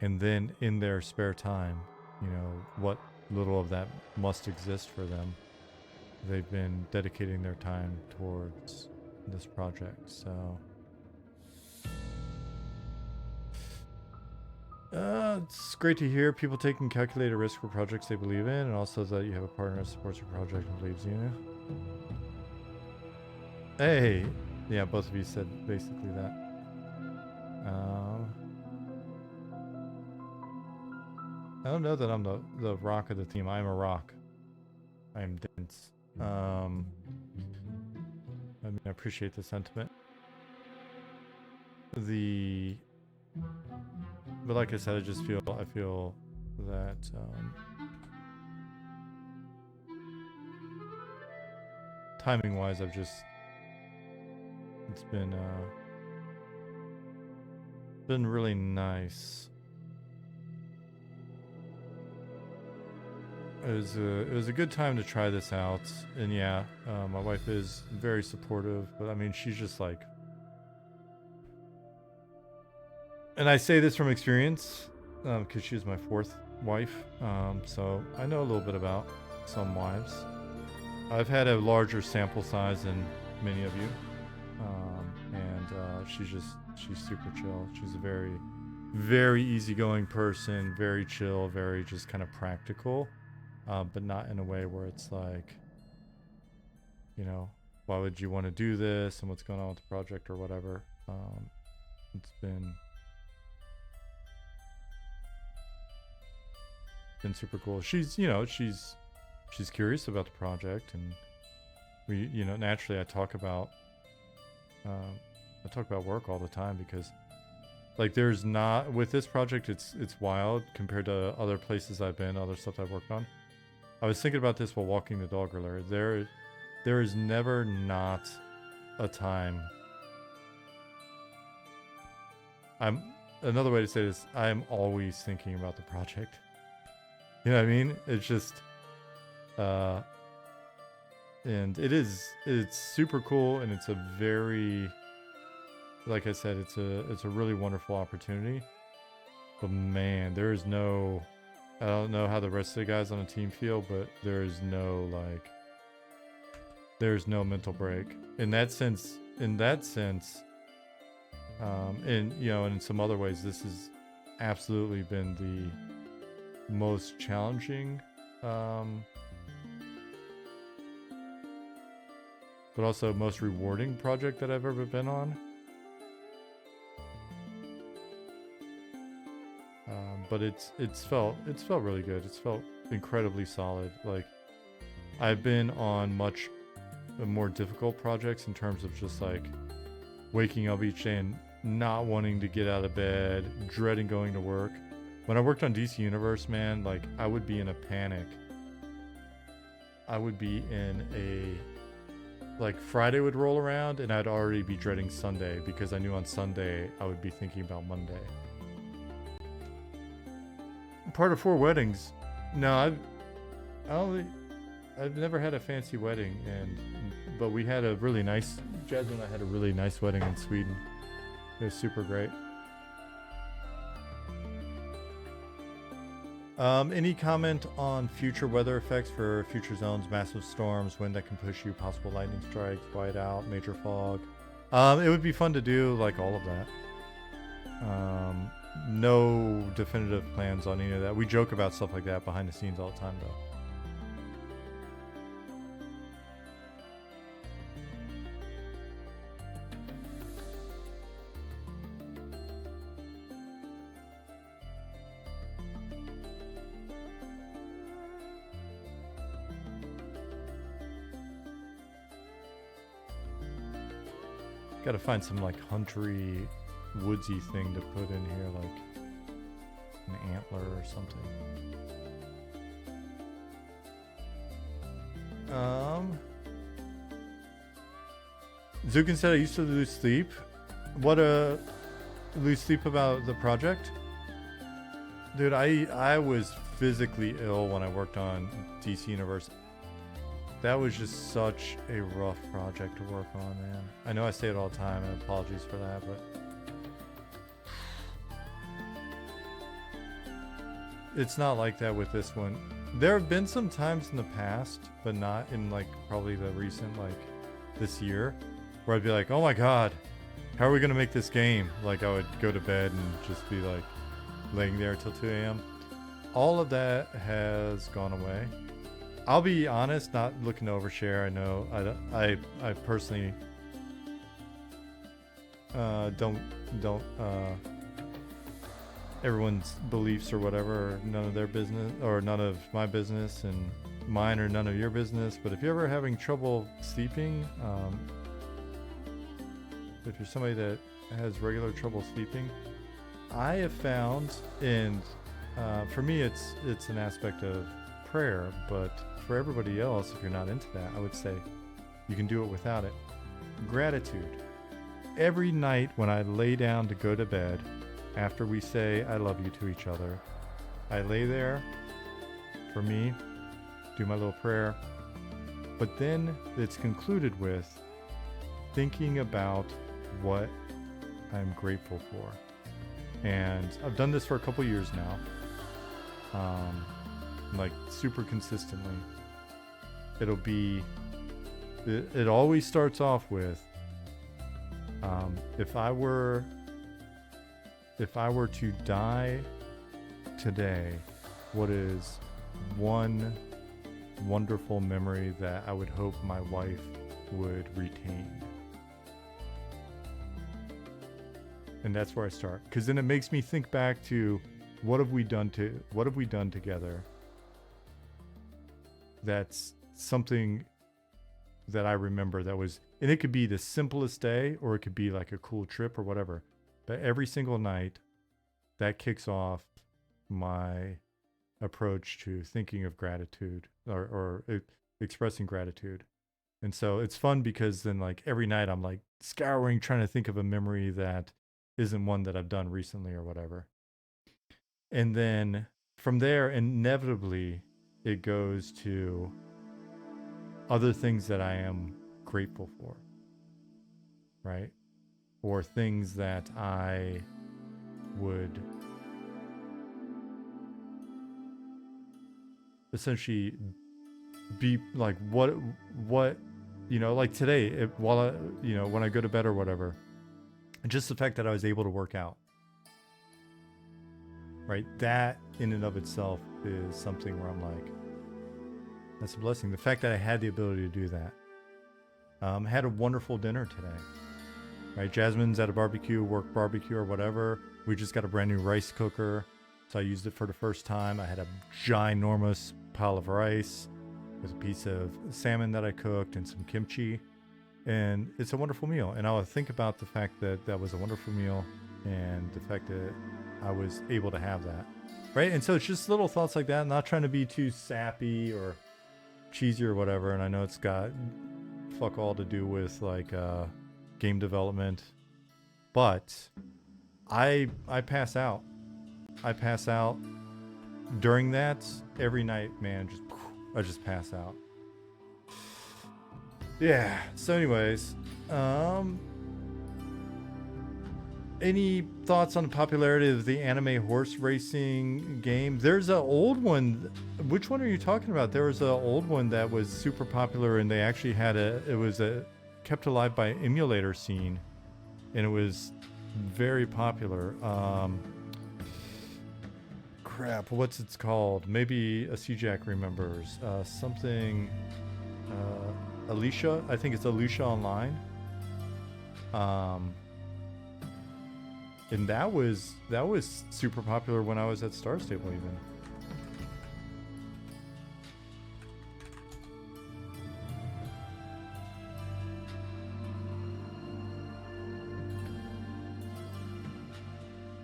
and then in their spare time, you know, what little of that must exist for them, they've been dedicating their time towards this project. So it's great to hear people taking calculated risk for projects they believe in, and also that you have a partner that supports your project and believes in you. Hey, yeah, both of you said basically that. I don't know that I'm the rock of the team. I'm a rock. I am dense. I mean, I appreciate the sentiment. But like I said, I feel that timing wise, it's been really nice. It was a good time to try this out, and yeah, my wife is very supportive, but I mean, she's just like, and I say this from experience, because she's my fourth wife, so I know a little bit about some wives. I've had a larger sample size than many of you, and she's super chill. She's a very, very easygoing person, very chill, very just kind of practical, but not in a way where it's like, you know, why would you want to do this and what's going on with the project or whatever. been super cool. She's curious about the project, and we naturally I talk about work all the time, because like there's not, with this project it's wild compared to other places I've been, other stuff I've worked on. I was thinking about this while walking the dog earlier. There is never not a time. Another way to say this, I am always thinking about the project. You know what I mean? It's just and it's super cool, and it's a very, like I said, it's a really wonderful opportunity. But man, I don't know how the rest of the guys on the team feel, but there's no mental break in that sense. And in some other ways, this has absolutely been the most challenging, but also most rewarding project that I've ever been on. But it's felt really good. It's felt incredibly solid. Like, I've been on much more difficult projects in terms of just like waking up each day and not wanting to get out of bed, dreading going to work. When I worked on DC Universe, man, like I would be in a panic. I would be like Friday would roll around and I'd already be dreading Sunday, because I knew on Sunday I would be thinking about Monday. Part of 4 weddings. No, I've never had a fancy wedding, but we had a really nice, Jasmine and I had a really nice wedding in Sweden. It was super great. Any comment on future weather effects for future zones, massive storms, wind that can push you, possible lightning strikes, whiteout, major fog? It would be fun to do like all of that. No definitive plans on any of that. We joke about stuff like that behind the scenes all the time, though. Gotta find some like huntery, woodsy thing to put in here, like an antler or something. Zukin said I used to lose sleep. Lose sleep about the project? Dude, I was physically ill when I worked on DC Universe. That was just such a rough project to work on, man. I know I say it all the time, and apologies for that, but it's not like that with this one. There have been some times in the past, but not in like probably the recent, like this year, where I'd be like, oh my god, how are we gonna make this game? Like I would go to bed and just be like laying there till 2 a.m. All of that has gone away. I'll be honest, not looking to overshare. I know I personally don't everyone's beliefs or whatever are none of their business, or none of my business, and mine are none of your business. But if you're ever having trouble sleeping, if you're somebody that has regular trouble sleeping, I have found, and for me it's an aspect of prayer, but for everybody else, if you're not into that, I would say you can do it without it. Gratitude. Every night when I lay down to go to bed, after we say I love you to each other, I lay there, for me, do my little prayer, but then it's concluded with thinking about what I'm grateful for. And I've done this for a couple years now, like super consistently. It always starts off with, if I were to die today, what is one wonderful memory that I would hope my wife would retain? And that's where I start, because then it makes me think back to what have we done together, that's something that I remember that was, and it could be the simplest day or it could be like a cool trip or whatever. But every single night, that kicks off my approach to thinking of gratitude or expressing gratitude. And so it's fun because then like every night I'm like scouring, trying to think of a memory that isn't one that I've done recently or whatever. And then from there, inevitably, it goes to other things that I am grateful for, right? Or things that I would essentially be like, what, like today, while I, when I go to bed or whatever, just the fact that I was able to work out, right? That in and of itself is something where I'm like, that's a blessing. The fact that I had the ability to do that. Had a wonderful dinner today, right? Jasmine's at a barbecue, work barbecue or whatever. We just got a brand new rice cooker. So I used it for the first time. I had a ginormous pile of rice with a piece of salmon that I cooked and some kimchi. And it's a wonderful meal. And I'll think about the fact that that was a wonderful meal and the fact that I was able to have that, right? And so it's just little thoughts like that, not trying to be too sappy or cheesy or whatever. And I know it's got fuck all to do with like game development, but I pass out. I pass out during that every night, man. I just pass out. Yeah. So, anyways, any thoughts on the popularity of the anime horse racing game? There's an old one. Which one are you talking about? There was an old one that was super popular, and they actually had it was kept alive by emulator scene, and it was very popular. Crap, what's it's called? Maybe a CJack remembers. Something. Alicia, I think it's Alicia Online. And that was super popular when I was at Star Stable even.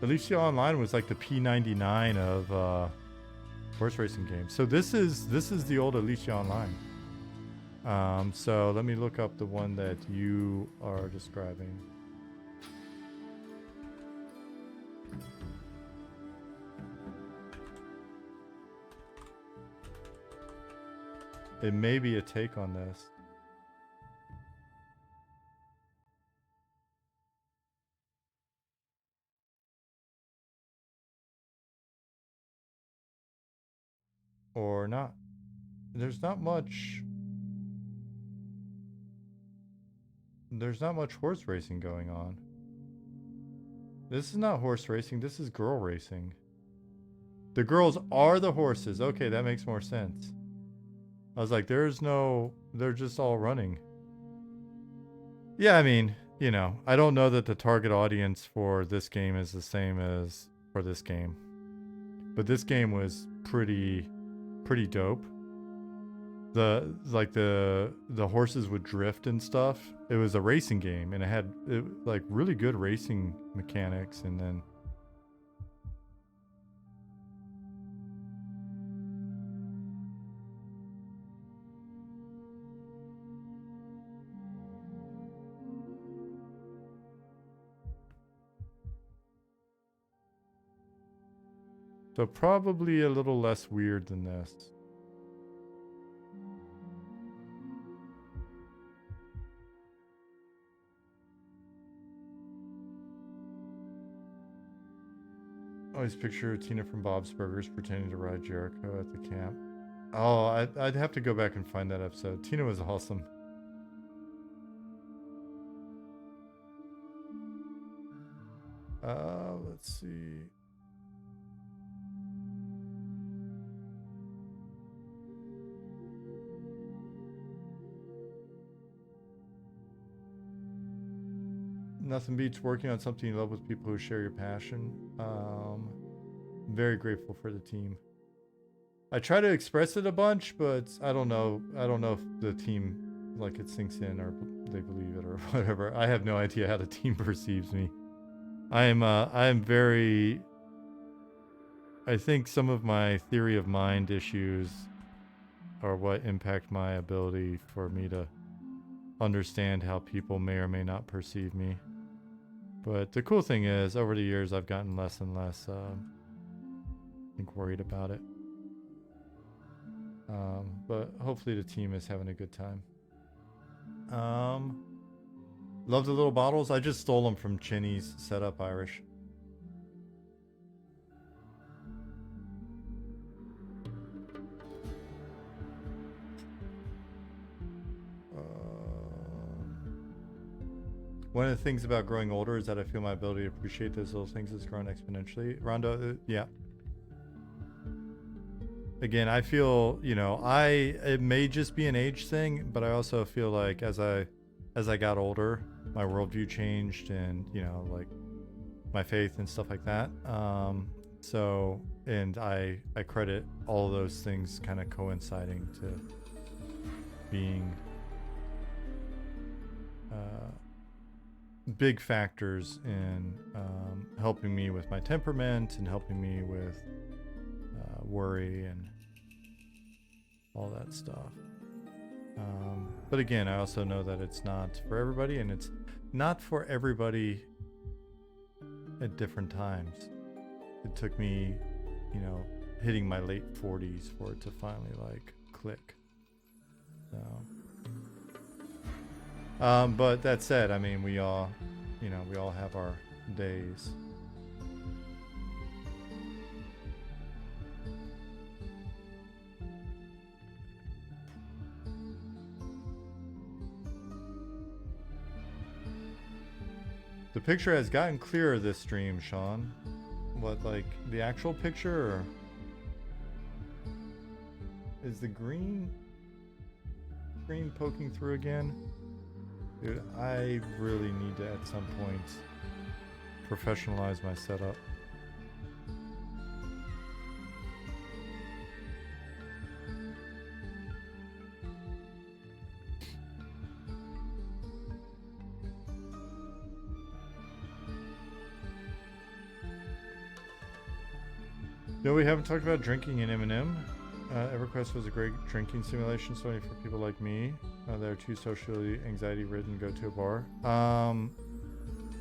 Alicia Online was like the P99 of horse racing games. So this is the old Alicia Online. So let me look up the one that you are describing. It may be a take on this. Or not. There's not much horse racing going on. This is not horse racing, this is girl racing. The girls are the horses. Okay, that makes more sense. I was like, they're just all running. Yeah, I mean, I don't know that the target audience for this game is the same as for this game. But this game was pretty dope. The horses would drift and stuff. It was a racing game, and it had like really good racing mechanics, and then so probably a little less weird than this. Always picture Tina from Bob's Burgers pretending to ride Jericho at the camp. Oh, I'd have to go back and find that episode. Tina was awesome. Let's see. Nothing beats working on something you love with people who share your passion. Very grateful for the team. I try to express it a bunch, but I don't know. I don't know if the team, like, it sinks in or they believe it or whatever. I have no idea how the team perceives me. I am very. I think some of my theory of mind issues are what impact my ability for me to understand how people may or may not perceive me. But the cool thing is, over the years, I've gotten less and less, I think, worried about it. But hopefully the team is having a good time. Love the little bottles. I just stole them from Chinny's Setup Irish. One of the things about growing older is that I feel my ability to appreciate those little things has grown exponentially. Rondo, yeah. Again, I feel, you know, it may just be an age thing, but I also feel like as I got older, my worldview changed, and, you know, like my faith and stuff like that. So, and I credit all of those things kind of coinciding to being big factors in helping me with my temperament and helping me with worry and all that stuff. But again, I also know that it's not for everybody, and it's not for everybody at different times. It took me, you know, hitting my late 40s for it to finally like click. So, but that said, I mean, we all, you know, we all have our days. The picture has gotten clearer this stream, Sean. What, like the actual picture, or is the green screen poking through again? Dude, I really need to at some point professionalize my setup. No, we haven't talked about drinking in M&M. EverQuest was a great drinking simulation, so for people like me, they're too socially anxiety-ridden, go to a bar.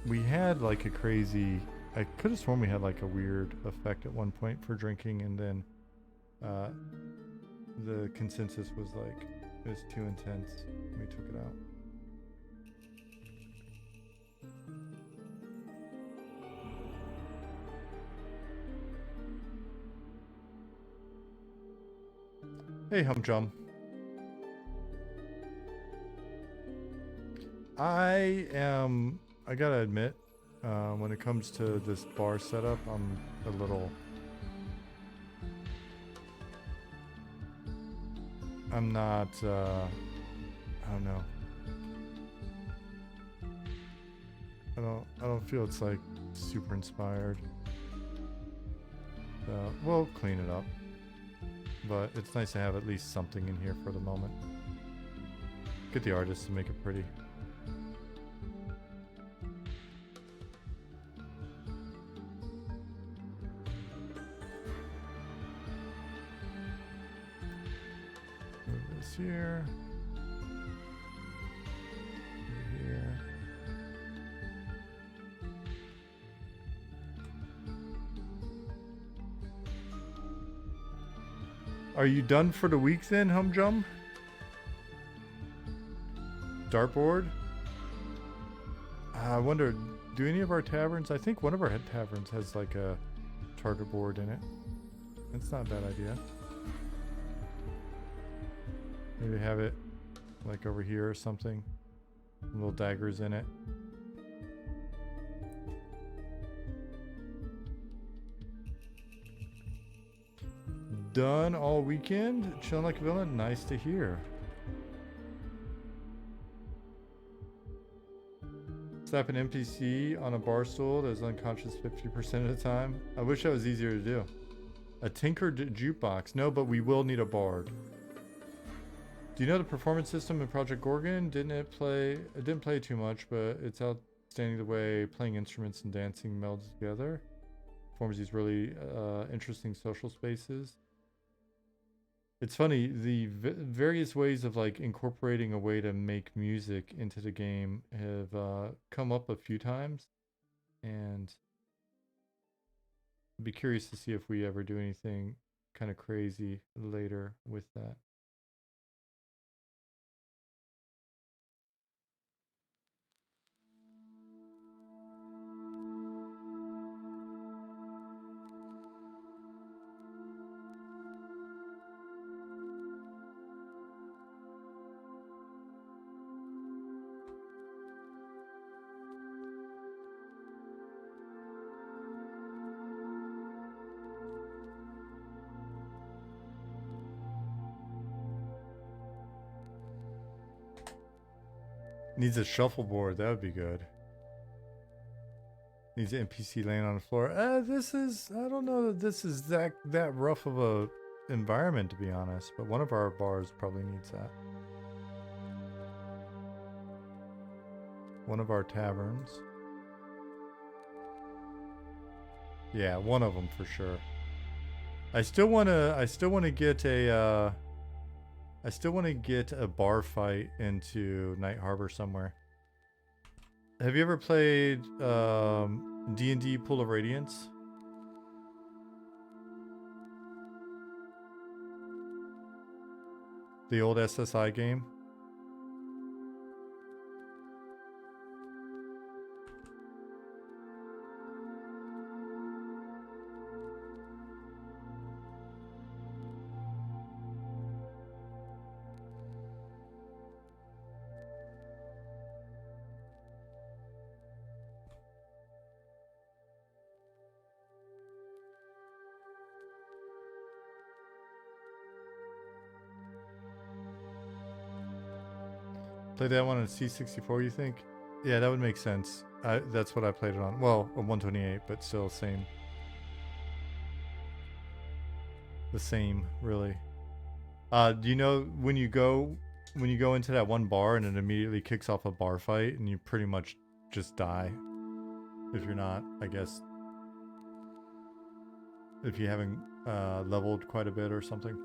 We had like a crazy, I could have sworn we had like a weird effect at one point for drinking, and then the consensus was like, it was too intense. We took it out. Hey, Humjum. I gotta admit, when it comes to this bar setup, I'm a little... I'm not, I don't know. I don't feel it's like super inspired. So, we'll clean it up. But it's nice to have at least something in here for the moment. Get the artist to make it pretty. Move this here. Here. Are you done for the week then, Humjum? Dartboard? I wonder, do any of our taverns, I think one of our head taverns has like a target board in it. It's not a bad idea. Maybe have it like over here or something. Little daggers in it. Done all weekend? Chilling like a villain? Nice to hear. Slap an NPC on a bar stool that is unconscious 50% of the time. I wish that was easier to do. A tinkered jukebox. No, but we will need a bard. Do you know the performance system in Project Gorgon? It didn't play too much, but it's outstanding the way playing instruments and dancing melds together. Forms these really interesting social spaces. It's funny, the various ways of like incorporating a way to make music into the game have come up a few times, and I'd be curious to see if we ever do anything kind of crazy later with that. Needs a shuffleboard. That would be good. Needs an NPC laying on the floor. This is... I don't know that this is that rough of a environment, to be honest. But one of our bars probably needs that. One of our taverns. Yeah, one of them for sure. I still want to get a... I still want to get a bar fight into Night Harbor somewhere. Have you ever played D&D Pool of Radiance? The old SSI game? Play that one on C64, you think? Yeah, that would make sense. That's what I played it on. Well, a 128, but still same. The same, really. Do you know when you go into that one bar and it immediately kicks off a bar fight and you pretty much just die? If you're not, I guess, if you haven't leveled quite a bit or something.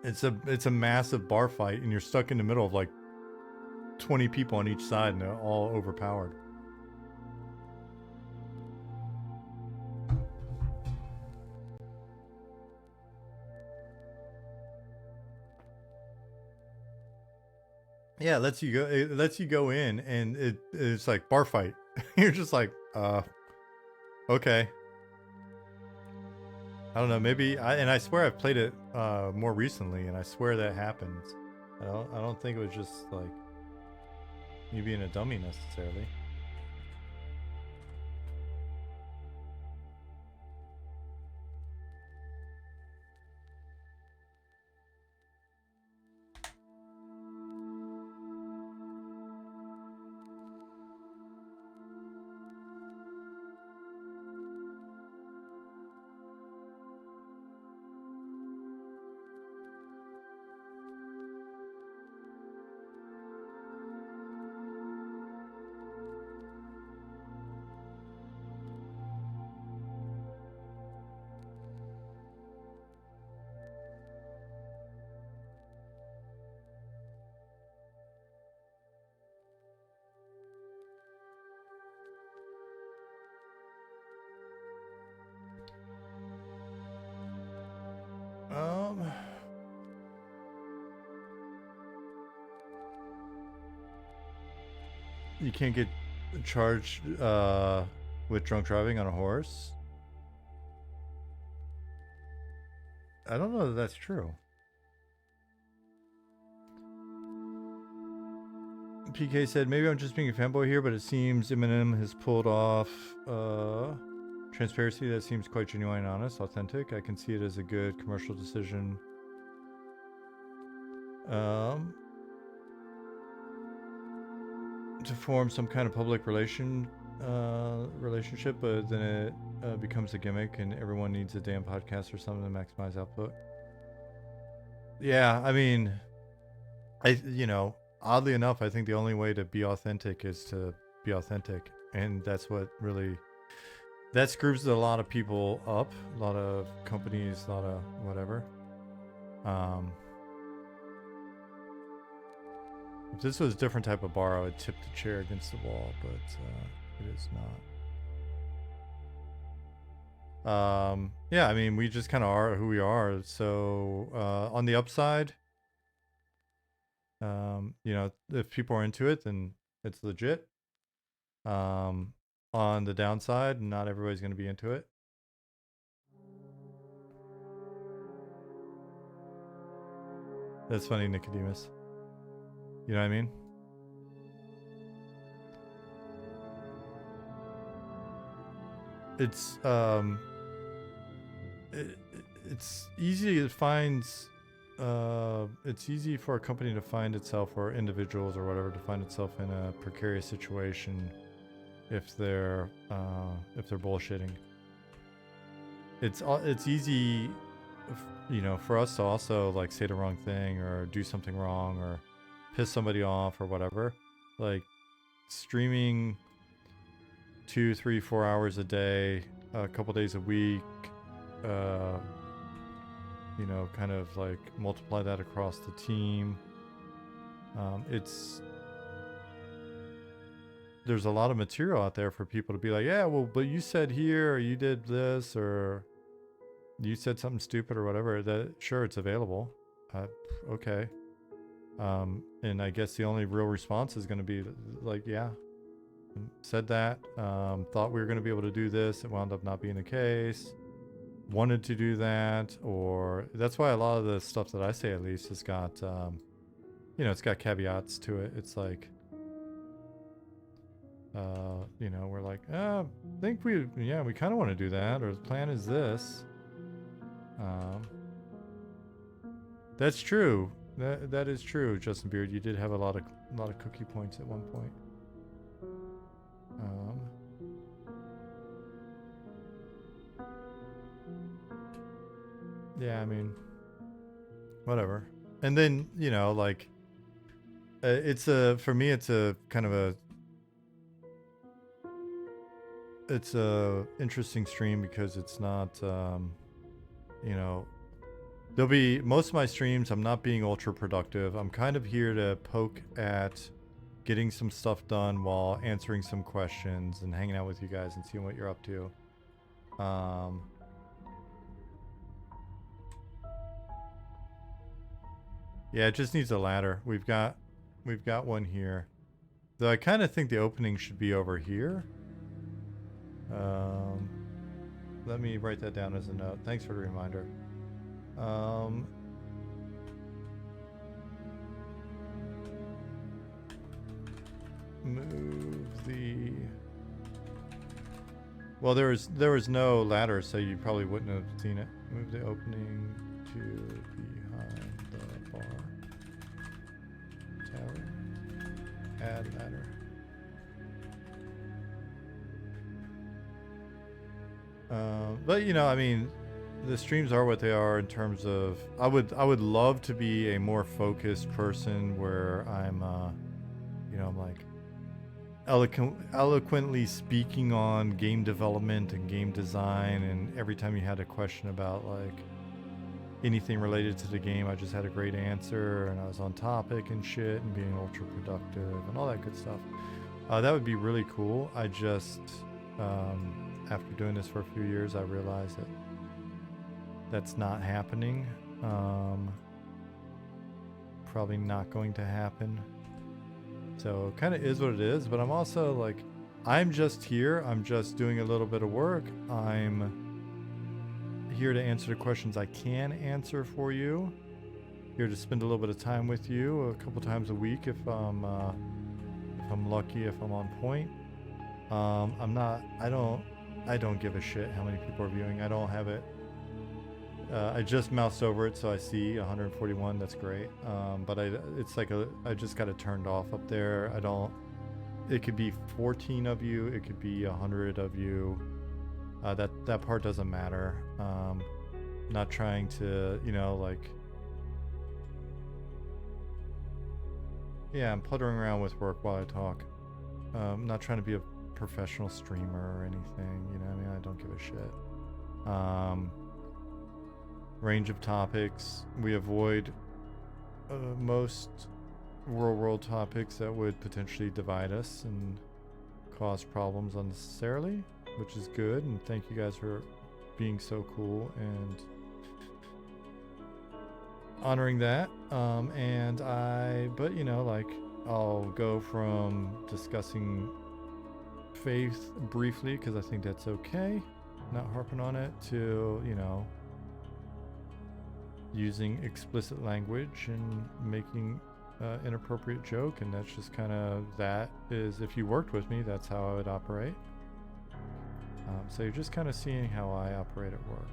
It's a massive bar fight and you're stuck in the middle of like 20 people on each side and they're all overpowered. Yeah, it lets you go in and it's like bar fight. You're just like, okay. I don't know, maybe I swear I've played it more recently and I swear that happens. I don't think it was just like me being a dummy necessarily. You can't get charged with drunk driving on a horse? I don't know that that's true. PK said, maybe I'm just being a fanboy here, but it seems Eminem has pulled off transparency that seems quite genuine, honest, authentic. I can see it as a good commercial decision. To form some kind of public relation relationship, but then it becomes a gimmick and everyone needs a damn podcast or something to maximize output. Yeah, I mean, oddly enough, I think the only way to be authentic is to be authentic, and that's what really that screws a lot of people up, a lot of companies, a lot of whatever. If this was a different type of bar, I would tip the chair against the wall, but it is not. Yeah, I mean, we just kind of are who we are. So on the upside, if people are into it, then it's legit. On the downside, not everybody's going to be into it. That's funny, Nicodemus. You know what I mean? It's it's easy to find. It's easy for a company to find itself, or individuals or whatever, to find itself in a precarious situation if they're bullshitting. It's easy, for us to also like say the wrong thing or do something wrong or piss somebody off or whatever. Like streaming 2, 3, 4 hours a day, a couple days a week, kind of like multiply that across the team. There's a lot of material out there for people to be like, yeah, well, but you said here, or you did this, or you said something stupid or whatever. That sure, it's available. Okay. And I guess the only real response is going to be like, yeah, said that, thought we were going to be able to do this. It wound up not being the case. Wanted to do that, or that's why a lot of the stuff that I say, at least, has got, it's got caveats to it. It's like, we're like, think we kind of want to do that, or the plan is this. That's true. That is true, Justin Beard. You did have a lot of cookie points at one point. Yeah, I mean, whatever. And then, for me, it's a kind of it's a interesting stream because it's not, there'll be most of my streams, I'm not being ultra productive. I'm kind of here to poke at getting some stuff done while answering some questions and hanging out with you guys and seeing what you're up to. Yeah, it just needs a ladder. We've got one here. Though I kind of think the opening should be over here. Let me write that down as a note. Thanks for the reminder. Move the... Well, there was no ladder, so you probably wouldn't have seen it. Move the opening to behind the bar. Tower. Add ladder. But I mean, the streams are what they are in terms of, I would love to be a more focused person where I'm I'm like eloquently speaking on game development and game design, and every time you had a question about like anything related to the game, I just had a great answer and I was on topic and shit and being ultra productive and all that good stuff. That would be really cool. I just after doing this for a few years, I realized that that's not happening. Probably not going to happen. So kind of is what it is, but I'm also like, I'm just here. I'm just doing a little bit of work. I'm here to answer the questions I can answer for you. Here to spend a little bit of time with you a couple times a week if I'm lucky, if I'm on point. I don't give a shit how many people are viewing. I don't have it. I just moused over it, so I see 141. That's great. But it's like I just got it turned off up there. it could be 14 of you, it could be 100 of you. That part doesn't matter. Not trying to, you know, like, yeah, I'm puttering around with work while I talk. Not trying to be a professional streamer or anything, you know what I mean? I don't give a shit. Range of topics. We avoid most world topics that would potentially divide us and cause problems unnecessarily, which is good, and thank you guys for being so cool and honoring that. But you know, like, I'll go from discussing faith briefly because I think that's okay, not harping on it, to, you know, using explicit language and making inappropriate joke, and that's just kind of, that is, if you worked with me, that's how I would operate. So you're just kind of seeing how I operate at work.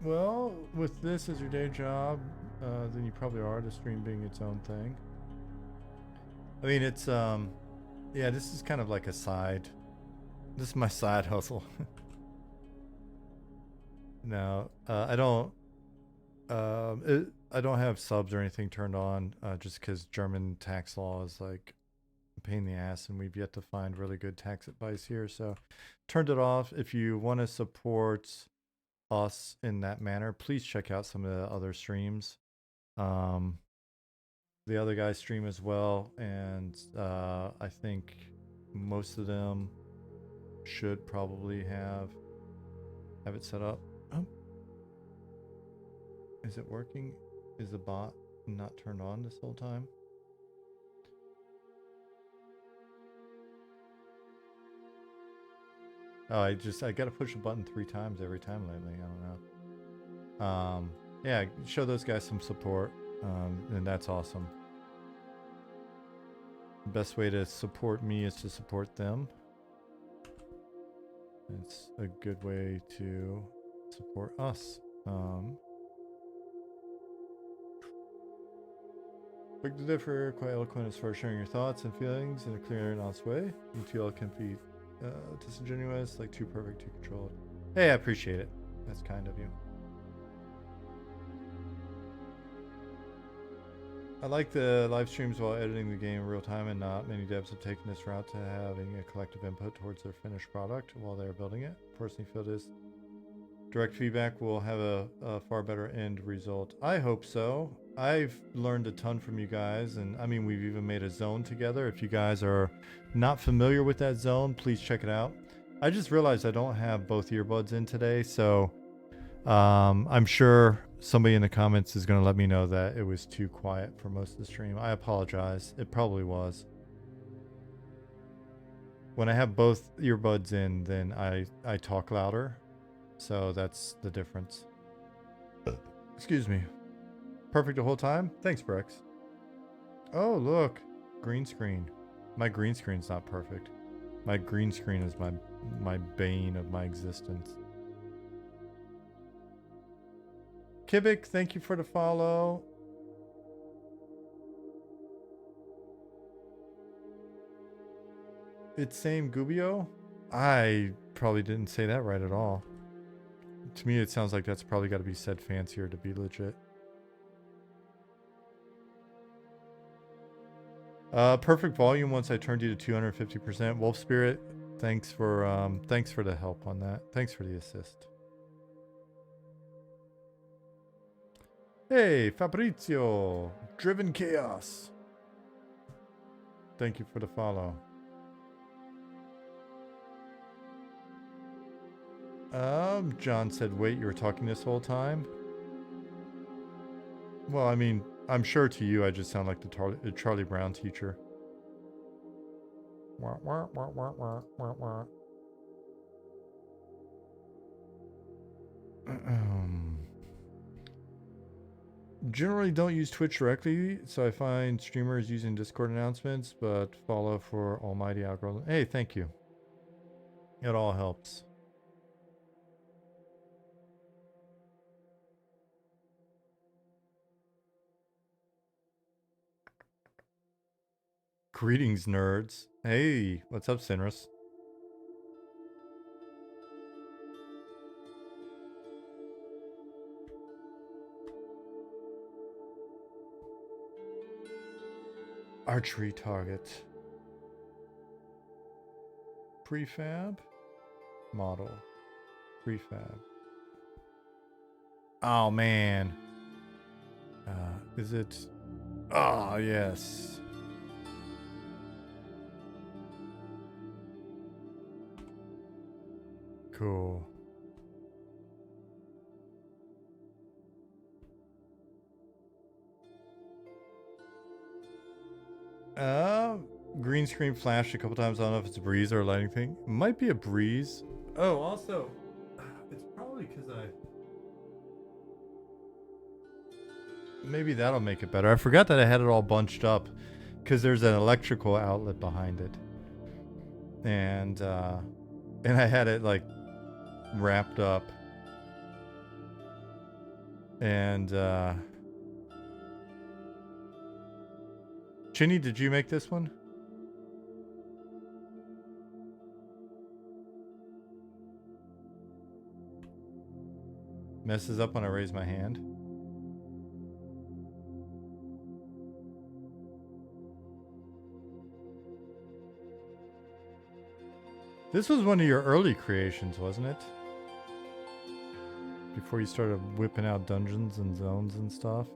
Well, with this as your day job, then you probably are, the stream being its own thing. I mean, it's yeah, this is kind of like a side. This is my side hustle. No, I don't. I don't have subs or anything turned on, just because German tax law is like a pain in the ass, and we've yet to find really good tax advice here. So, turned it off. If you want to support us in that manner, please check out some of the other streams. The other guys stream as well, and I think most of them should probably have it set up. Oh. Is it working? Is the bot not turned on this whole time? Oh, I gotta push a button 3 times every time lately. I don't know. Yeah, show those guys some support, and that's awesome. The best way to support me is to support them. It's a good way to support us. Big to differ, quite eloquent as far as sharing your thoughts and feelings in a clear and honest way. You feel it can be disingenuous, like too perfect to control it. Hey, I appreciate it. That's kind of you. I like the live streams while editing the game in real time, and not many devs have taken this route to having a collective input towards their finished product while they're building it. Personally feel this direct feedback will have a far better end result. I hope so. I've learned a ton from you guys, and I mean, we've even made a zone together. If you guys are not familiar with that zone, please check it out. I just realized I don't have both earbuds in today, so I'm sure somebody in the comments is going to let me know that it was too quiet for most of the stream. I apologize. It probably was. When I have both earbuds in, then I talk louder. So that's the difference. Excuse me. Perfect the whole time? Thanks, Brex. Oh, look. Green screen. My green screen's not perfect. My green screen is my bane of my existence. Kibik, thank you for the follow. It's same Gubio? I probably didn't say that right at all. To me, it sounds like that's probably got to be said fancier to be legit. Perfect volume once I turned you to 250%. Wolf Spirit, thanks for the help on that. Thanks for the assist. Hey, Fabrizio, Driven Chaos. Thank you for the follow. John said, wait, you were talking this whole time? Well, I mean, I'm sure to you I just sound like the Charlie Brown teacher. Wah, wah, wah, wah, wah, wah, wah. Generally don't use Twitch directly, so I find streamers using Discord announcements, but follow for almighty algorithm. Hey, thank you. It all helps. Greetings, nerds. Hey, what's up, Sinrus? Archery target. Prefab. Model. Prefab. Oh, man. Is it... Oh, yes. Cool. Green screen flashed a couple times. I don't know if it's a breeze or a lighting thing. It might be a breeze. Oh, also, it's probably because maybe that'll make it better. I forgot that I had it all bunched up because there's an electrical outlet behind it. And I had it like wrapped up. And Chinny, did you make this one? Messes up when I raise my hand. This was one of your early creations, wasn't it? Before you started whipping out dungeons and zones and stuff.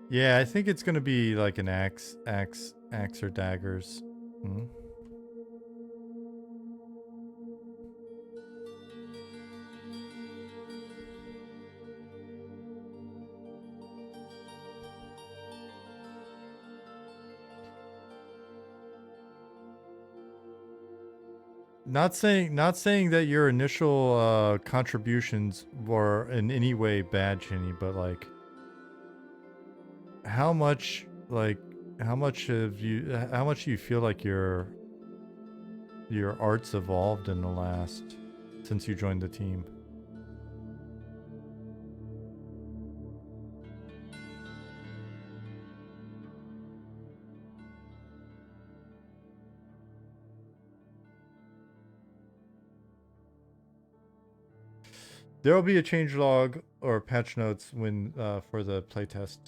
Yeah, I think it's gonna be like an axe or daggers. Hmm? Not saying that your initial contributions were in any way bad, Chinny, but like how much do you feel like your art's evolved in the last since you joined the team? There will be a changelog or patch notes when for the playtest.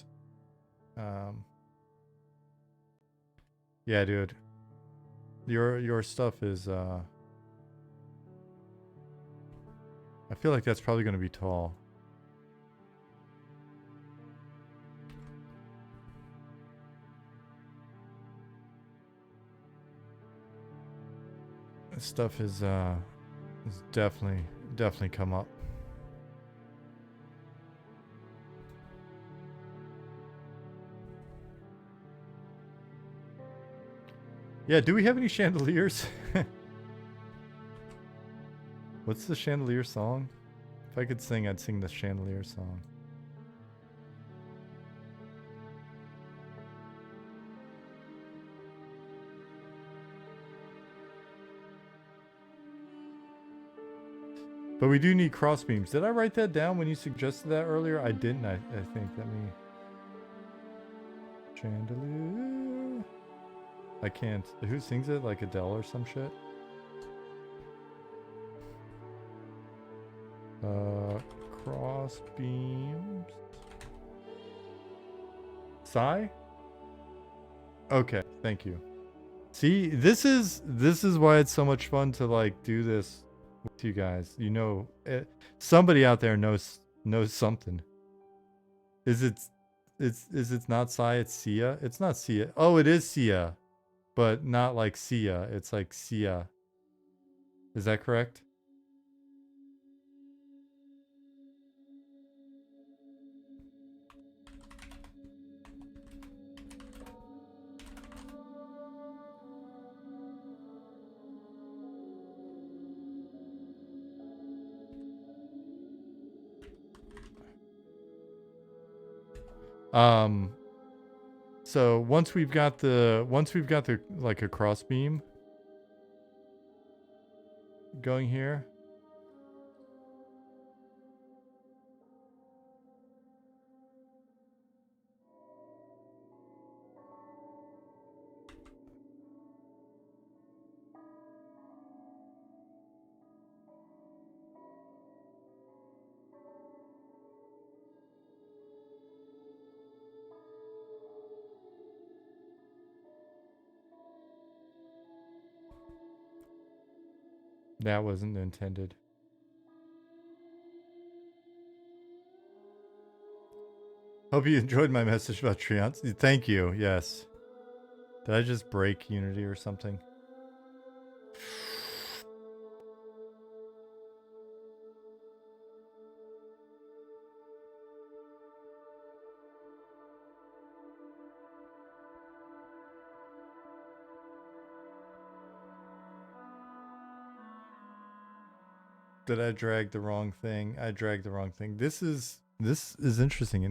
Yeah, dude. Your stuff is I feel like that's probably going to be tall. This stuff is definitely come up. Yeah, do we have any chandeliers? What's the chandelier song? If I could sing, I'd sing the chandelier song. But we do need crossbeams. Did I write that down when you suggested that earlier? I didn't, I think. Let me... Chandelier... I can't. Who sings it? Like Adele or some shit? Cross beams. Sigh? Okay, thank you. See, this is why it's so much fun to like do this with you guys. You know, somebody out there knows something. Is it not Sigh? It's Sia. It's not Sia. Oh, it is Sia. But not like Sia. It's like Sia. Is that correct? So once we've got the like a cross beam going here. That wasn't intended. Hope you enjoyed my message about Treants. Thank you, yes. Did I just break Unity or something? Did I drag the wrong thing? I dragged the wrong thing. This is interesting.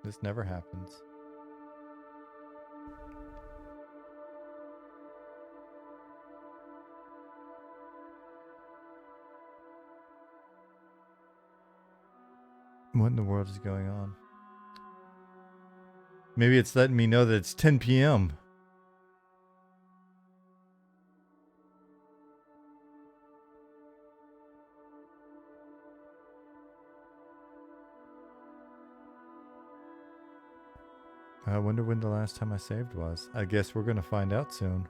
This never happens. What in the world is going on? Maybe it's letting me know that it's 10 p.m. I wonder when the last time I saved was. I guess we're gonna find out soon.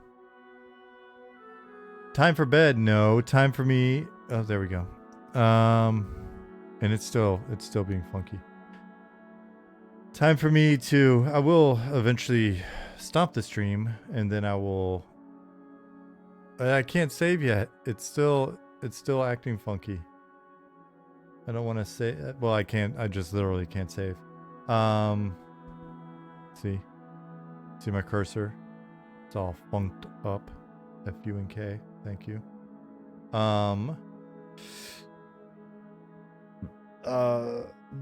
Time for bed? No. Time for me. Oh, there we go. And it's still being funky. Time for me to. I will eventually stop the stream, and then I will. I can't save yet. It's still acting funky. I don't want to say. Well, I can't. I just literally can't save. See my cursor? It's all funked up. F-U-N-K. Thank you.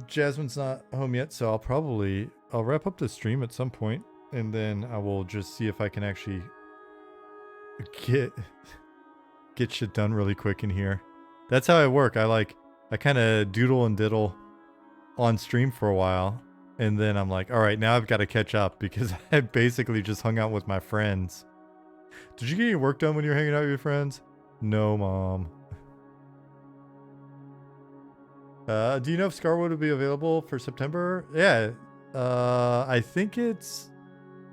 Jasmine's not home yet, so I'll wrap up the stream at some point, and then I will just see if I can actually get shit done really quick in here. That's how I work. I kind of doodle and diddle on stream for a while, and then I'm like, all right, now I've got to catch up because I basically just hung out with my friends. Did you get your work done when you were hanging out with your friends? No, Mom. Do you know if Scarwood will be available for September? Yeah. I think it's...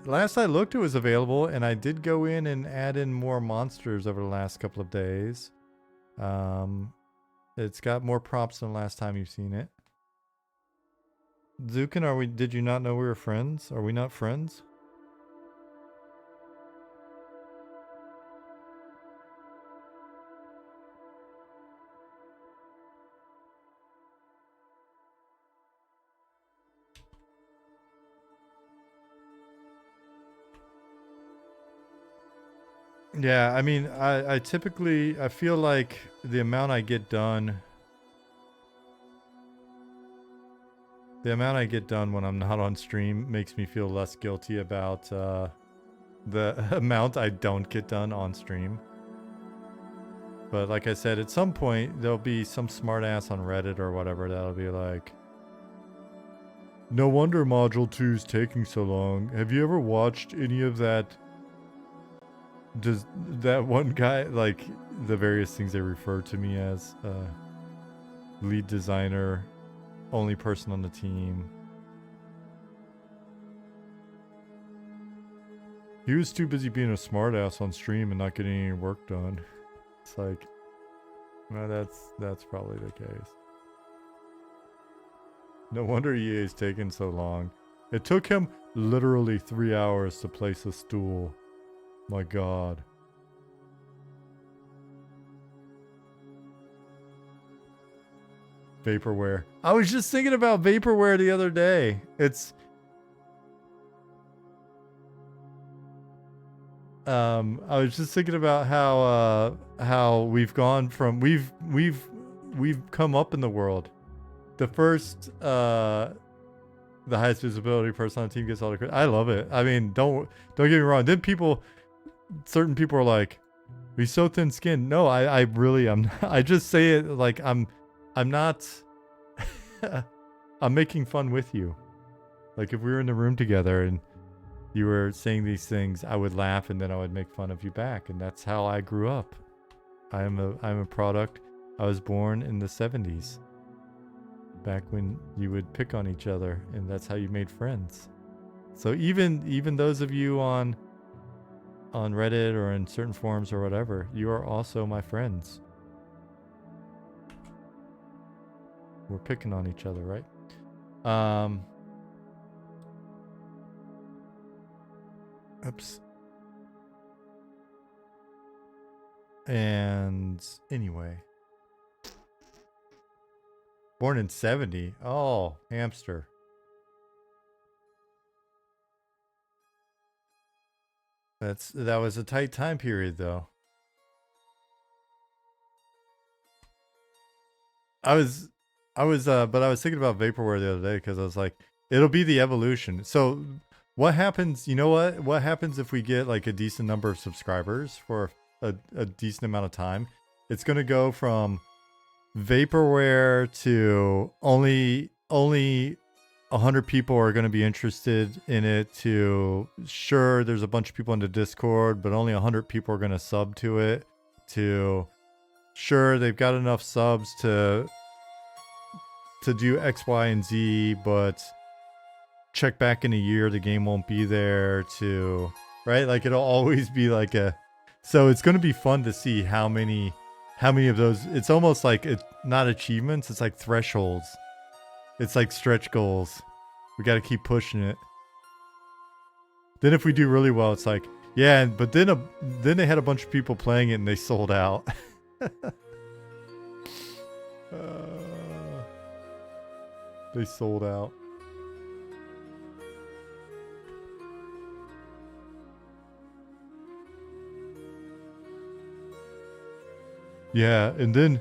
Last I looked, it was available, and I did go in and add in more monsters over the last couple of days. It's got more props than last time you've seen it. Zukin, did you not know we were friends? Are we not friends? Yeah, I mean, I typically, I feel like the amount I get done when I'm not on stream makes me feel less guilty about the amount I don't get done on stream. But like I said, at some point, there'll be some smartass on Reddit or whatever that'll be like, no wonder Module 2 is taking so long. Have you ever watched any of that? Does that one guy, like, the various things they refer to me as, lead designer, only person on the team. He was too busy being a smartass on stream and not getting any work done. It's like, no, that's probably the case. No wonder EA is taking so long. It took him literally 3 hours to place a stool. My God. Vaporware. I was just thinking about Vaporware the other day. It's I was just thinking about how we've gone from we've come up in the world. The first the highest visibility person on the team gets all the credit. I love it. I mean, don't get me wrong. Then certain people are like, he's so thin skinned. No, I really am. I just say it like I'm not I'm making fun with you. Like if we were in the room together and you were saying these things, I would laugh and then I would make fun of you back, and that's how I grew up. I'm a product. I was born in the 70s. Back when you would pick on each other and that's how you made friends. So even those of you on on Reddit or in certain forums or whatever, you are also my friends. We're picking on each other, right? Oops. And anyway. Born in 70. Oh, hamster. That was a tight time period though. But I was thinking about vaporware the other day because I was like, it'll be the evolution. So what happens, you know what happens if we get like a decent number of subscribers for a decent amount of time? It's going to go from vaporware to only 100 people are going to be interested in it, to sure there's a bunch of people in the Discord, but only 100 people are going to sub to it, to sure they've got enough subs to do X, Y, and Z, but check back in a year, the game won't be there, to, right? Like it'll always be like so it's going to be fun to see how many of those, it's almost like it's not achievements, it's like thresholds. It's like stretch goals. We got to keep pushing it. Then if we do really well, it's like, yeah, but then they had a bunch of people playing it and they sold out. They sold out. Yeah, and then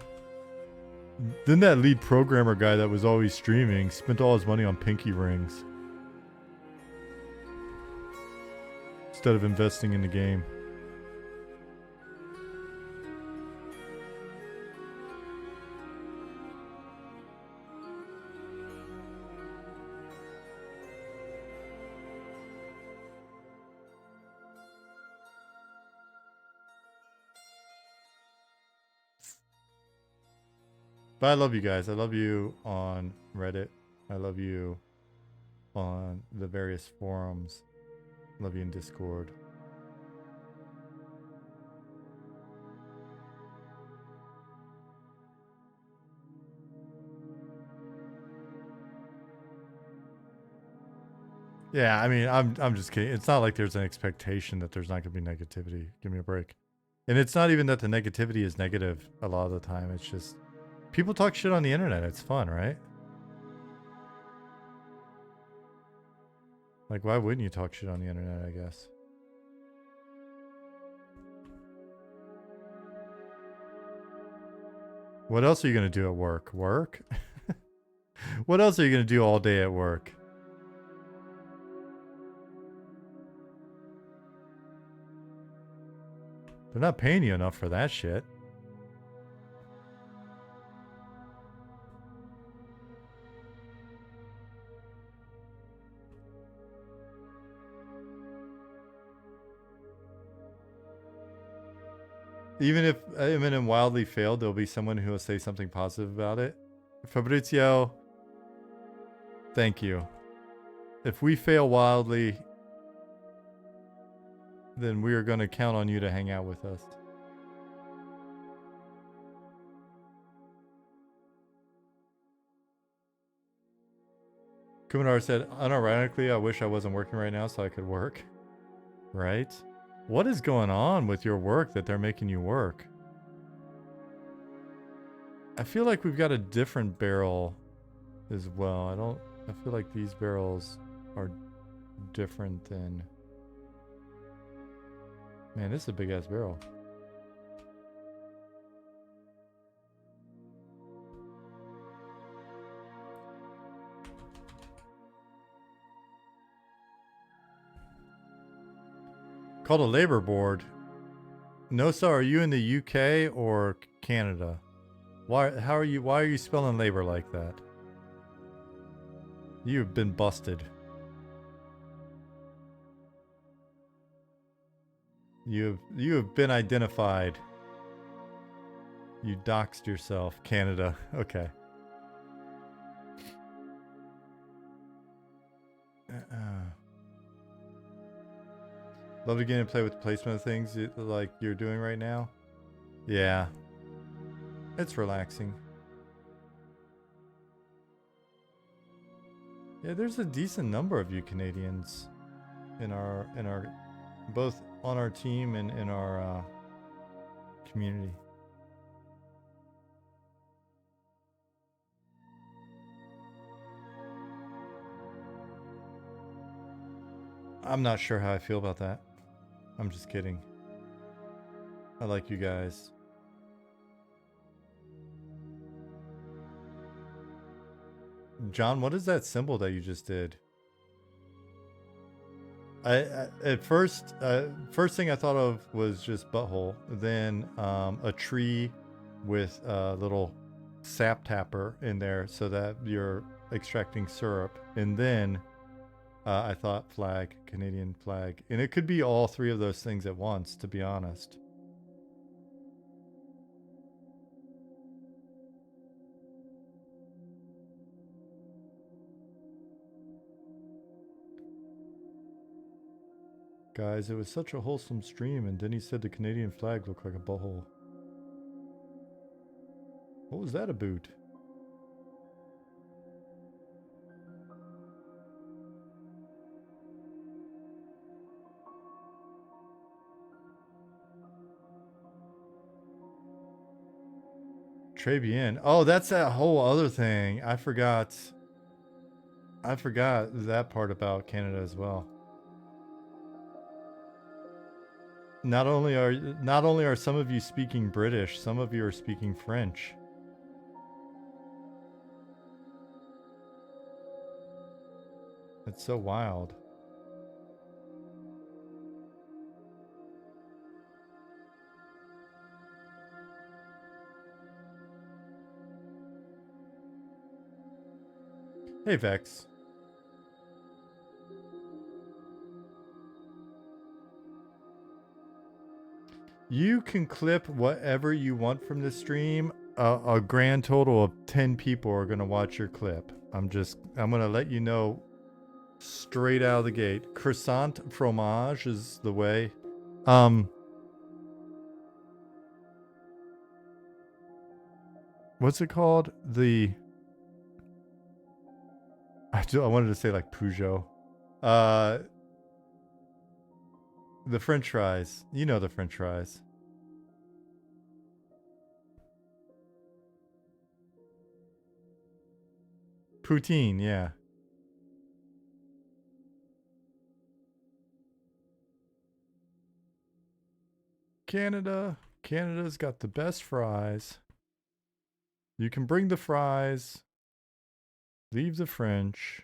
that lead programmer guy that was always streaming spent all his money on pinky rings instead of investing in the game. But I love you guys. I love you on Reddit. I love you on the various forums. I love you in Discord. Yeah, I mean, I'm just kidding. It's not like there's an expectation that there's not going to be negativity. Give me a break. And it's not even that the negativity is negative a lot of the time. It's just people talk shit on the internet. It's fun, right? Like, why wouldn't you talk shit on the internet, I guess? What else are you going to do at work? Work? What else are you going to do all day at work? They're not paying you enough for that shit. Even if Eminem wildly failed, there'll be someone who will say something positive about it. Fabrizio, thank you. If we fail wildly, then we are going to count on you to hang out with us. Kumanar said, unironically, I wish I wasn't working right now so I could work. Right? What is going on with your work that they're making you work? I feel like we've got a different barrel as well. I feel like these barrels are different than... Man, this is a big ass barrel. Called a labor board. Nosa, are you in the UK or Canada? Why are you spelling labor like that? You've been busted. You have been identified. You doxed yourself. Canada. Okay. Love to get and play with the placement of things like you're doing right now. Yeah. It's relaxing. Yeah, there's a decent number of you Canadians in our both on our team and in our community. I'm not sure how I feel about that. I'm just kidding. I like you guys. John, what is that symbol that you just did? I at first thing I thought of was just butthole. Then a tree with a little sap tapper in there so that you're extracting syrup. And then I thought flag, Canadian flag. And it could be all three of those things at once, to be honest. Guys, it was such a wholesome stream, and then he said the Canadian flag looked like a butthole. What was that about? Très bien. Oh, that's that whole other thing. I forgot that part about Canada as well. Not only are some of you speaking British, some of you are speaking French. It's so wild. Hey, Vex. You can clip whatever you want from the stream. A grand total of 10 people are going to watch your clip. I'm going to let you know straight out of the gate. Croissant fromage is the way. What's it called? I wanted to say like Peugeot. The French fries. You know the French fries. Poutine, yeah. Canada's got the best fries. You can bring the fries. Leave the French.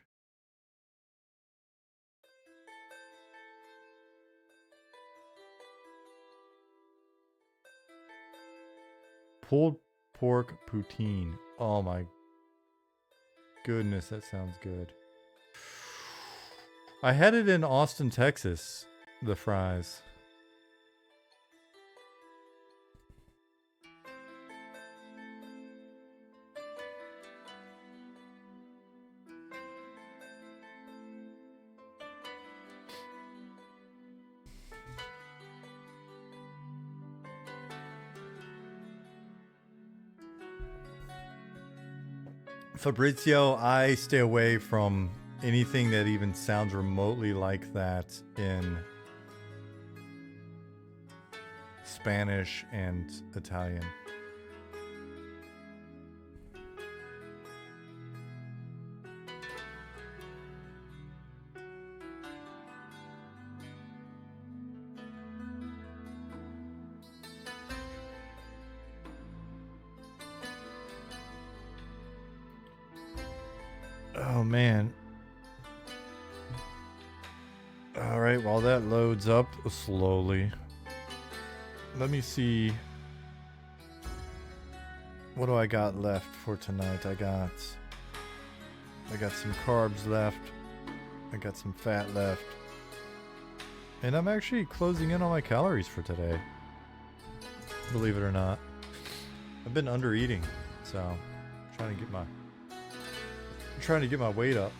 Pulled pork poutine. Oh my goodness, that sounds good. I had it in Austin, Texas, the fries. Fabrizio, I stay away from anything that even sounds remotely like that in Spanish and Italian. Oh man. All right, while that loads up slowly, let me see. What do I got left for tonight? I got some carbs left. I got some fat left. And I'm actually closing in on my calories for today. Believe it or not. I've been under eating, so I'm trying to get my weight up.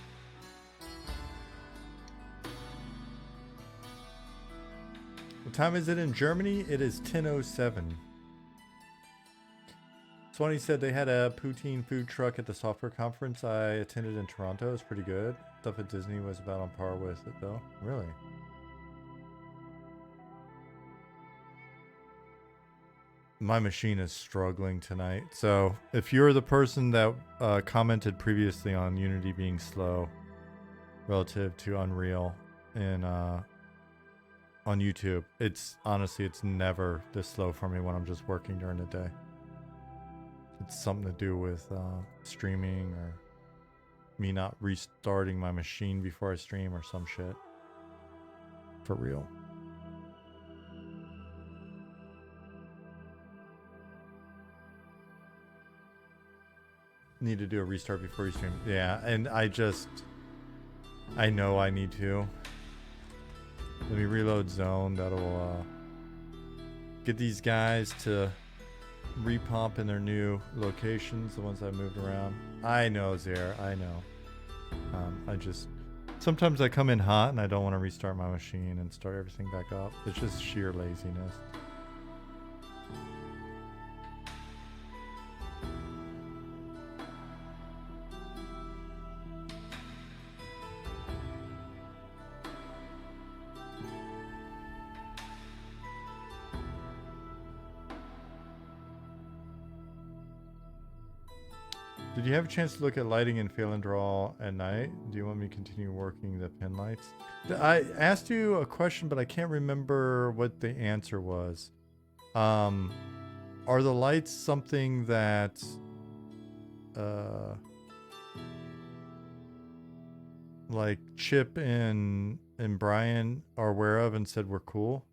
What time is it in Germany? It is 10:07. Swanee said they had a poutine food truck at the software conference I attended in Toronto. It was pretty good. Stuff at Disney was about on par with it, though. Really? My machine is struggling tonight. So if you're the person that commented previously on Unity being slow relative to Unreal and on YouTube, it's honestly, it's never this slow for me when I'm just working during the day. It's something to do with streaming or me not restarting my machine before I stream or some shit. For real. Need to do a restart before you stream. Yeah, and I know I need to. Let me reload zone. That'll get these guys to repomp in their new locations, the ones I moved around. I know, Zaire, I know. Sometimes I come in hot and I don't want to restart my machine and start everything back up. It's just sheer laziness. Did you have a chance to look at lighting in Fail and Draw at night? Do you want me to continue working the pin lights? I asked you a question, but I can't remember what the answer was. Are the lights something that like Chip and Brian are aware of and said we're cool?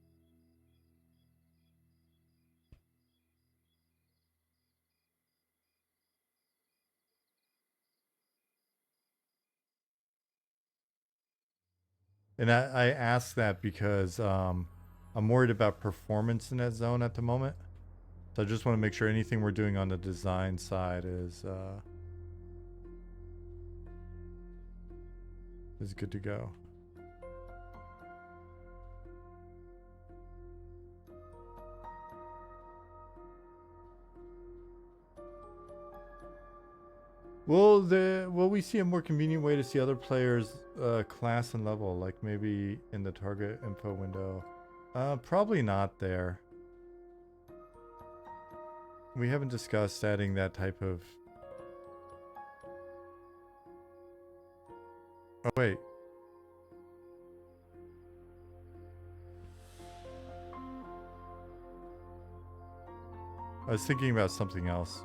And I ask that because I'm worried about performance in that zone at the moment. So I just want to make sure anything we're doing on the design side is good to go. Will we see a more convenient way to see other players' class and level, like maybe in the target info window? Probably not there. We haven't discussed adding that type of... Oh, wait. I was thinking about something else.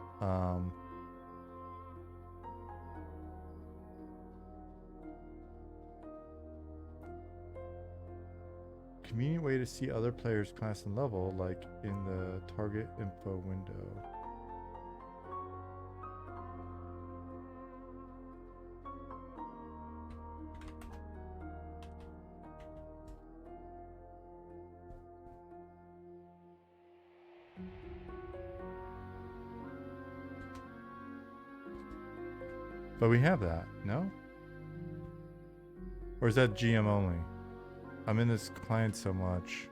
Convenient way to see other players' class and level, like in the target info window. But we have that, no? Or is that GM only? I'm in this client so much.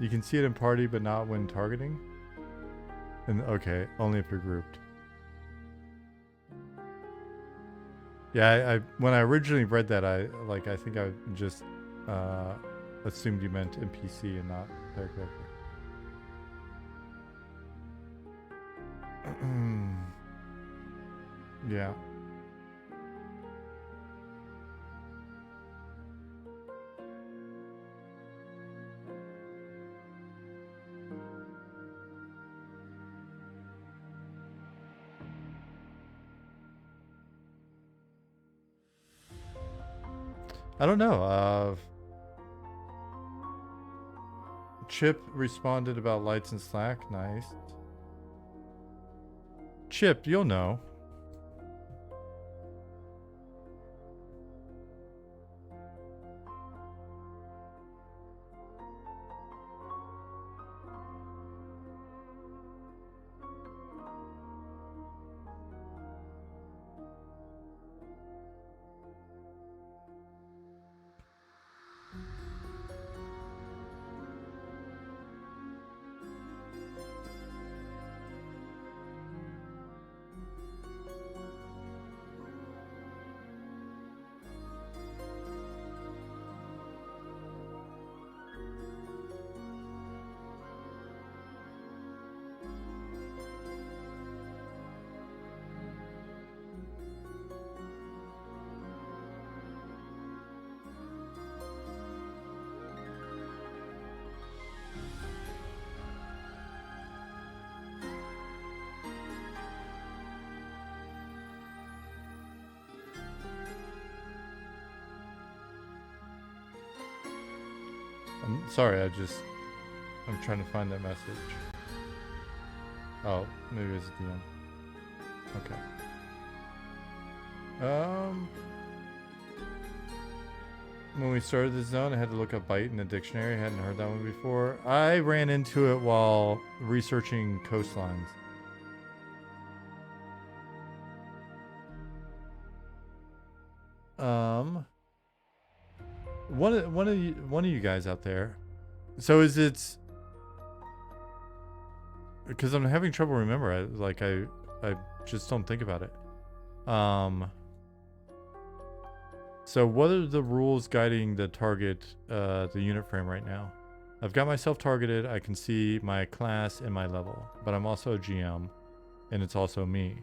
You can see it in party, but not when targeting? And okay, only if you're grouped. Yeah, when I originally read that, I think I just assumed you meant NPC and not player character. Yeah. I don't know. Chip responded about lights in Slack. Nice. Chip, you'll know. Sorry, I'm trying to find that message. Oh, maybe it's at the end. Okay. When we started the zone, I had to look up Bight in the dictionary. I hadn't heard that one before. I ran into it while researching coastlines. One of you guys out there. So is it? Because I'm having trouble remembering. I just don't think about it. So what are the rules guiding the target, the unit frame right now? I've got myself targeted. I can see my class and my level, but I'm also a GM, and it's also me.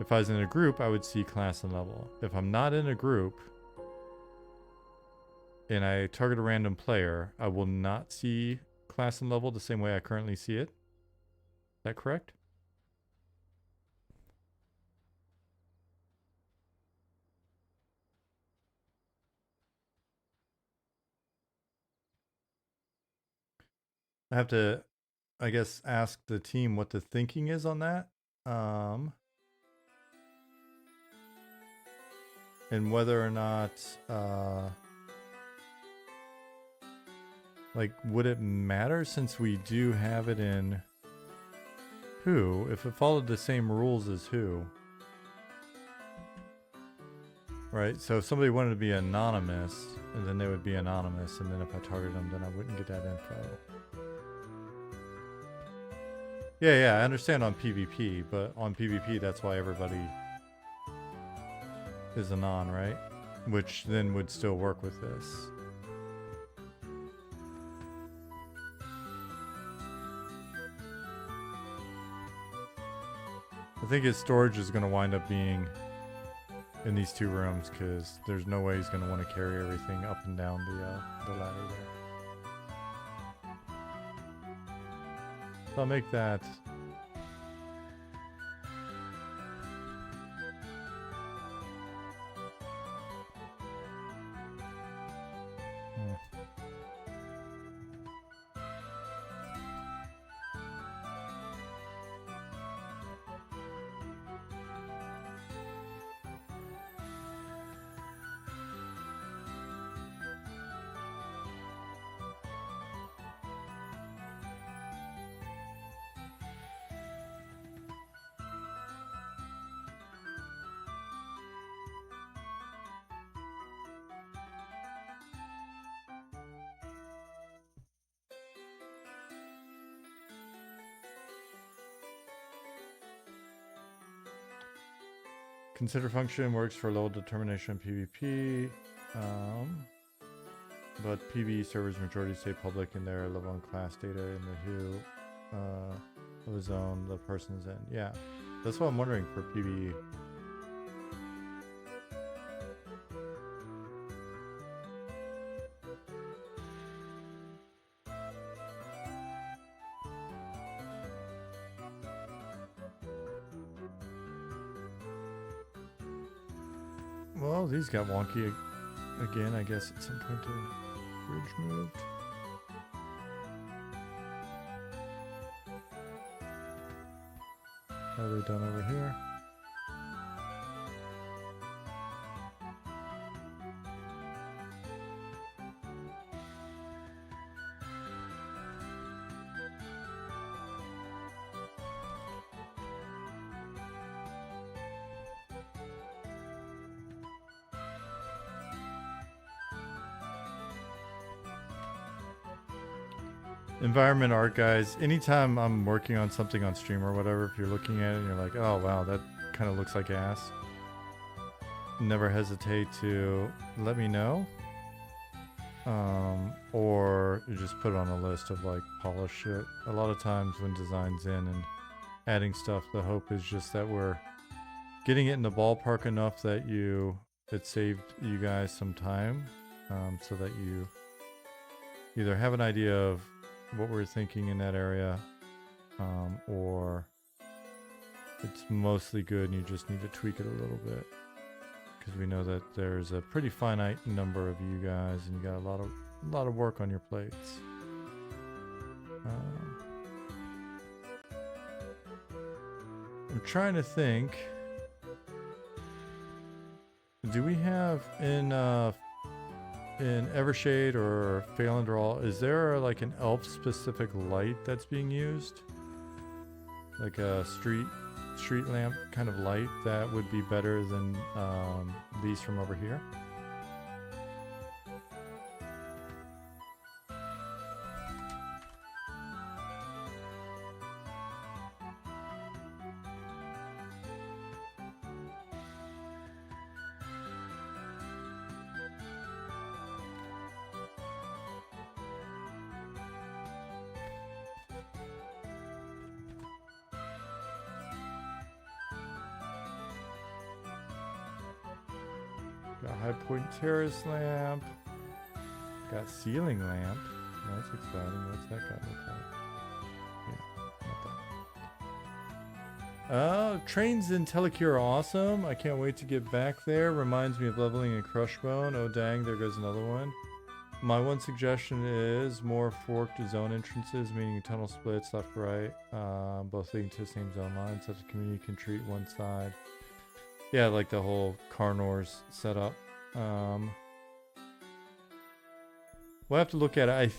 If I was in a group, I would see class and level. If I'm not in a group, and I target a random player, I will not see class and level the same way I currently see it. Is that correct? I have to, I guess, ask the team what the thinking is on that. And whether or not, like, would it matter since we do have it in Who, if it followed the same rules as Who? Right, so if somebody wanted to be anonymous, and then they would be anonymous, and then if I targeted them, then I wouldn't get that info. Yeah, I understand on PvP, but on PvP, that's why everybody is anon, right? Which then would still work with this. I think his storage is going to wind up being in these two rooms because there's no way he's going to want to carry everything up and down the ladder there. So I'll make that. Consider function works for low determination PvP, but PvE servers majority stay public in their level and class data in the Who of the zone the person is in. Yeah, that's what I'm wondering for PvE. Well, these got wonky again, I guess at some point the bridge moved. How are they done over here? Environment art, guys. Anytime I'm working on something on stream or whatever, if you're looking at it and you're like, oh wow, that kind of looks like ass, never hesitate to let me know. Or you just put it on a list of like polish shit. A lot of times when design's in and adding stuff, the hope is just that we're getting it in the ballpark enough that it saved you guys some time, so that you either have an idea of what we're thinking in that area, or it's mostly good and you just need to tweak it a little bit, because we know that there's a pretty finite number of you guys and you got a lot of a lot of work on your plates. I'm trying to think. Do we have in Evershade or Phalandrall, is there like an elf specific light that's being used? Like a street lamp kind of light that would be better than these from over here? Got High Point Terrace lamp. Got ceiling lamp. That's exciting. What's that guy look like? Yeah, not that. Trains in Telecure are awesome. I can't wait to get back there. Reminds me of leveling in Crushbone. Oh dang, there goes another one. My one suggestion is more forked zone entrances, meaning tunnel splits left, right, both leading to the same zone line, so the community can treat one side. Yeah, like the whole Carnor's setup. We'll have to look at it. I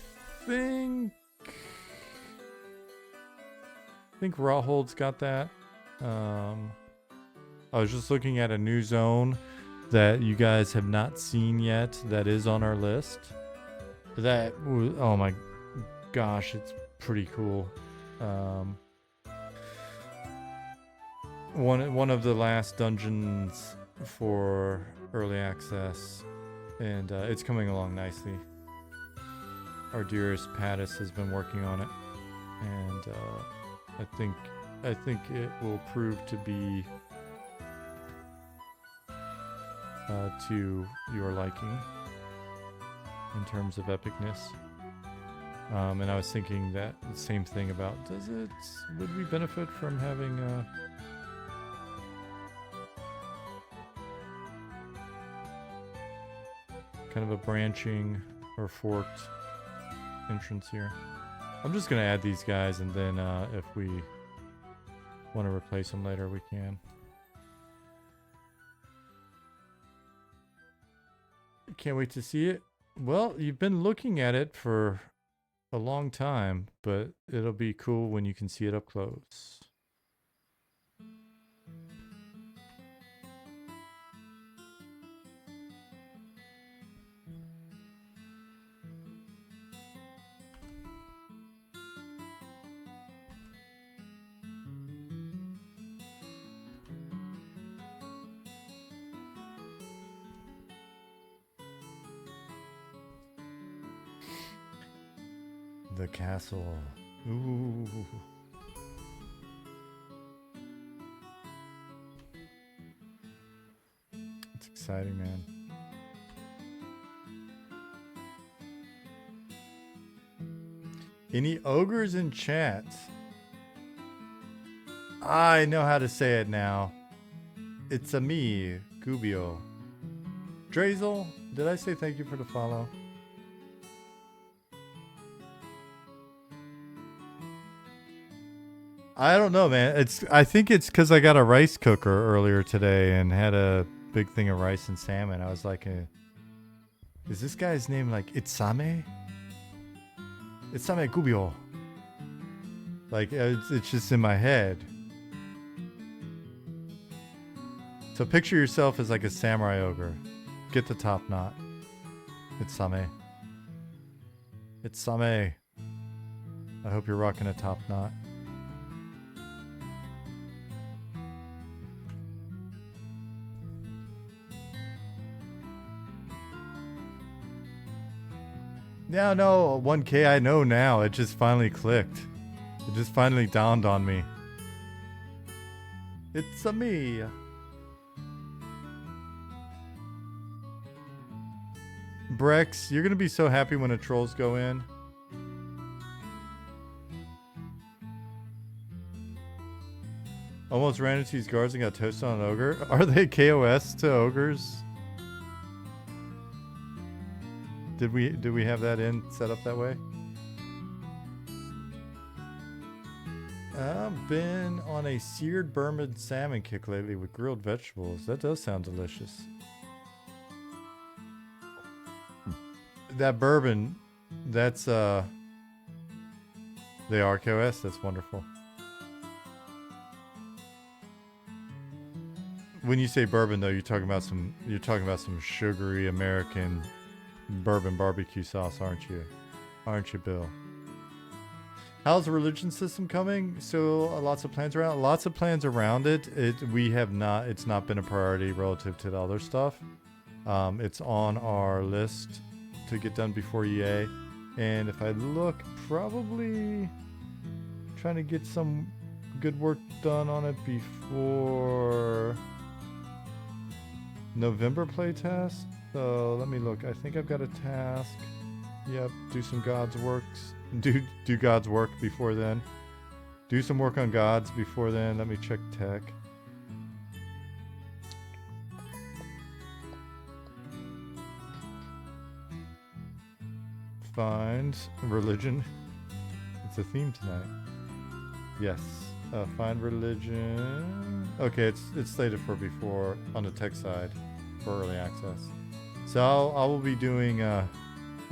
think Rawhold's got that. I was just looking at a new zone that you guys have not seen yet that is on our list. That, oh my gosh, it's pretty cool. One of the last dungeons for early access, and it's coming along nicely. Our dearest Pattis has been working on it, and I think it will prove to be to your liking in terms of epicness. And I was thinking that the same thing about would we benefit from having kind of a branching or forked entrance here. I'm just gonna add these guys, and then if we want to replace them later, we can. Can't wait to see it. Well, you've been looking at it for a long time, but it'll be cool when you can see it up close. The castle. Ooh. It's exciting, man. Any ogres in chat? I know how to say it now. It's a me, Gubio. Drazel, did I say thank you for the follow? I don't know, man. I think it's because I got a rice cooker earlier today and had a big thing of rice and salmon. I was like, is this guy's name like Itsame? Itsame Gubio. Like, it's just in my head. So picture yourself as like a samurai ogre. Get the top knot. Itsame. Itsame. I hope you're rocking a top knot. Yeah, no, 1K, I know now. It just finally clicked. It just finally dawned on me. It's a me. Brex, you're gonna be so happy when the trolls go in. Almost ran into these guards and got toasted on an ogre. Are they KOS to ogres? Did we have that set up that way? I've been on a seared Burman salmon kick lately with grilled vegetables. That does sound delicious. That bourbon, that's the ArcOS. That's wonderful. When you say bourbon, though, you're talking about some sugary American bourbon barbecue sauce, aren't you? Aren't you, Bill? How's the religion system coming? So lots of plans around. Lots of plans around it. It's not been a priority relative to the other stuff. It's on our list to get done before EA. And if I look, probably trying to get some good work done on it before November playtest. So let me look. I think I've got a task. Yep, do some God's works. Do God's work before then. Do some work on Gods before then. Let me check tech. Find religion. It's a theme tonight. Yes. Find religion. Okay, it's slated for before on the tech side for early access. So I will be doing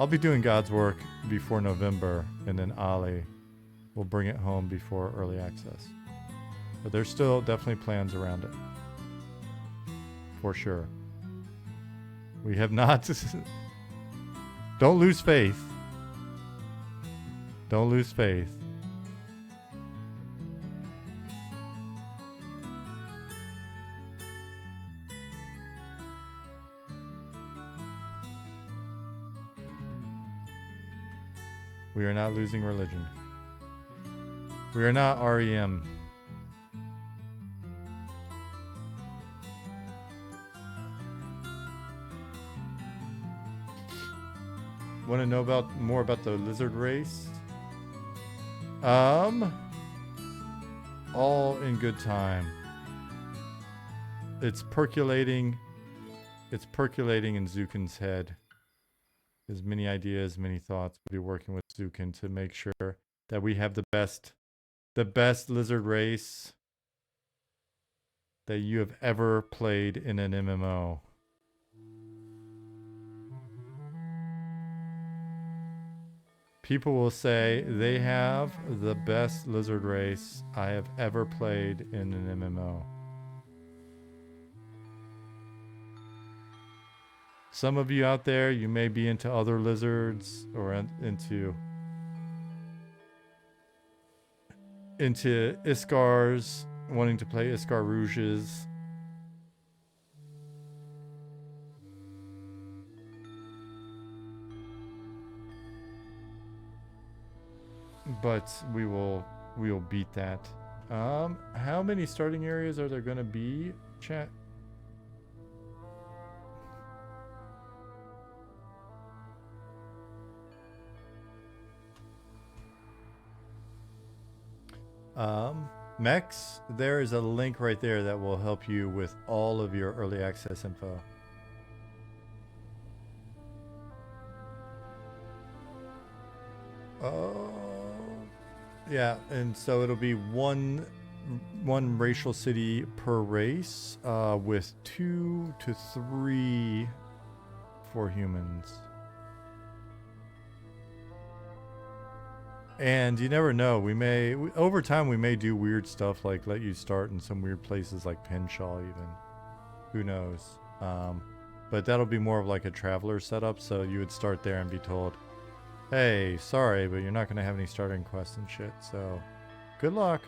I'll be doing God's work before November, and then Ali will bring it home before early access. But there's still definitely plans around it. For sure. We have not... Don't lose faith. Don't lose faith. We are not losing religion. We are not REM. Want to know more about the lizard race? All in good time. It's percolating. It's percolating in Zukin's head. There's many ideas, many thoughts. We'll be working with Zukin to make sure that we have the best lizard race that you have ever played in an MMO. People will say they have the best lizard race I have ever played in an MMO. Some of you out there, you may be into other lizards or into Iskars, wanting to play Iskar Rouges. But we will beat that. How many starting areas are there going to be, chat? Mex, there is a link right there that will help you with all of your early access info. Oh, yeah, and so it'll be one racial city per race, with 2 to 3 for humans. And you never know, over time we may do weird stuff like let you start in some weird places like Penshaw even. Who knows? But that'll be more of like a traveler setup, so you would start there and be told, hey, sorry, but you're not going to have any starting quests and shit, so good luck.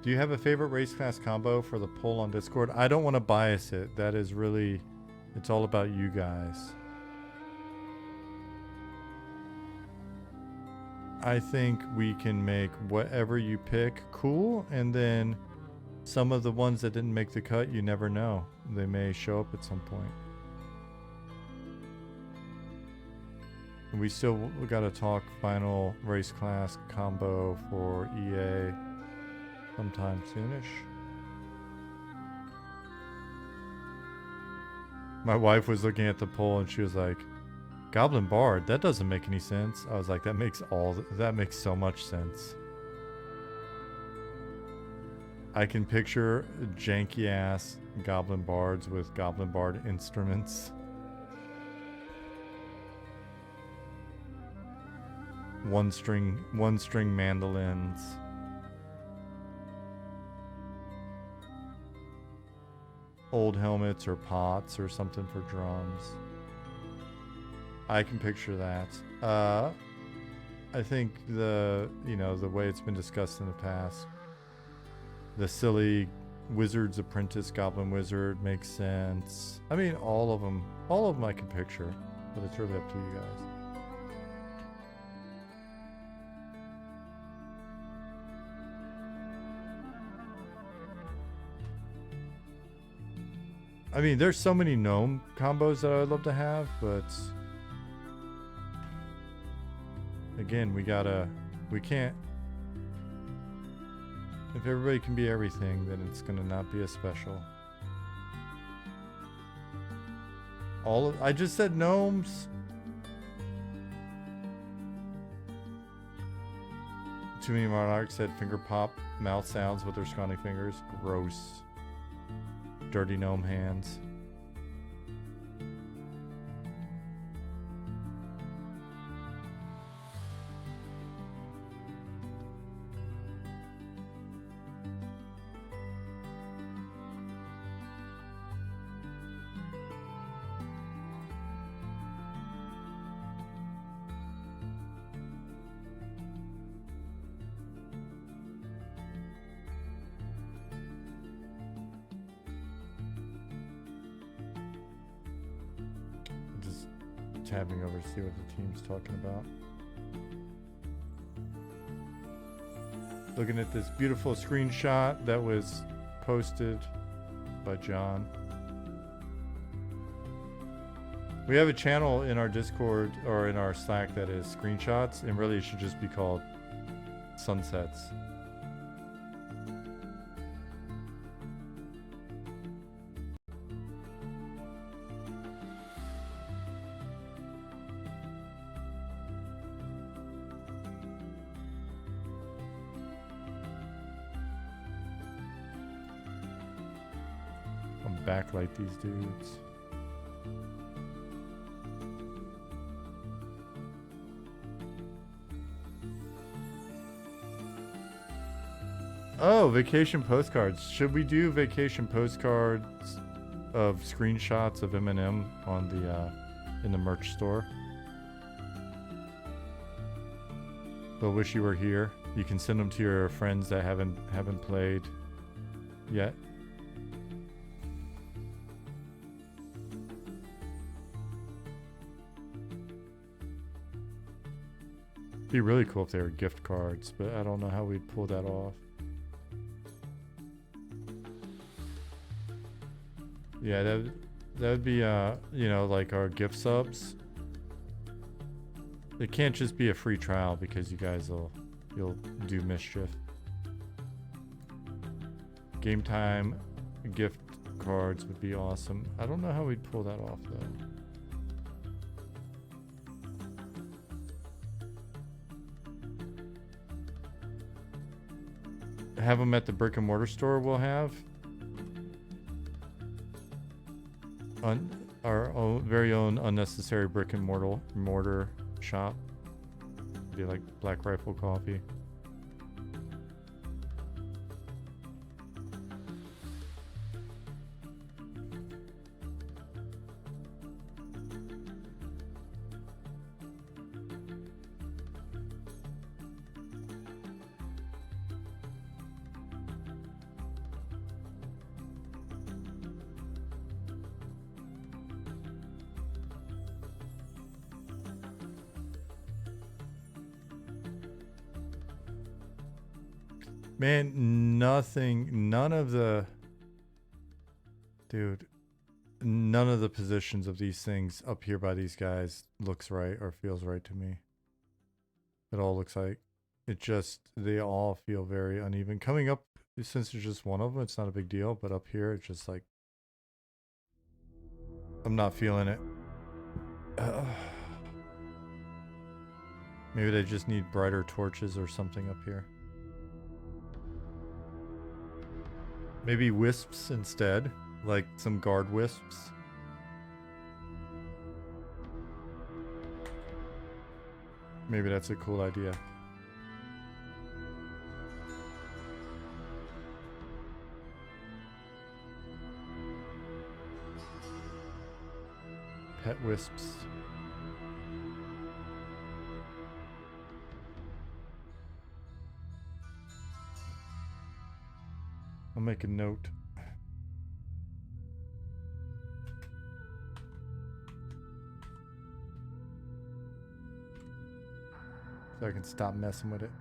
Do you have a favorite race class combo for the poll on Discord? I don't want to bias it. That is really, it's all about you guys. I think we can make whatever you pick cool, and then some of the ones that didn't make the cut, you never know. They may show up at some point. And we still got to talk final race class combo for EA sometime soonish. My wife was looking at the poll and she was like, Goblin Bard, that doesn't make any sense. I was like, that makes so much sense. I can picture janky ass Goblin Bards with Goblin Bard instruments. One string mandolins. Old helmets or pots or something for drums. I can picture that. I think the way it's been discussed in the past, the silly Wizard's Apprentice Goblin Wizard makes sense. I mean, all of them I can picture, but it's really up to you guys. I mean, there's so many gnome combos that I would love to have, but again, we can't. If everybody can be everything, then it's gonna not be as special. I just said gnomes. Too many monarchs said finger pop mouth sounds with their scrawny fingers. Gross. Dirty gnome hands. Tabbing over to see what the team's talking about. Looking at this beautiful screenshot that was posted by John. We have a channel in our Discord or in our Slack that is screenshots, and really it should just be called Sunsets. Backlight these dudes. Oh, vacation postcards. Should we do vacation postcards of screenshots of Eminem on the in the merch store? But wish you were here. You can send them to your friends that haven't played yet. Be really cool if they were gift cards, but I don't know how we'd pull that off. Yeah, that would be like our gift subs. It can't just be a free trial because you guys you'll do mischief. Game time gift cards would be awesome. I don't know how we'd pull that off though. Have them at the brick and mortar store. We'll have on our very own unnecessary brick and mortar shop. Be like Black Rifle Coffee. Man, none of the positions of these things up here by these guys looks right or feels right to me. It all looks like they all feel very uneven. Coming up, since there's just one of them, it's not a big deal, but up here, it's just like I'm not feeling it. Maybe they just need brighter torches or something up here. Maybe wisps instead, like some guard wisps. Maybe that's a cool idea. Pet wisps. I'll make a note. So I can stop messing with it.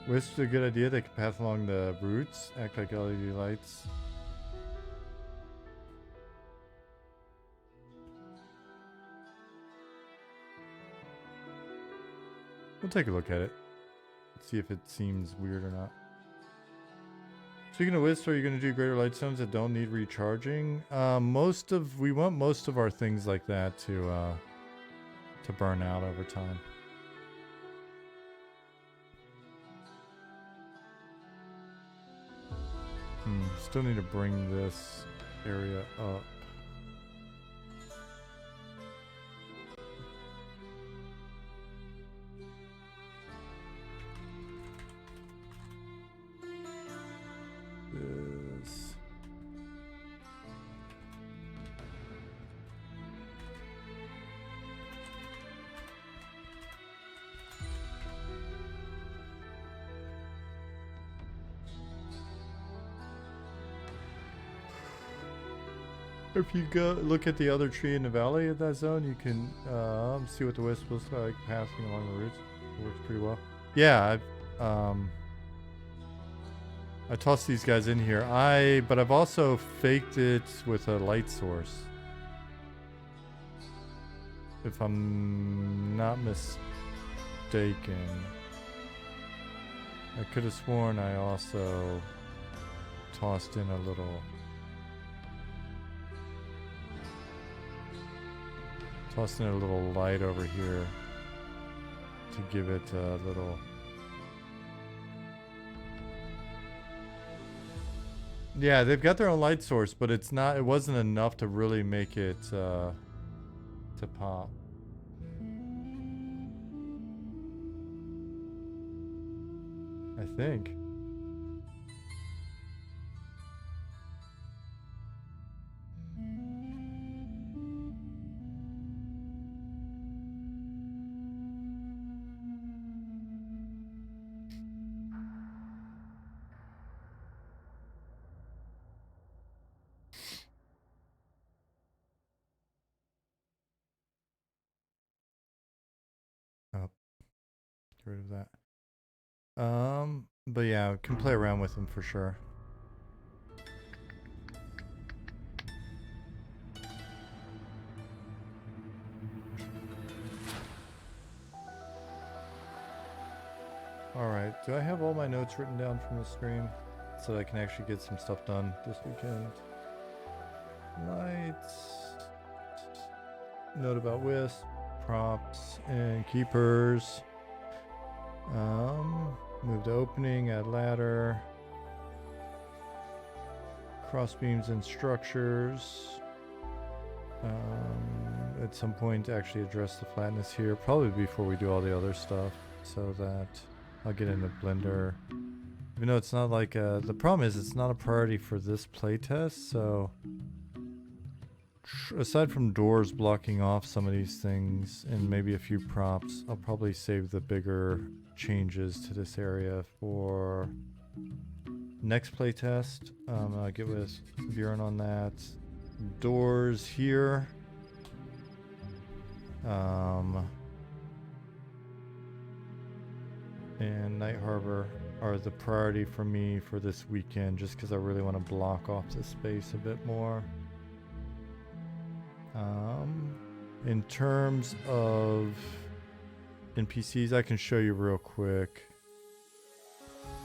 Wisps are a good idea. They can pass along the roots, act like LED lights. We'll take a look at it. See if it seems weird or not. Speaking of wisps, are you going to do greater light stones that don't need recharging? We want most of our things like that to burn out over time. Still need to bring this area up. This. If you go look at the other tree in the valley of that zone, you can see what the wisp looks like passing along the roots. It works pretty well. Yeah, I tossed these guys in here. But I've also faked it with a light source. If I'm not mistaken. I could have sworn I also tossed in a little light over here to give it a little. Yeah, they've got their own light source, but it wasn't enough to really make it to pop. I think. Oh, get rid of that. But yeah, we can play around with them for sure. Alright, do I have all my notes written down from the stream so that I can actually get some stuff done this weekend? Lights. Note about wisp, props, and keepers. Move to opening, add ladder. Cross beams and structures. At some point actually address the flatness here, probably before we do all the other stuff, so that I'll get into Blender. Even though it's not like the problem is it's not a priority for this playtest, so aside from doors blocking off some of these things and maybe a few props, I'll probably save the bigger changes to this area for next playtest. I'll get with Bjorn on that. Doors here. And Night Harbor are the priority for me for this weekend, just because I really want to block off the space a bit more. In terms of NPCs, I can show you real quick.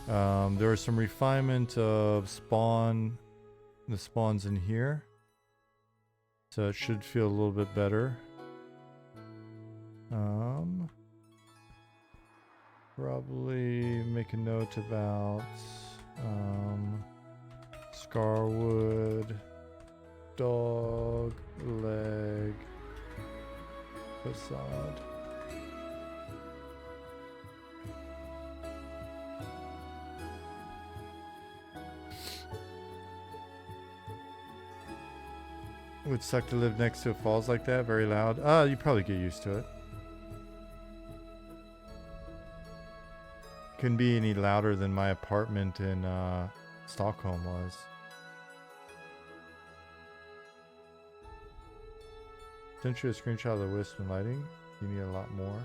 There was some refinement of spawn. The spawns in here. So it should feel a little bit better. Probably make a note about Scarwood, dog, leg, facade. Would suck to live next to falls like that, very loud. You probably get used to it. Couldn't be any louder than my apartment in Stockholm was. Sent you a screenshot of the wisp and lighting. You need a lot more.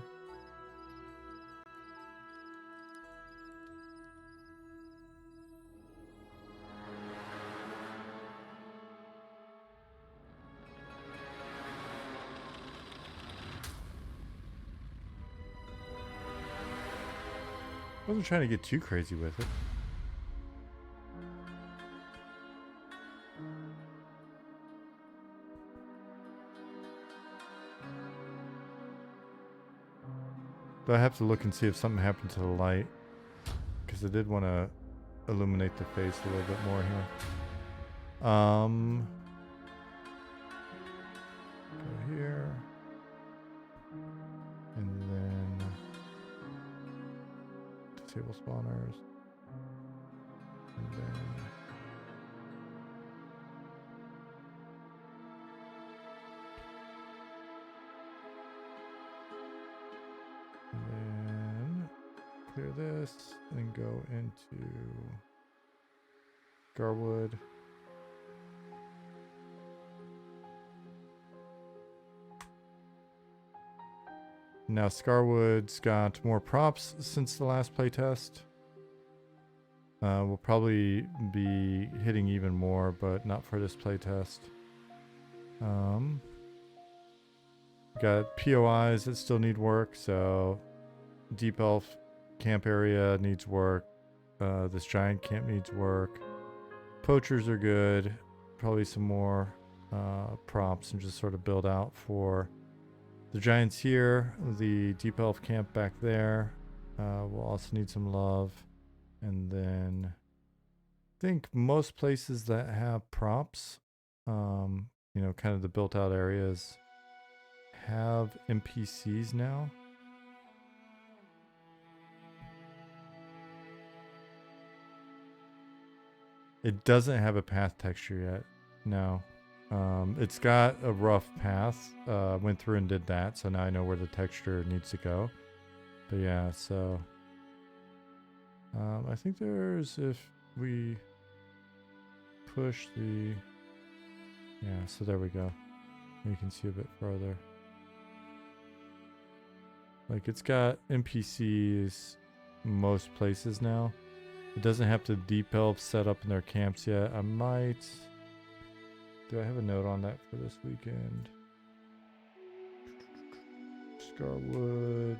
Wasn't trying to get too crazy with it. But I have to look and see if something happened to the light, because I did want to illuminate the face a little bit more here. Go here. And then table spawners. And then clear this and go into Garwood. Now Scarwood's got more props since the last playtest. We'll probably be hitting even more, but not for this playtest. Got POIs that still need work, so Deep Elf camp area needs work. This giant camp needs work. Poachers are good. Probably some more props and just sort of build out for the giants here. The Deep Elf camp back there. We'll also need some love. And then I think most places that have props, you know, kind of the built out areas, have NPCs now. It doesn't have a path texture yet. No. It's got a rough path. Went through and did that, so now I know where the texture needs to go. But yeah, so I think there's, if we push the, yeah, so there we go. You can see a bit further. Like, it's got NPCs most places now. It doesn't have the Deep Elves set up in their camps yet. I might... Do I have a note on that for this weekend? Scarwood.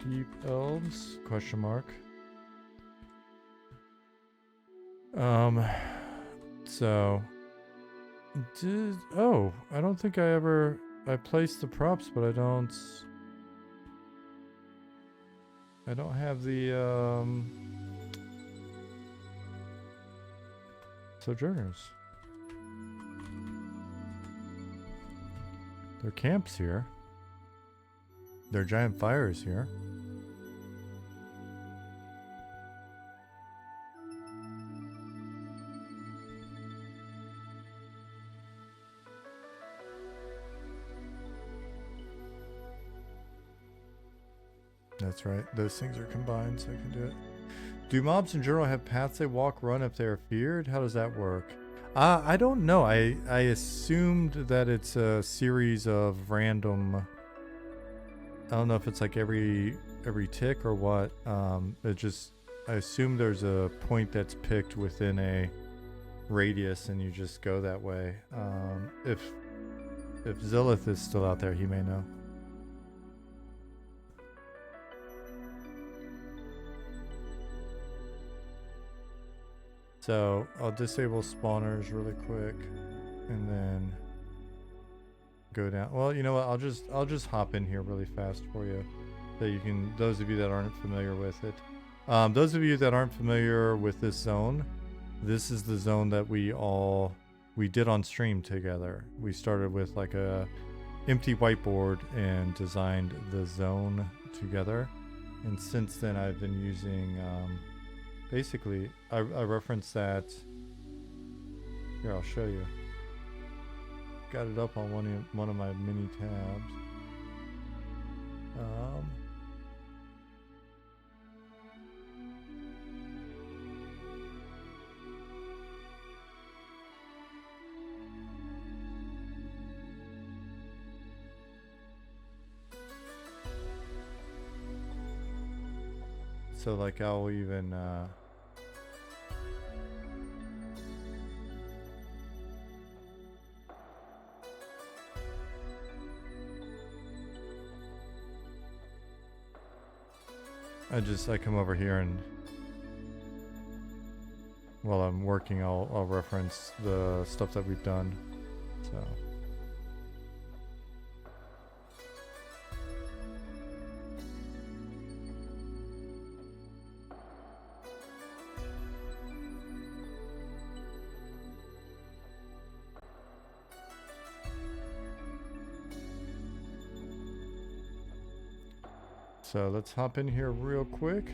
Deep Elves? Question mark. So... Oh, I don't think I placed the props, but I don't have the, Sojourners. There are camps here. There are giant fires here. That's right. Those things are combined, so I can do it. Do mobs in general have paths they walk, run if they are feared? How does that work? I don't know. I assumed that it's a series of random... I don't know if it's like every tick or what. I assume there's a point that's picked within a radius and you just go that way. If If Zillith is still out there, he may know. So I'll disable spawners really quick, and then go down. Well, you know what? I'll just hop in here really fast for you, so you can. Those of you that aren't familiar with it, those of you that aren't familiar with this zone, this is the zone that we did on stream together. We started with like a empty whiteboard and designed the zone together, and since then I've been using basically I referenced that here. I'll show you. Got it up on one of my mini tabs. So like I'll even I come over here, and while I'm working I'll reference the stuff that we've done. So So let's hop in here real quick.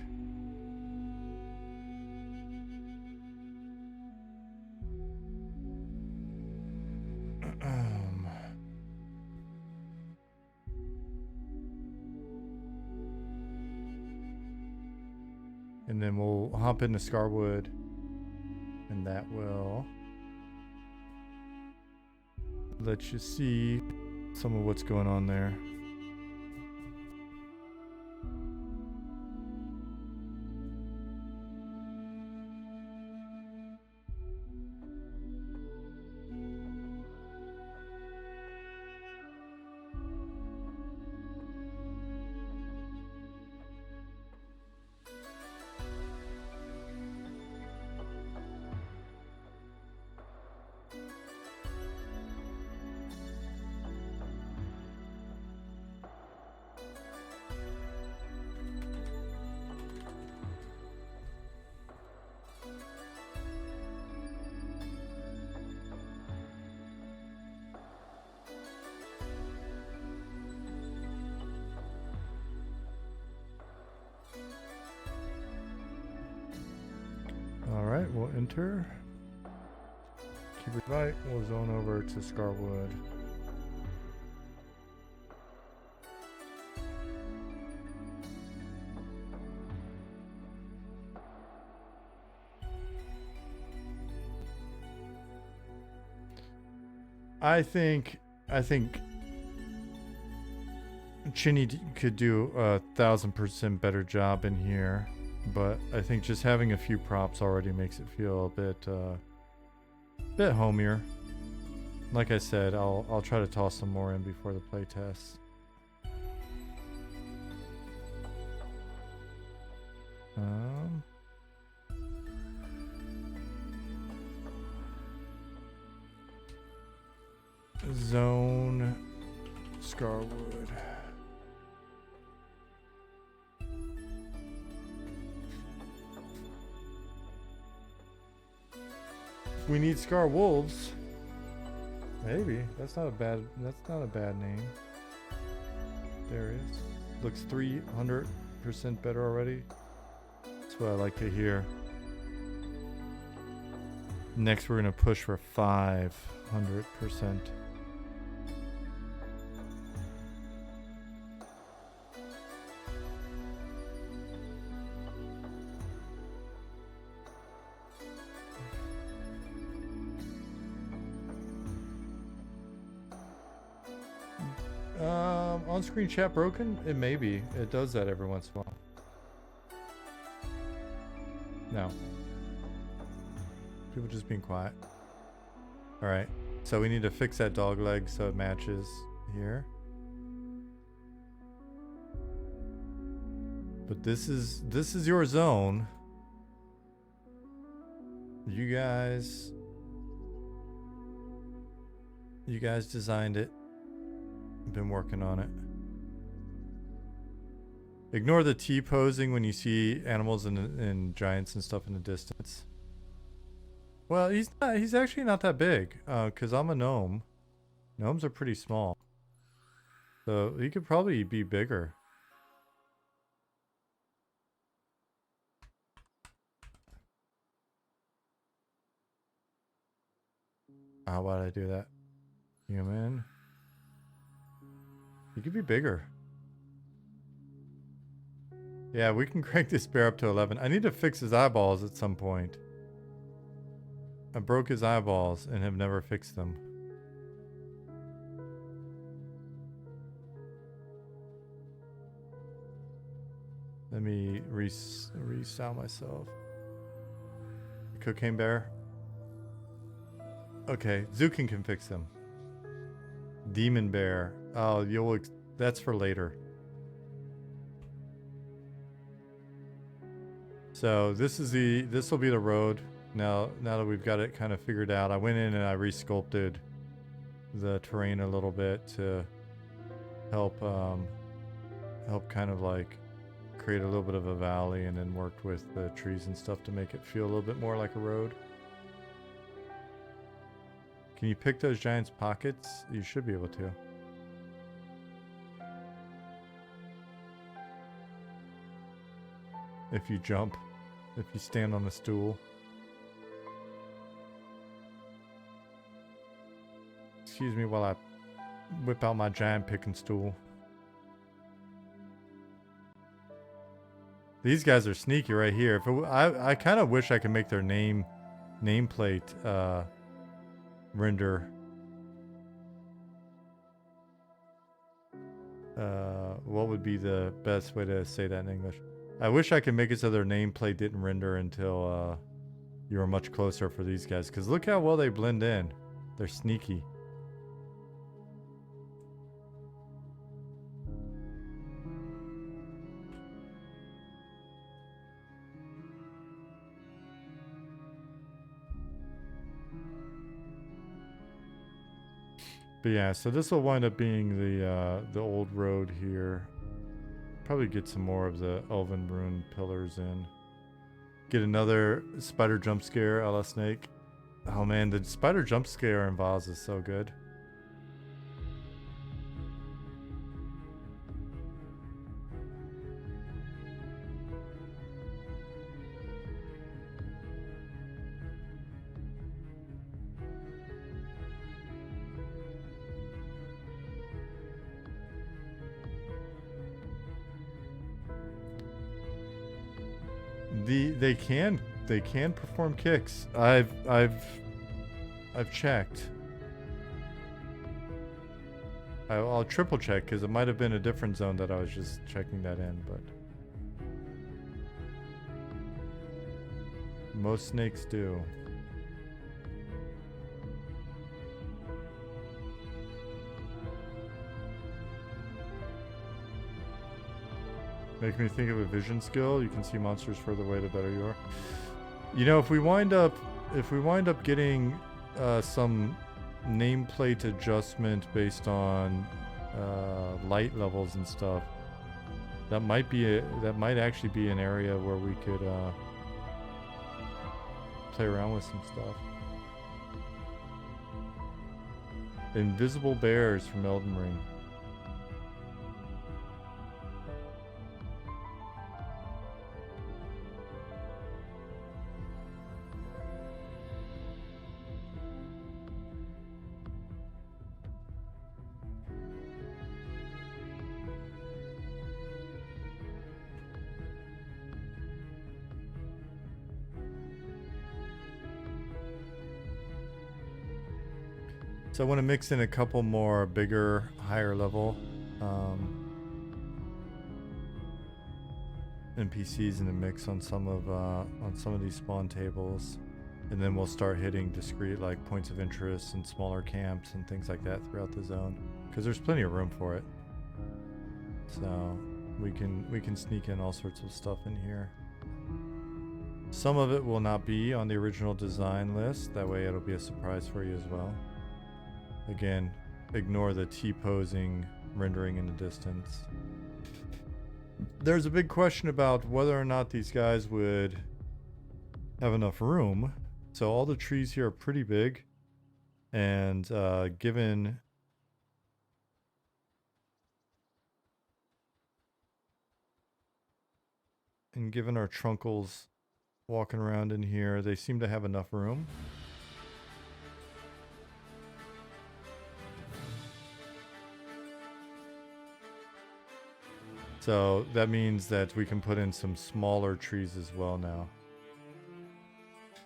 And then we'll hop into Scarwood, and that will let you see some of what's going on there. Alright, we'll enter. Keep it Bight. We'll zone over to Scarwood. I think Chinny could do 1,000% better job in here, but I think just having a few props already makes it feel a bit homier. Like I said, I'll try to toss some more in before the playtest. Zone Scarwood. We need Scar Wolves. Maybe. That's not a bad name. There it is. Looks 300% better already. That's what I like to hear. Next we're gonna push for 500%. On-screen chat broken? It may be. It does that every once in a while. No. People just being quiet. Alright. So we need to fix that dog leg so it matches here. But this is your zone. You guys designed it. Been working on it. Ignore the T posing when you see animals and giants and stuff in the distance. Well, he's actually not that big, cause I'm a gnome. Gnomes are pretty small. So he could probably be bigger. How about I do that? Human. He could be bigger. Yeah, we can crank this bear up to 11. I need to fix his eyeballs at some point. I broke his eyeballs and have never fixed them. Let me resound myself. Cocaine bear. Okay, Zukin can fix them. Demon bear. Oh, that's for later. So this will be the road. Now that we've got it kind of figured out, I went in and I resculpted the terrain a little bit to help kind of like create a little bit of a valley, and then worked with the trees and stuff to make it feel a little bit more like a road. Can you pick those giants' pockets? You should be able to. If you jump, if you stand on the stool. Excuse me while I whip out my giant picking stool. These guys are sneaky right here. I kind of wish I could make their nameplate render. What would be the best way to say that in English? I wish I could make it so their nameplate didn't render until you were much closer for these guys. Because look how well they blend in. They're sneaky. But yeah, so this will wind up being the old road here. Probably get some more of the elven rune pillars in. Get another spider jump scare a la Snake. Oh man, the spider jump scare in Vaz is so good. They can perform kicks. I've checked. I'll triple check because it might have been a different zone that I was just checking that in, but most snakes do. Make me think of a vision skill. You can see monsters further away the better you are. You know, if we wind up getting some nameplate adjustment based on light levels and stuff, that might actually be an area where we could play around with some stuff. Invisible bears from Elden Ring. So I want to mix in a couple more bigger, higher level NPCs in the mix on some of these spawn tables. And then we'll start hitting discrete like points of interest and smaller camps and things like that throughout the zone, because there's plenty of room for it. So we can sneak in all sorts of stuff in here. Some of it will not be on the original design list. That way it'll be a surprise for you as well. Again, ignore the T-posing rendering in the distance. There's a big question about whether or not these guys would have enough room. So all the trees here are pretty big, and given our trunkles walking around in here, they seem to have enough room. So that means that we can put in some smaller trees as well now.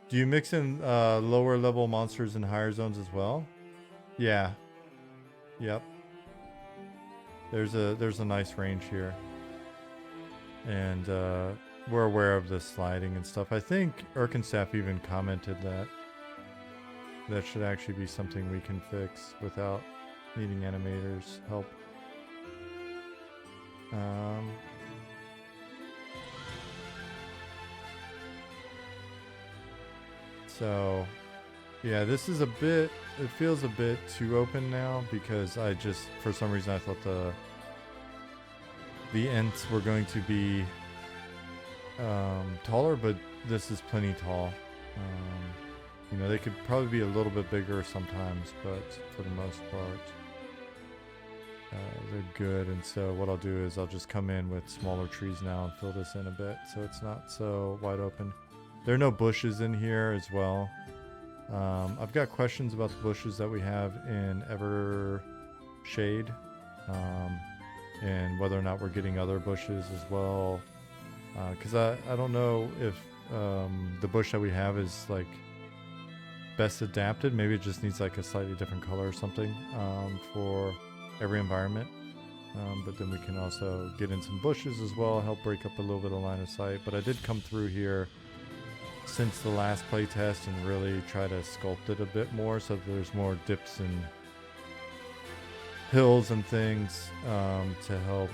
Do you mix in lower level monsters in higher zones as well? Yeah. Yep. There's a nice range here. And we're aware of the sliding and stuff. I think Erkenstaff even commented that that should actually be something we can fix without needing animators' help. So, yeah, this is a bit, it feels a bit too open now, because I just, for some reason, I thought the ents were going to be taller, but this is plenty tall. You know, they could probably be a little bit bigger sometimes, but for the most part, they're good. And so what I'll do is I'll just come in with smaller trees now and fill this in a bit so it's not so wide open. There are no bushes in here as well. I've got questions about the bushes that we have in Evershade, and whether or not we're getting other bushes as well. Because I don't know if the bush that we have is like best adapted. Maybe it just needs like a slightly different color or something for every environment. But then we can also get in some bushes as well, help break up a little bit of line of sight. But I did come through here since the last playtest and really try to sculpt it a bit more so that there's more dips and hills and things to help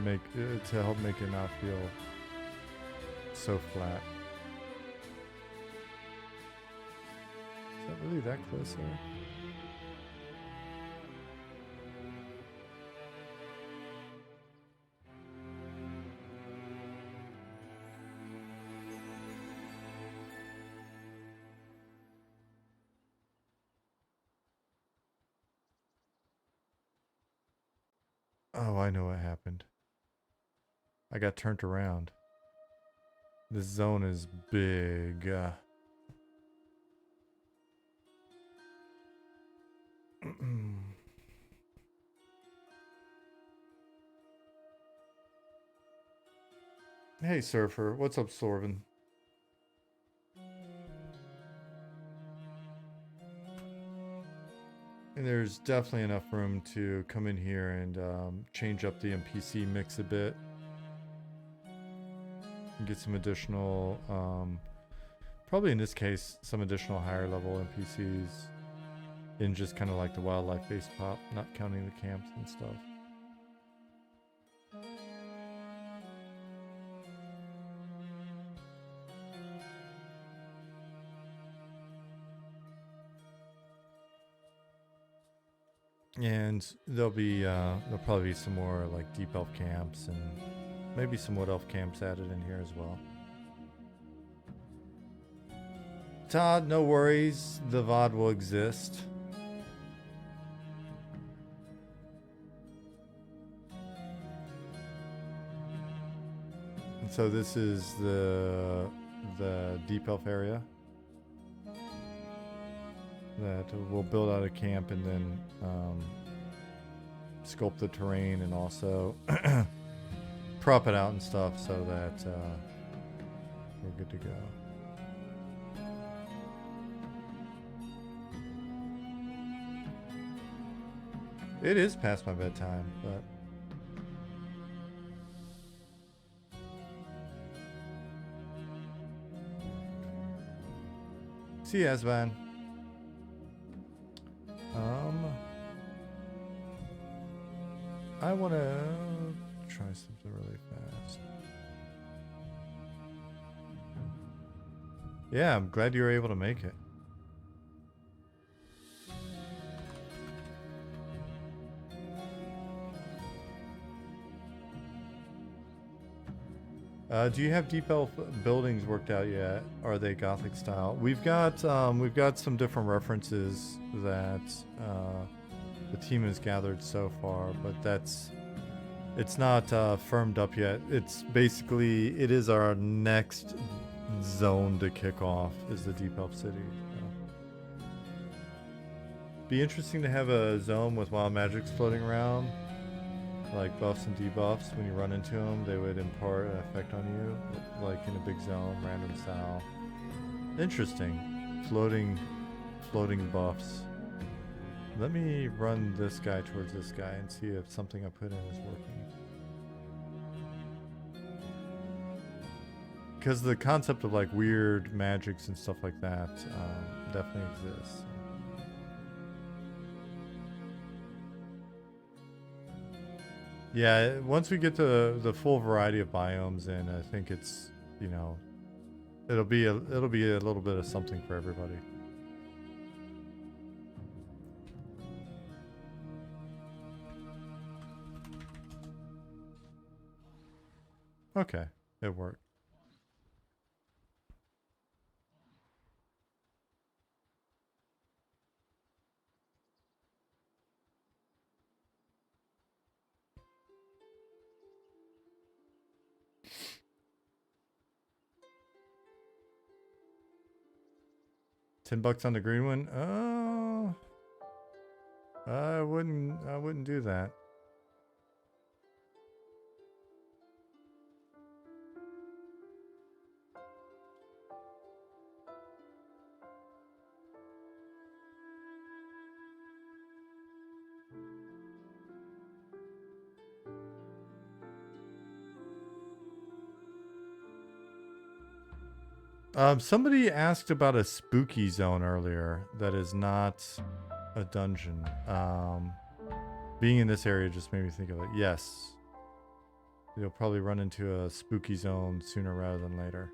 make it not feel so flat. Is that really that close there? Oh, I know what happened. I got turned around. This zone is big. Hey, Surfer. What's up, Sorvin? And there's definitely enough room to come in here and change up the NPC mix a bit. And get some additional, probably in this case, some additional higher level NPCs in just kind of like the wildlife based pop, not counting the camps and stuff. And there'll probably be some more like deep elf camps and maybe some wood elf camps added in here as well. Todd, no worries. The VOD will exist. And so this is the deep elf area that we'll build out a camp and then sculpt the terrain and also prop it out and stuff so that we're good to go. It is past my bedtime, but... See you, Asvan. I want to try something really fast. Yeah, I'm glad you were able to make it. Do you have Deep Elf buildings worked out yet? Are they Gothic style? We've got some different references that the team has gathered so far, but it's not firmed up yet. It's basically, it is our next zone to kick off, is the Deep Elf City. Be interesting to have a zone with wild magics floating around, like buffs and debuffs. When you run into them, they would impart an effect on you, like in a big zone, random style. Interesting. Floating buffs. Let me run this guy towards this guy and see if something I put in is working. Because the concept of like weird magics and stuff like that definitely exists. Yeah, once we get to the full variety of biomes in, I think it's, you know, it'll be a little bit of something for everybody. Okay, it worked. $10 on the green one? Oh, I wouldn't do that. Somebody asked about a spooky zone earlier that is not a dungeon. Being in this area just made me think of it. Yes. You'll probably run into a spooky zone sooner rather than later.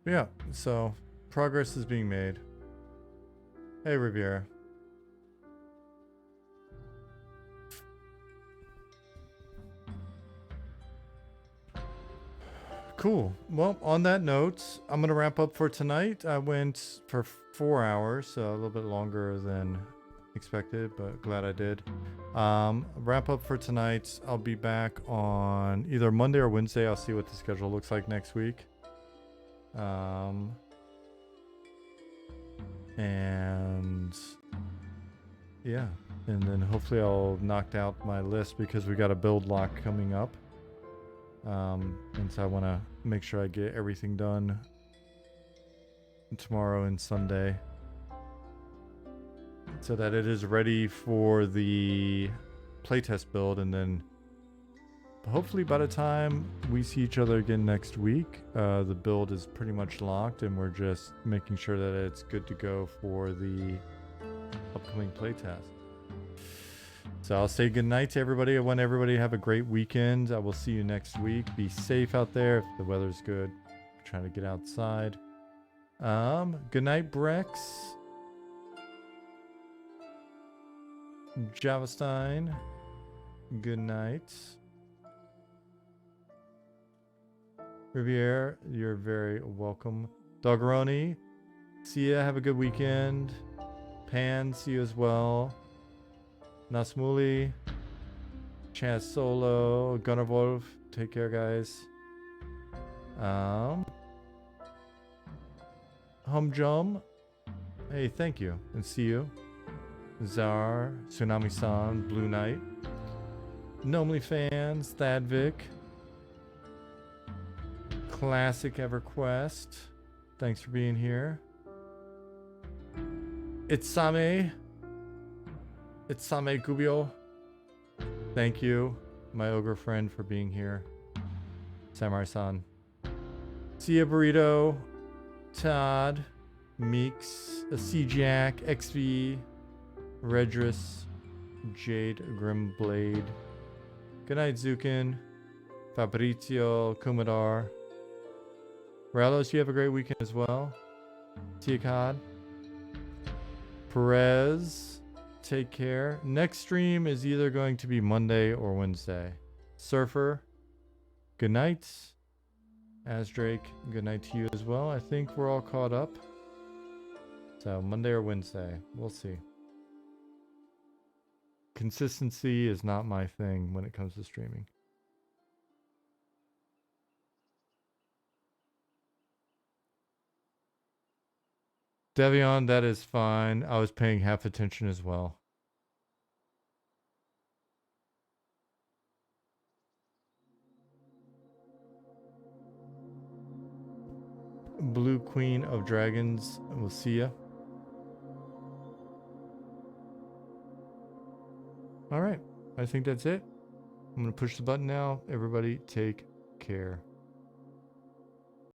Yeah, so progress is being made. Hey, Riviera. Cool. Well, on that note, I'm going to wrap up for tonight. I went for 4 hours, so a little bit longer than expected, but glad I did. Wrap up for tonight. I'll be back on either Monday or Wednesday. I'll see what the schedule looks like next week. And yeah, and then hopefully I'll knock out my list because we got a build lock coming up. And so I want to make sure I get everything done tomorrow and Sunday so that it is ready for the playtest build. And then hopefully by the time we see each other again next week, the build is pretty much locked and we're just making sure that it's good to go for the upcoming playtest. So I'll say good night to everybody. I want everybody to have a great weekend. I will see you next week. Be safe out there if the weather's good. I'm trying to get outside. Good night, Brex. Javestein. Good night. Riviere, you're very welcome. Doggeroni, see ya. Have a good weekend. Pan, see you as well. Nasmuli, Chaz Solo, Gunnerwolf, take care, guys. Humjum, hey, thank you, and see you. Zar, Tsunami-san, Blue Knight, Nomely fans, Thadvic, Classic EverQuest. Thanks for being here. Itsame Gubio. Thank you, my ogre friend, for being here. Samurai-san. See ya, Burrito. Todd. Meeks. C-Jack. XV. Redress. Jade Grimblade. Good night, Zukin. Fabrizio. Kumadar. Ralos, you have a great weekend as well. See you, Cod. Perez. Take care. Next stream is either going to be Monday or Wednesday. Surfer. Good night. Asdrake, good night to you as well. I think we're all caught up. So Monday or Wednesday. We'll see. Consistency is not my thing when it comes to streaming. Devion, that is fine. I was paying half attention as well. Blue Queen of Dragons, we'll see ya. All right, I think that's it. I'm gonna push the button now. Everybody take care.